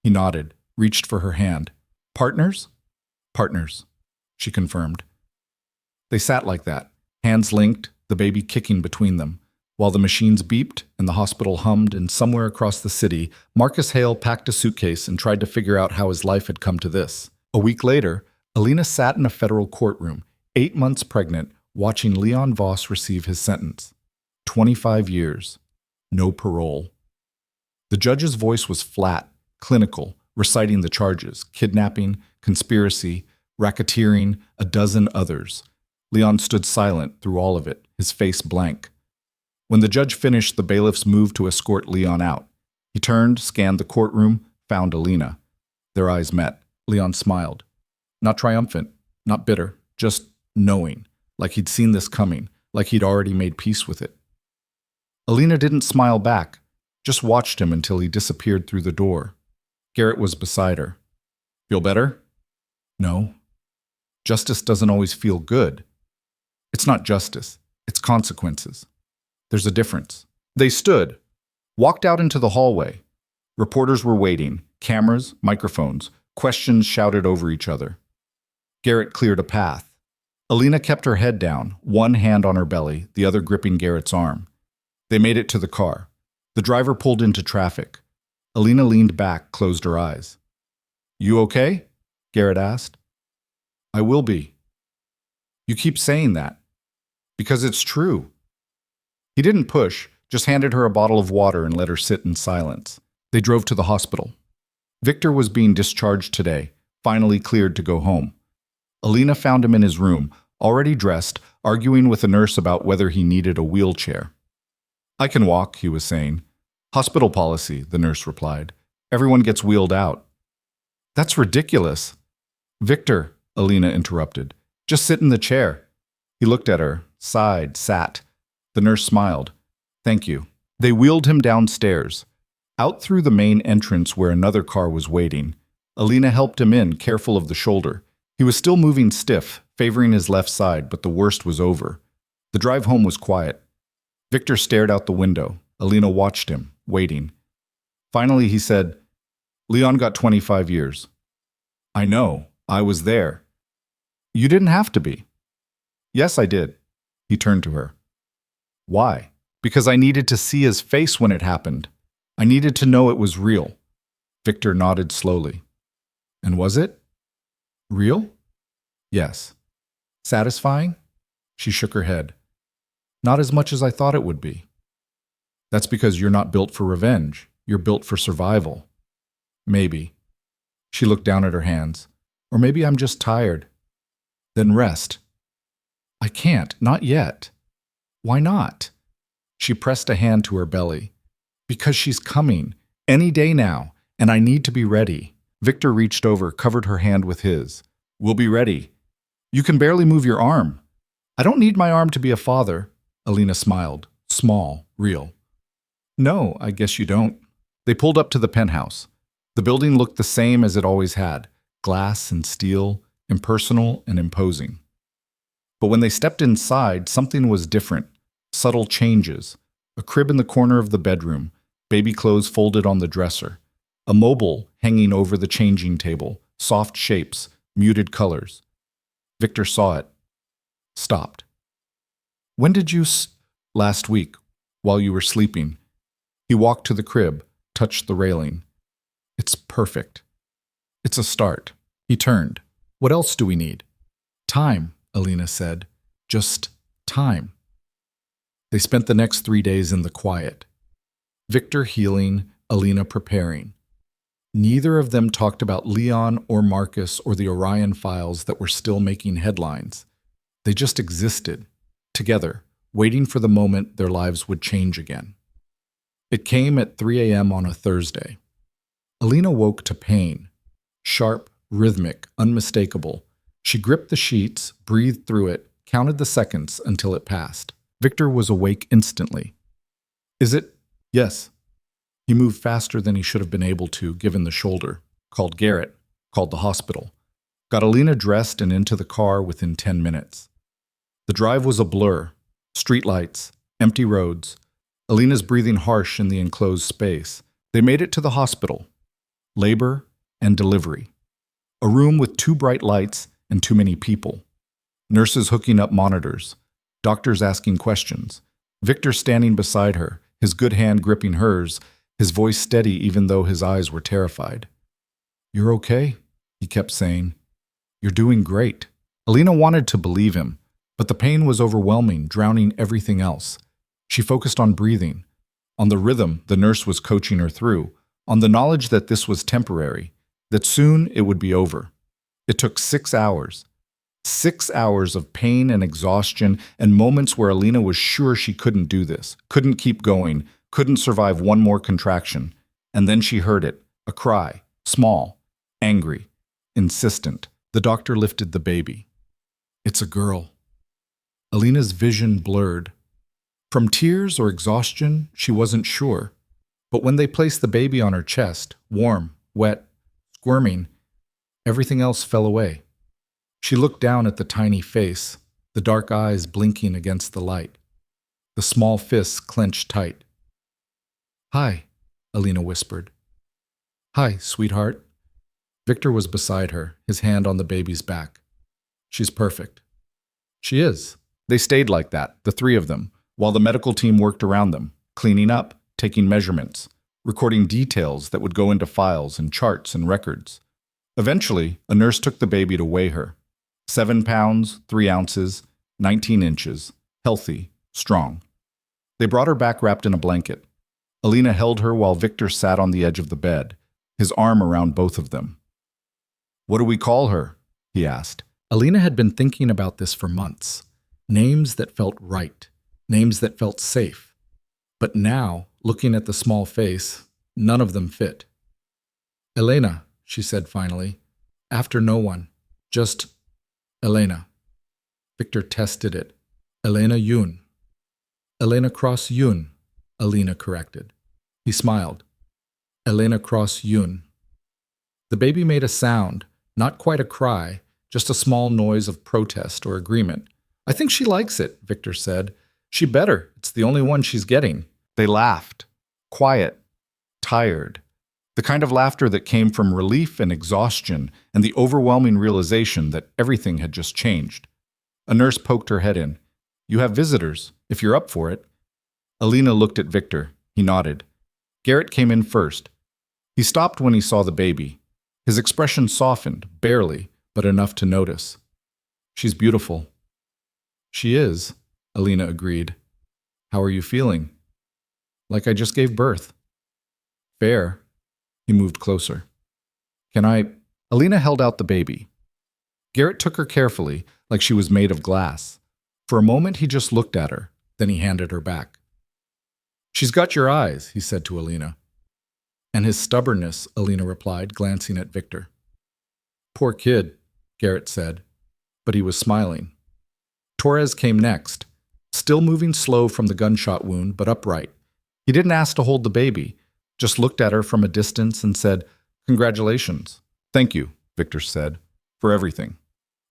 He nodded, reached for her hand. "Partners?" "Partners," she confirmed. They sat like that, hands linked, the baby kicking between them. While the machines beeped and the hospital hummed, and somewhere across the city, Marcus Hale packed a suitcase and tried to figure out how his life had come to this. A week later, Alina sat in a federal courtroom, 8 months pregnant, watching Leon Voss receive his sentence. 25 years. No parole. The judge's voice was flat, clinical, reciting the charges: kidnapping, conspiracy, racketeering, a dozen others. Leon stood silent through all of it, his face blank. When the judge finished, the bailiffs moved to escort Leon out. He turned, scanned the courtroom, found Alina. Their eyes met. Leon smiled. Not triumphant, not bitter, just knowing, like he'd seen this coming, like he'd already made peace with it. Alina didn't smile back, just watched him until he disappeared through the door. Garrett was beside her. "Feel better?" "No. Justice doesn't always feel good. It's not justice, it's consequences. There's a difference." They stood, walked out into the hallway. Reporters were waiting, cameras, microphones, questions shouted over each other. Garrett cleared a path. Alina kept her head down, one hand on her belly, the other gripping Garrett's arm. They made it to the car. The driver pulled into traffic. Alina leaned back, closed her eyes. "You okay?" Garrett asked. "I will be." "You keep saying that." "Because it's true." He didn't push, just handed her a bottle of water and let her sit in silence. They drove to the hospital. Victor was being discharged today, finally cleared to go home. Alina found him in his room, already dressed, arguing with a nurse about whether he needed a wheelchair. "I can walk," he was saying. "Hospital policy," the nurse replied. "Everyone gets wheeled out." "That's ridiculous." "Victor," Alina interrupted, "just sit in the chair." He looked at her, sighed, sat. The nurse smiled. "Thank you." They wheeled him downstairs, out through the main entrance where another car was waiting. Alina helped him in, careful of the shoulder. He was still moving stiff, favoring his left side, but the worst was over. The drive home was quiet. Victor stared out the window. Alina watched him, waiting. Finally, he said, "Leon got 25 years. "I know. I was there." "You didn't have to be." "Yes, I did." He turned to her. "Why?" "Because I needed to see his face when it happened. I needed to know it was real." Victor nodded slowly. "And was it? Real?" "Yes." "Satisfying?" She shook her head. "Not as much as I thought it would be." "That's because you're not built for revenge. You're built for survival." "Maybe." She looked down at her hands. "Or maybe I'm just tired." "Then rest." "I can't, not yet." "Why not?" She pressed a hand to her belly. "Because she's coming, any day now, and I need to be ready." Victor reached over, covered her hand with his. "We'll be ready. You can barely move your arm." "I don't need my arm to be a father." Alina smiled, small, real. "No, I guess you don't." They pulled up to the penthouse. The building looked the same as it always had, glass and steel, impersonal and imposing. But when they stepped inside, something was different. Subtle changes. A crib in the corner of the bedroom, baby clothes folded on the dresser. A mobile hanging over the changing table, soft shapes, muted colors. Victor saw it. Stopped. "When did you "Last week, while you were sleeping." He walked to the crib, touched the railing. "It's perfect." "It's a start." He turned. "What else do we need?" "Time," Alina said. "Just time." They spent the next 3 days in the quiet. Victor healing, Alina preparing. Neither of them talked about Leon or Marcus or the Orion files that were still making headlines. They just existed, together, waiting for the moment their lives would change again. It came at 3 a.m. on a Thursday. Alina woke to pain. Sharp, rhythmic, unmistakable. She gripped the sheets, breathed through it, counted the seconds until it passed. Victor was awake instantly. Is it? Yes. He moved faster than he should have been able to, given the shoulder. Called Garrett. Called the hospital. Got Alina dressed and into the car within 10 minutes. The drive was a blur. Streetlights, empty roads. Alina's breathing harsh in the enclosed space. They made it to the hospital. Labor and delivery. A room with 2 bright lights and too many people. Nurses hooking up monitors. Doctors asking questions. Victor standing beside her, his good hand gripping hers, his voice steady even though his eyes were terrified. You're okay, he kept saying. You're doing great. Alina wanted to believe him, but the pain was overwhelming, drowning everything else. She focused on breathing, on the rhythm the nurse was coaching her through, on the knowledge that this was temporary, that soon it would be over. It took 6 hours. 6 hours of pain and exhaustion and moments where Alina was sure she couldn't do this, couldn't keep going, couldn't survive one more contraction. And then she heard it, a cry, small, angry, insistent. The doctor lifted the baby. It's a girl. Alina's vision blurred. From tears or exhaustion, she wasn't sure. But when they placed the baby on her chest, warm, wet, squirming, everything else fell away. She looked down at the tiny face, the dark eyes blinking against the light, the small fists clenched tight. Hi, Alina whispered. Hi, sweetheart. Victor was beside her, his hand on the baby's back. She's perfect. She is. They stayed like that, the 3 of them, while the medical team worked around them, cleaning up, taking measurements, recording details that would go into files and charts and records. Eventually, a nurse took the baby to weigh her. 7 pounds, 3 ounces, 19 inches, healthy, strong. They brought her back wrapped in a blanket. Alina held her while Victor sat on the edge of the bed, his arm around both of them. What do we call her? He asked. Alina had been thinking about this for months. Names that felt right, names that felt safe. But now, looking at the small face, none of them fit. Elena, she said finally, after no one, just Elena. Victor tested it. Elena Yoon. Elena Cross Yoon, Alina corrected. He smiled. Elena Cross Yoon. The baby made a sound, not quite a cry, just a small noise of protest or agreement. I think she likes it, Victor said. She better. It's the only one she's getting. They laughed. Quiet. Tired. The kind of laughter that came from relief and exhaustion and the overwhelming realization that everything had just changed. A nurse poked her head in. You have visitors, if you're up for it. Alina looked at Victor. He nodded. Garrett came in first. He stopped when he saw the baby. His expression softened, barely, but enough to notice. She's beautiful. She is, Alina agreed. How are you feeling? Like I just gave birth. Fair. He moved closer. Can I? Alina held out the baby. Garrett took her carefully, like she was made of glass. For a moment he just looked at her, then he handed her back. She's got your eyes, he said to Alina. And his stubbornness, Alina replied, glancing at Victor. Poor kid, Garrett said, but he was smiling. Torres came next, still moving slow from the gunshot wound, but upright. He didn't ask to hold the baby, just looked at her from a distance and said, Congratulations. Thank you, Victor said, for everything.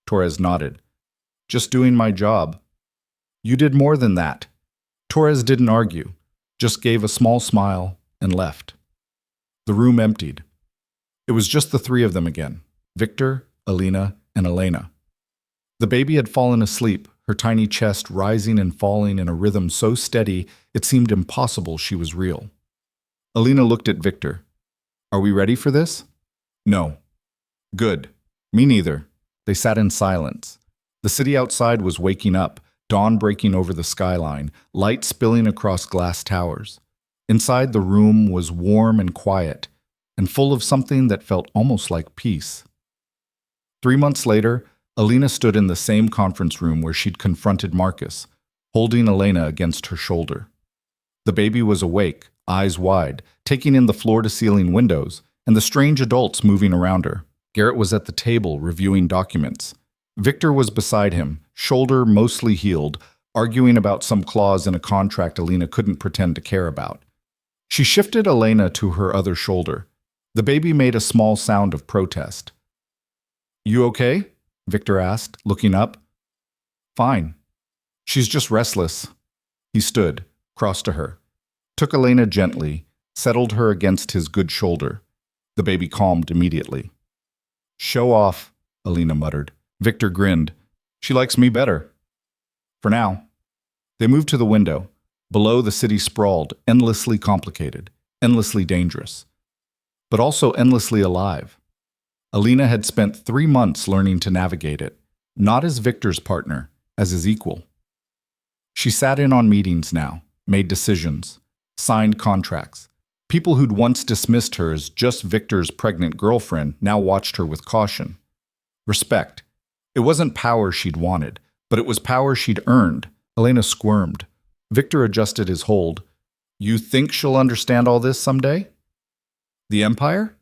Torres nodded. Just doing my job. You did more than that. Torres didn't argue, just gave a small smile and left. The room emptied. It was just the 3 of them again, Victor, Alina, and Elena. The baby had fallen asleep, her tiny chest rising and falling in a rhythm so steady it seemed impossible she was real. Alina looked at Victor. Are we ready for this? No. Good. Me neither. They sat in silence. The city outside was waking up, dawn breaking over the skyline, light spilling across glass towers. Inside the room was warm and quiet, and full of something that felt almost like peace. 3 months later, Alina stood in the same conference room where she'd confronted Marcus, holding Elena against her shoulder. The baby was awake, eyes wide, taking in the floor-to-ceiling windows and the strange adults moving around her. Garrett was at the table reviewing documents. Victor was beside him, shoulder mostly healed, arguing about some clause in a contract Alina couldn't pretend to care about. She shifted Elena to her other shoulder. The baby made a small sound of protest. "You okay?" Victor asked, looking up. "Fine. She's just restless." He stood, crossed to her, took Elena gently, settled her against his good shoulder. The baby calmed immediately. "Show off," Elena muttered. Victor grinned. "She likes me better. For now." They moved to the window. Below, the city sprawled, endlessly complicated, endlessly dangerous, but also endlessly alive. Elena had spent 3 months learning to navigate it, not as Victor's partner, as his equal. She sat in on meetings now, made decisions, signed contracts. People who'd once dismissed her as just Victor's pregnant girlfriend now watched her with caution. Respect. It wasn't power she'd wanted, but it was power she'd earned. Elena squirmed. Victor adjusted his hold. "You think she'll understand all this someday? The Empire?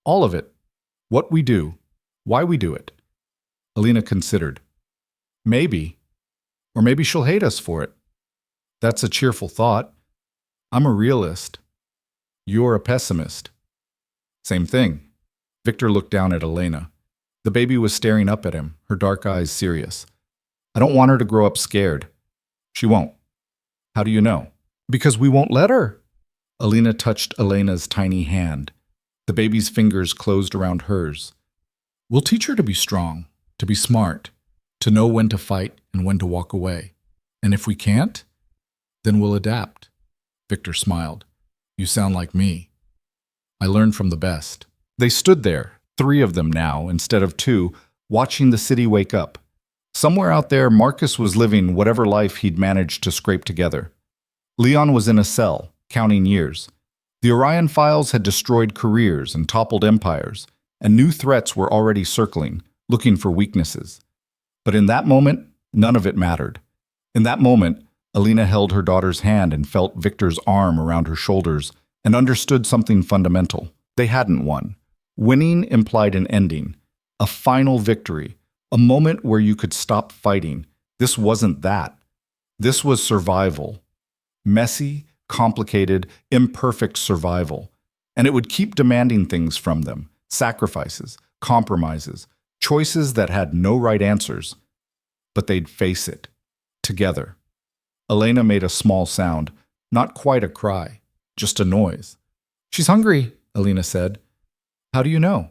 All of it. What we do. Why we do it." Elena considered. "Maybe. Or maybe she'll hate us for it." "That's a cheerful thought. I'm a realist. You're a pessimist." "Same thing." Victor looked down at Elena. The baby was staring up at him, her dark eyes serious. "I don't want her to grow up scared." "She won't." "How do you know?" "Because we won't let her." Elena touched Elena's tiny hand. The baby's fingers closed around hers. "We'll teach her to be strong, to be smart, to know when to fight and when to walk away. And if we can't, then we'll adapt." Victor smiled. "You sound like me. I learned from the best." They stood there, 3 of them now, instead of 2, watching the city wake up. Somewhere out there, Marcus was living whatever life he'd managed to scrape together. Leon was in a cell, counting years. The Orion files had destroyed careers and toppled empires, and new threats were already circling, looking for weaknesses. But in that moment, none of it mattered. In that moment, Elena held her daughter's hand and felt Victor's arm around her shoulders and understood something fundamental. They hadn't won. Winning implied an ending, a final victory, a moment where you could stop fighting. This wasn't that. This was survival. Messy, complicated, imperfect survival. And it would keep demanding things from them, sacrifices, compromises, choices that had no right answers. But they'd face it, together. Elena made a small sound, not quite a cry, just a noise. "She's hungry," Elena said. "How do you know?"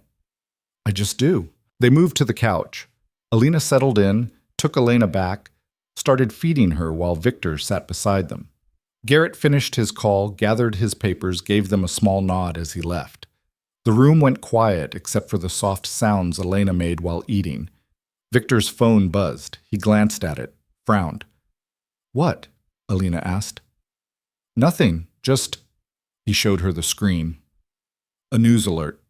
"I just do." They moved to the couch. Elena settled in, took Elena back, started feeding her while Victor sat beside them. Garrett finished his call, gathered his papers, gave them a small nod as he left. The room went quiet except for the soft sounds Elena made while eating. Victor's phone buzzed. He glanced at it, frowned. "What?" Elena asked. "Nothing, just—" He showed her the screen. A news alert.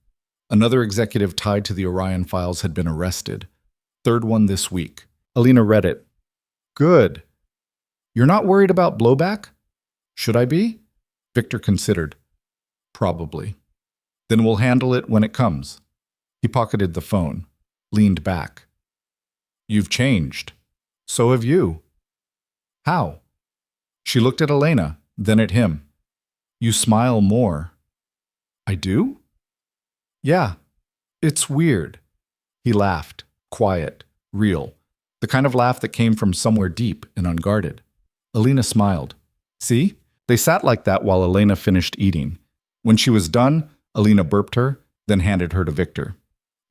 Another executive tied to the Orion files had been arrested. 3rd one this week. Elena read it. "Good. You're not worried about blowback?" "Should I be?" Victor considered. "Probably." "Then we'll handle it when it comes." He pocketed the phone, leaned back. "You've changed. So have you." "How?" She looked at Elena, then at him. "You smile more." "I do?" "Yeah. It's weird." He laughed, quiet, real, the kind of laugh that came from somewhere deep and unguarded. Elena smiled. "See?" They sat like that while Elena finished eating. When she was done, Elena burped her, then handed her to Victor.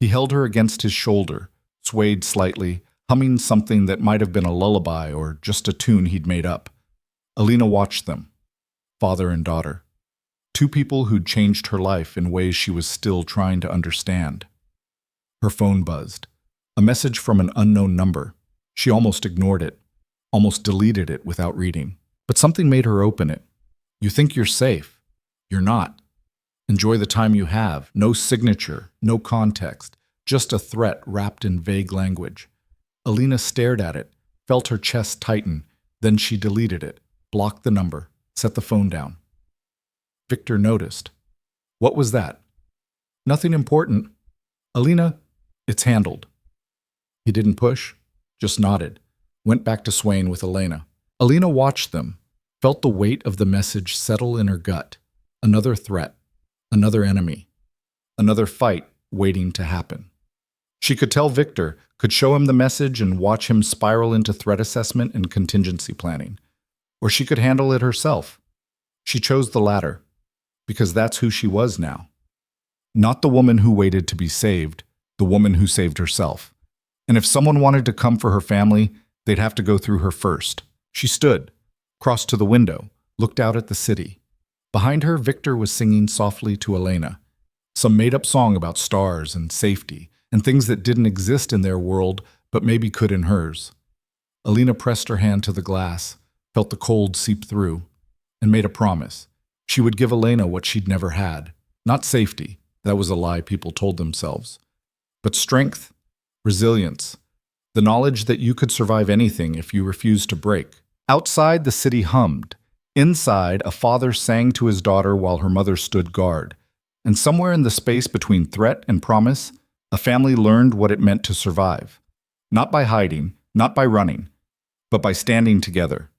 He held her against his shoulder, swayed slightly, humming something that might have been a lullaby or just a tune he'd made up. Elena watched them, father and daughter. 2 people who'd changed her life in ways she was still trying to understand. Her phone buzzed. A message from an unknown number. She almost ignored it, almost deleted it without reading. But something made her open it. "You think you're safe. You're not. Enjoy the time you have. No signature, no context, just a threat wrapped in vague language." Elena stared at it, felt her chest tighten, then she deleted it, blocked the number, set the phone down. Victor noticed. "What was that?" "Nothing important." "Elena, it's handled." He didn't push, just nodded, went back to swaying with Elena. Alina watched them, felt the weight of the message settle in her gut. Another threat, another enemy, another fight waiting to happen. She could tell Victor, could show him the message and watch him spiral into threat assessment and contingency planning. Or she could handle it herself. She chose the latter, because that's who she was now. Not the woman who waited to be saved, the woman who saved herself. And if someone wanted to come for her family, they'd have to go through her first. She stood, crossed to the window, looked out at the city. Behind her, Victor was singing softly to Elena, some made-up song about stars and safety, and things that didn't exist in their world, but maybe could in hers. Elena pressed her hand to the glass, felt the cold seep through, and made a promise. She would give Elena what she'd never had. Not safety, that was a lie people told themselves, but strength, resilience, the knowledge that you could survive anything if you refused to break. Outside, the city hummed. Inside, a father sang to his daughter while her mother stood guard. And somewhere in the space between threat and promise, a family learned what it meant to survive. Not by hiding, not by running, but by standing together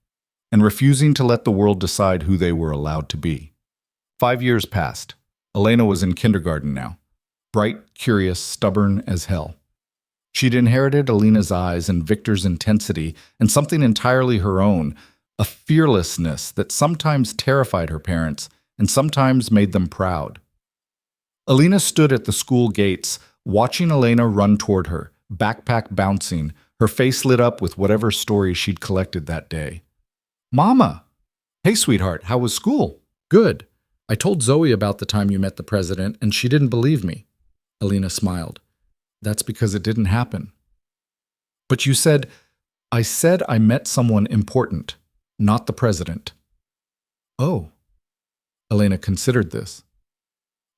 and refusing to let the world decide who they were allowed to be. 5 years passed. Elena was in kindergarten now, bright, curious, stubborn as hell. She'd inherited Alina's eyes and Victor's intensity and something entirely her own, a fearlessness that sometimes terrified her parents and sometimes made them proud. Alina stood at the school gates, watching Elena run toward her, backpack bouncing, her face lit up with whatever story she'd collected that day. "Mama!" "Hey, sweetheart, how was school?" "Good. I told Zoe about the time you met the president, and she didn't believe me." Alina smiled. "That's because it didn't happen." "But you said—" "I said I met someone important, not the president." "Oh." Elena considered this.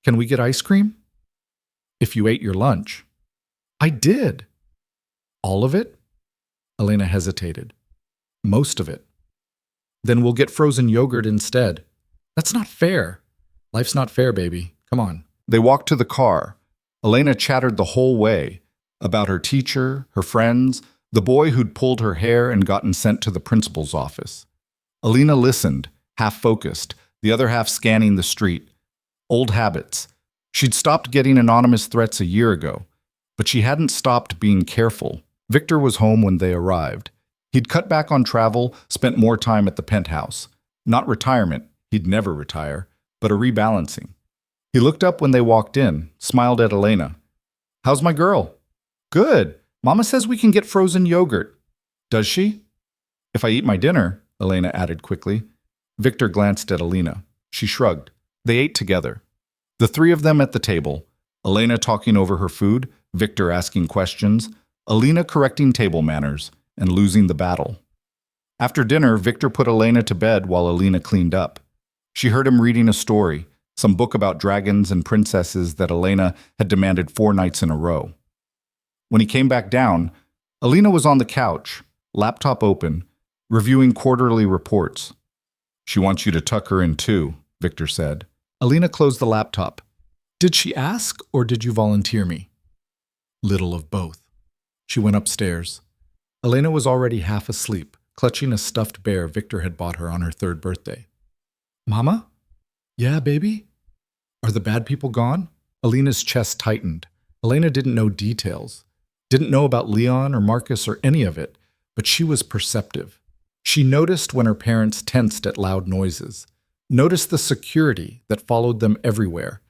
"Can we get ice cream?" "If you ate your lunch." "I did." "All of it?" Elena hesitated. "Most of it." "Then we'll get frozen yogurt instead." "That's not fair." "Life's not fair, baby. Come on." They walked to the car. Elena chattered the whole way about her teacher, her friends, the boy who'd pulled her hair and gotten sent to the principal's office. Elena listened, half focused, the other half scanning the street. Old habits. She'd stopped getting anonymous threats a year ago, but she hadn't stopped being careful. Victor was home when they arrived. He'd cut back on travel, spent more time at the penthouse. Not retirement, he'd never retire, but a rebalancing. He looked up when they walked in, smiled at Elena. "How's my girl?" "Good. Mama says we can get frozen yogurt." "Does she?" "If I eat my dinner," Elena added quickly. Victor glanced at Elena. She shrugged. They ate together. The three of them at the table, Elena talking over her food, Victor asking questions, Elena correcting table manners, and losing the battle. After dinner, Victor put Elena to bed while Elena cleaned up. She heard him reading a story, some book about dragons and princesses that Elena had demanded 4 nights in a row. When he came back down, Elena was on the couch, laptop open, reviewing quarterly reports. "She wants you to tuck her in too," Victor said. Elena closed the laptop. "Did she ask, or did you volunteer me?" "Little of both." She went upstairs. Elena was already half asleep, clutching a stuffed bear Victor had bought her on her 3rd birthday. "Mama?" "Yeah, baby?" "Are the bad people gone?" Elena's chest tightened. Elena didn't know details. Didn't know about Leon or Marcus or any of it, but she was perceptive. She noticed when her parents tensed at loud noises. Noticed the security that followed them everywhere.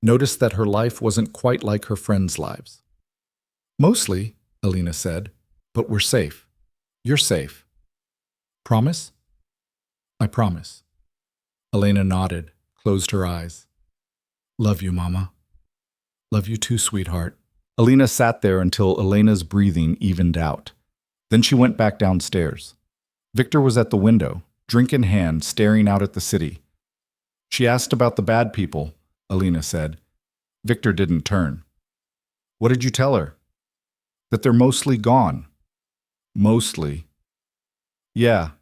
Noticed that her life wasn't quite like her friends' lives. "Mostly," Elena said, "but we're safe. You're safe." "Promise?" "I promise." Elena nodded, closed her eyes. "Love you, Mama." "Love you too, sweetheart." Elena sat there until Elena's breathing evened out. Then she went back downstairs. Victor was at the window, drink in hand, staring out at the city. "She asked about the bad people," Elena said. Victor didn't turn. "What did you tell her?" "That they're mostly gone." "Mostly." "Yeah."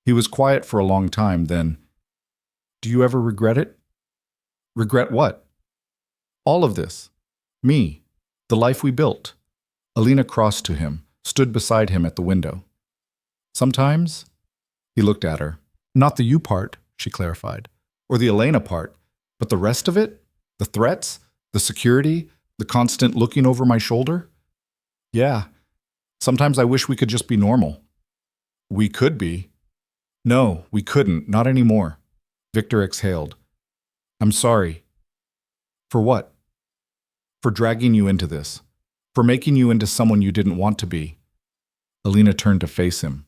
He was quiet for a long time, then, "Do you ever regret it?" "Regret what?" "All of this. Me. The life we built. Alina crossed to him, stood beside him at the window. Sometimes, he looked at her. Not the you part, she clarified, or the Elena part, but the rest of it? The threats? The security? The constant looking over my shoulder? Yeah, sometimes I wish we could just be normal. We could be. No, we couldn't, not anymore. Victor exhaled. I'm sorry. For what? For dragging you into this. For making you into someone you didn't want to be. Alina turned to face him.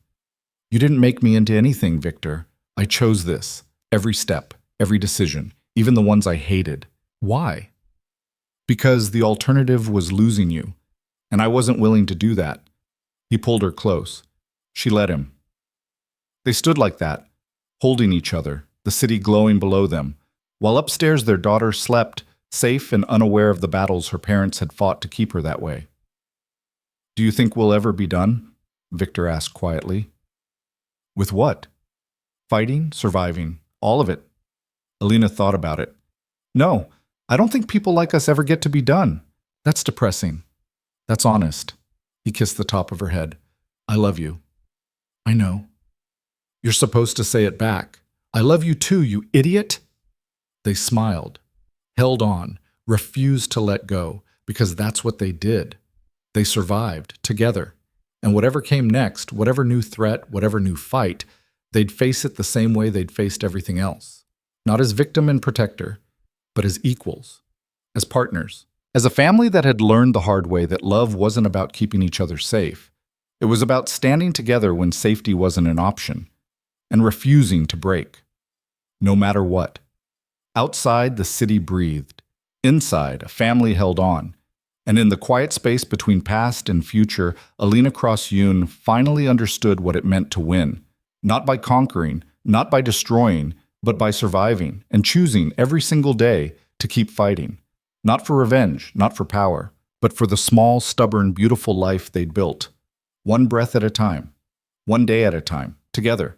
You didn't make me into anything, Victor. I chose this. Every step, every decision, even the ones I hated. Why? Because the alternative was losing you, and I wasn't willing to do that. He pulled her close. She let him. They stood like that, holding each other, the city glowing below them, while upstairs their daughter slept, safe and unaware of the battles her parents had fought to keep her that way. Do you think we'll ever be done? Victor asked quietly. With what? Fighting, surviving, all of it. Alina thought about it. No, I don't think people like us ever get to be done. That's depressing. That's honest. He kissed the top of her head. I love you. I know. You're supposed to say it back. I love you too, you idiot. They smiled, held on, refused to let go, because that's what they did. They survived, together. And whatever came next, whatever new threat, whatever new fight, they'd face it the same way they'd faced everything else. Not as victim and protector, but as equals, as partners. As a family that had learned the hard way that love wasn't about keeping each other safe. It was about standing together when safety wasn't an option, and refusing to break, no matter what. Outside, the city breathed. Inside, a family held on. And in the quiet space between past and future, Alina Cross-Yoon finally understood what it meant to win. Not by conquering, not by destroying, but by surviving and choosing every single day to keep fighting. Not for revenge, not for power, but for the small, stubborn, beautiful life they'd built. One breath at a time, one day at a time, together.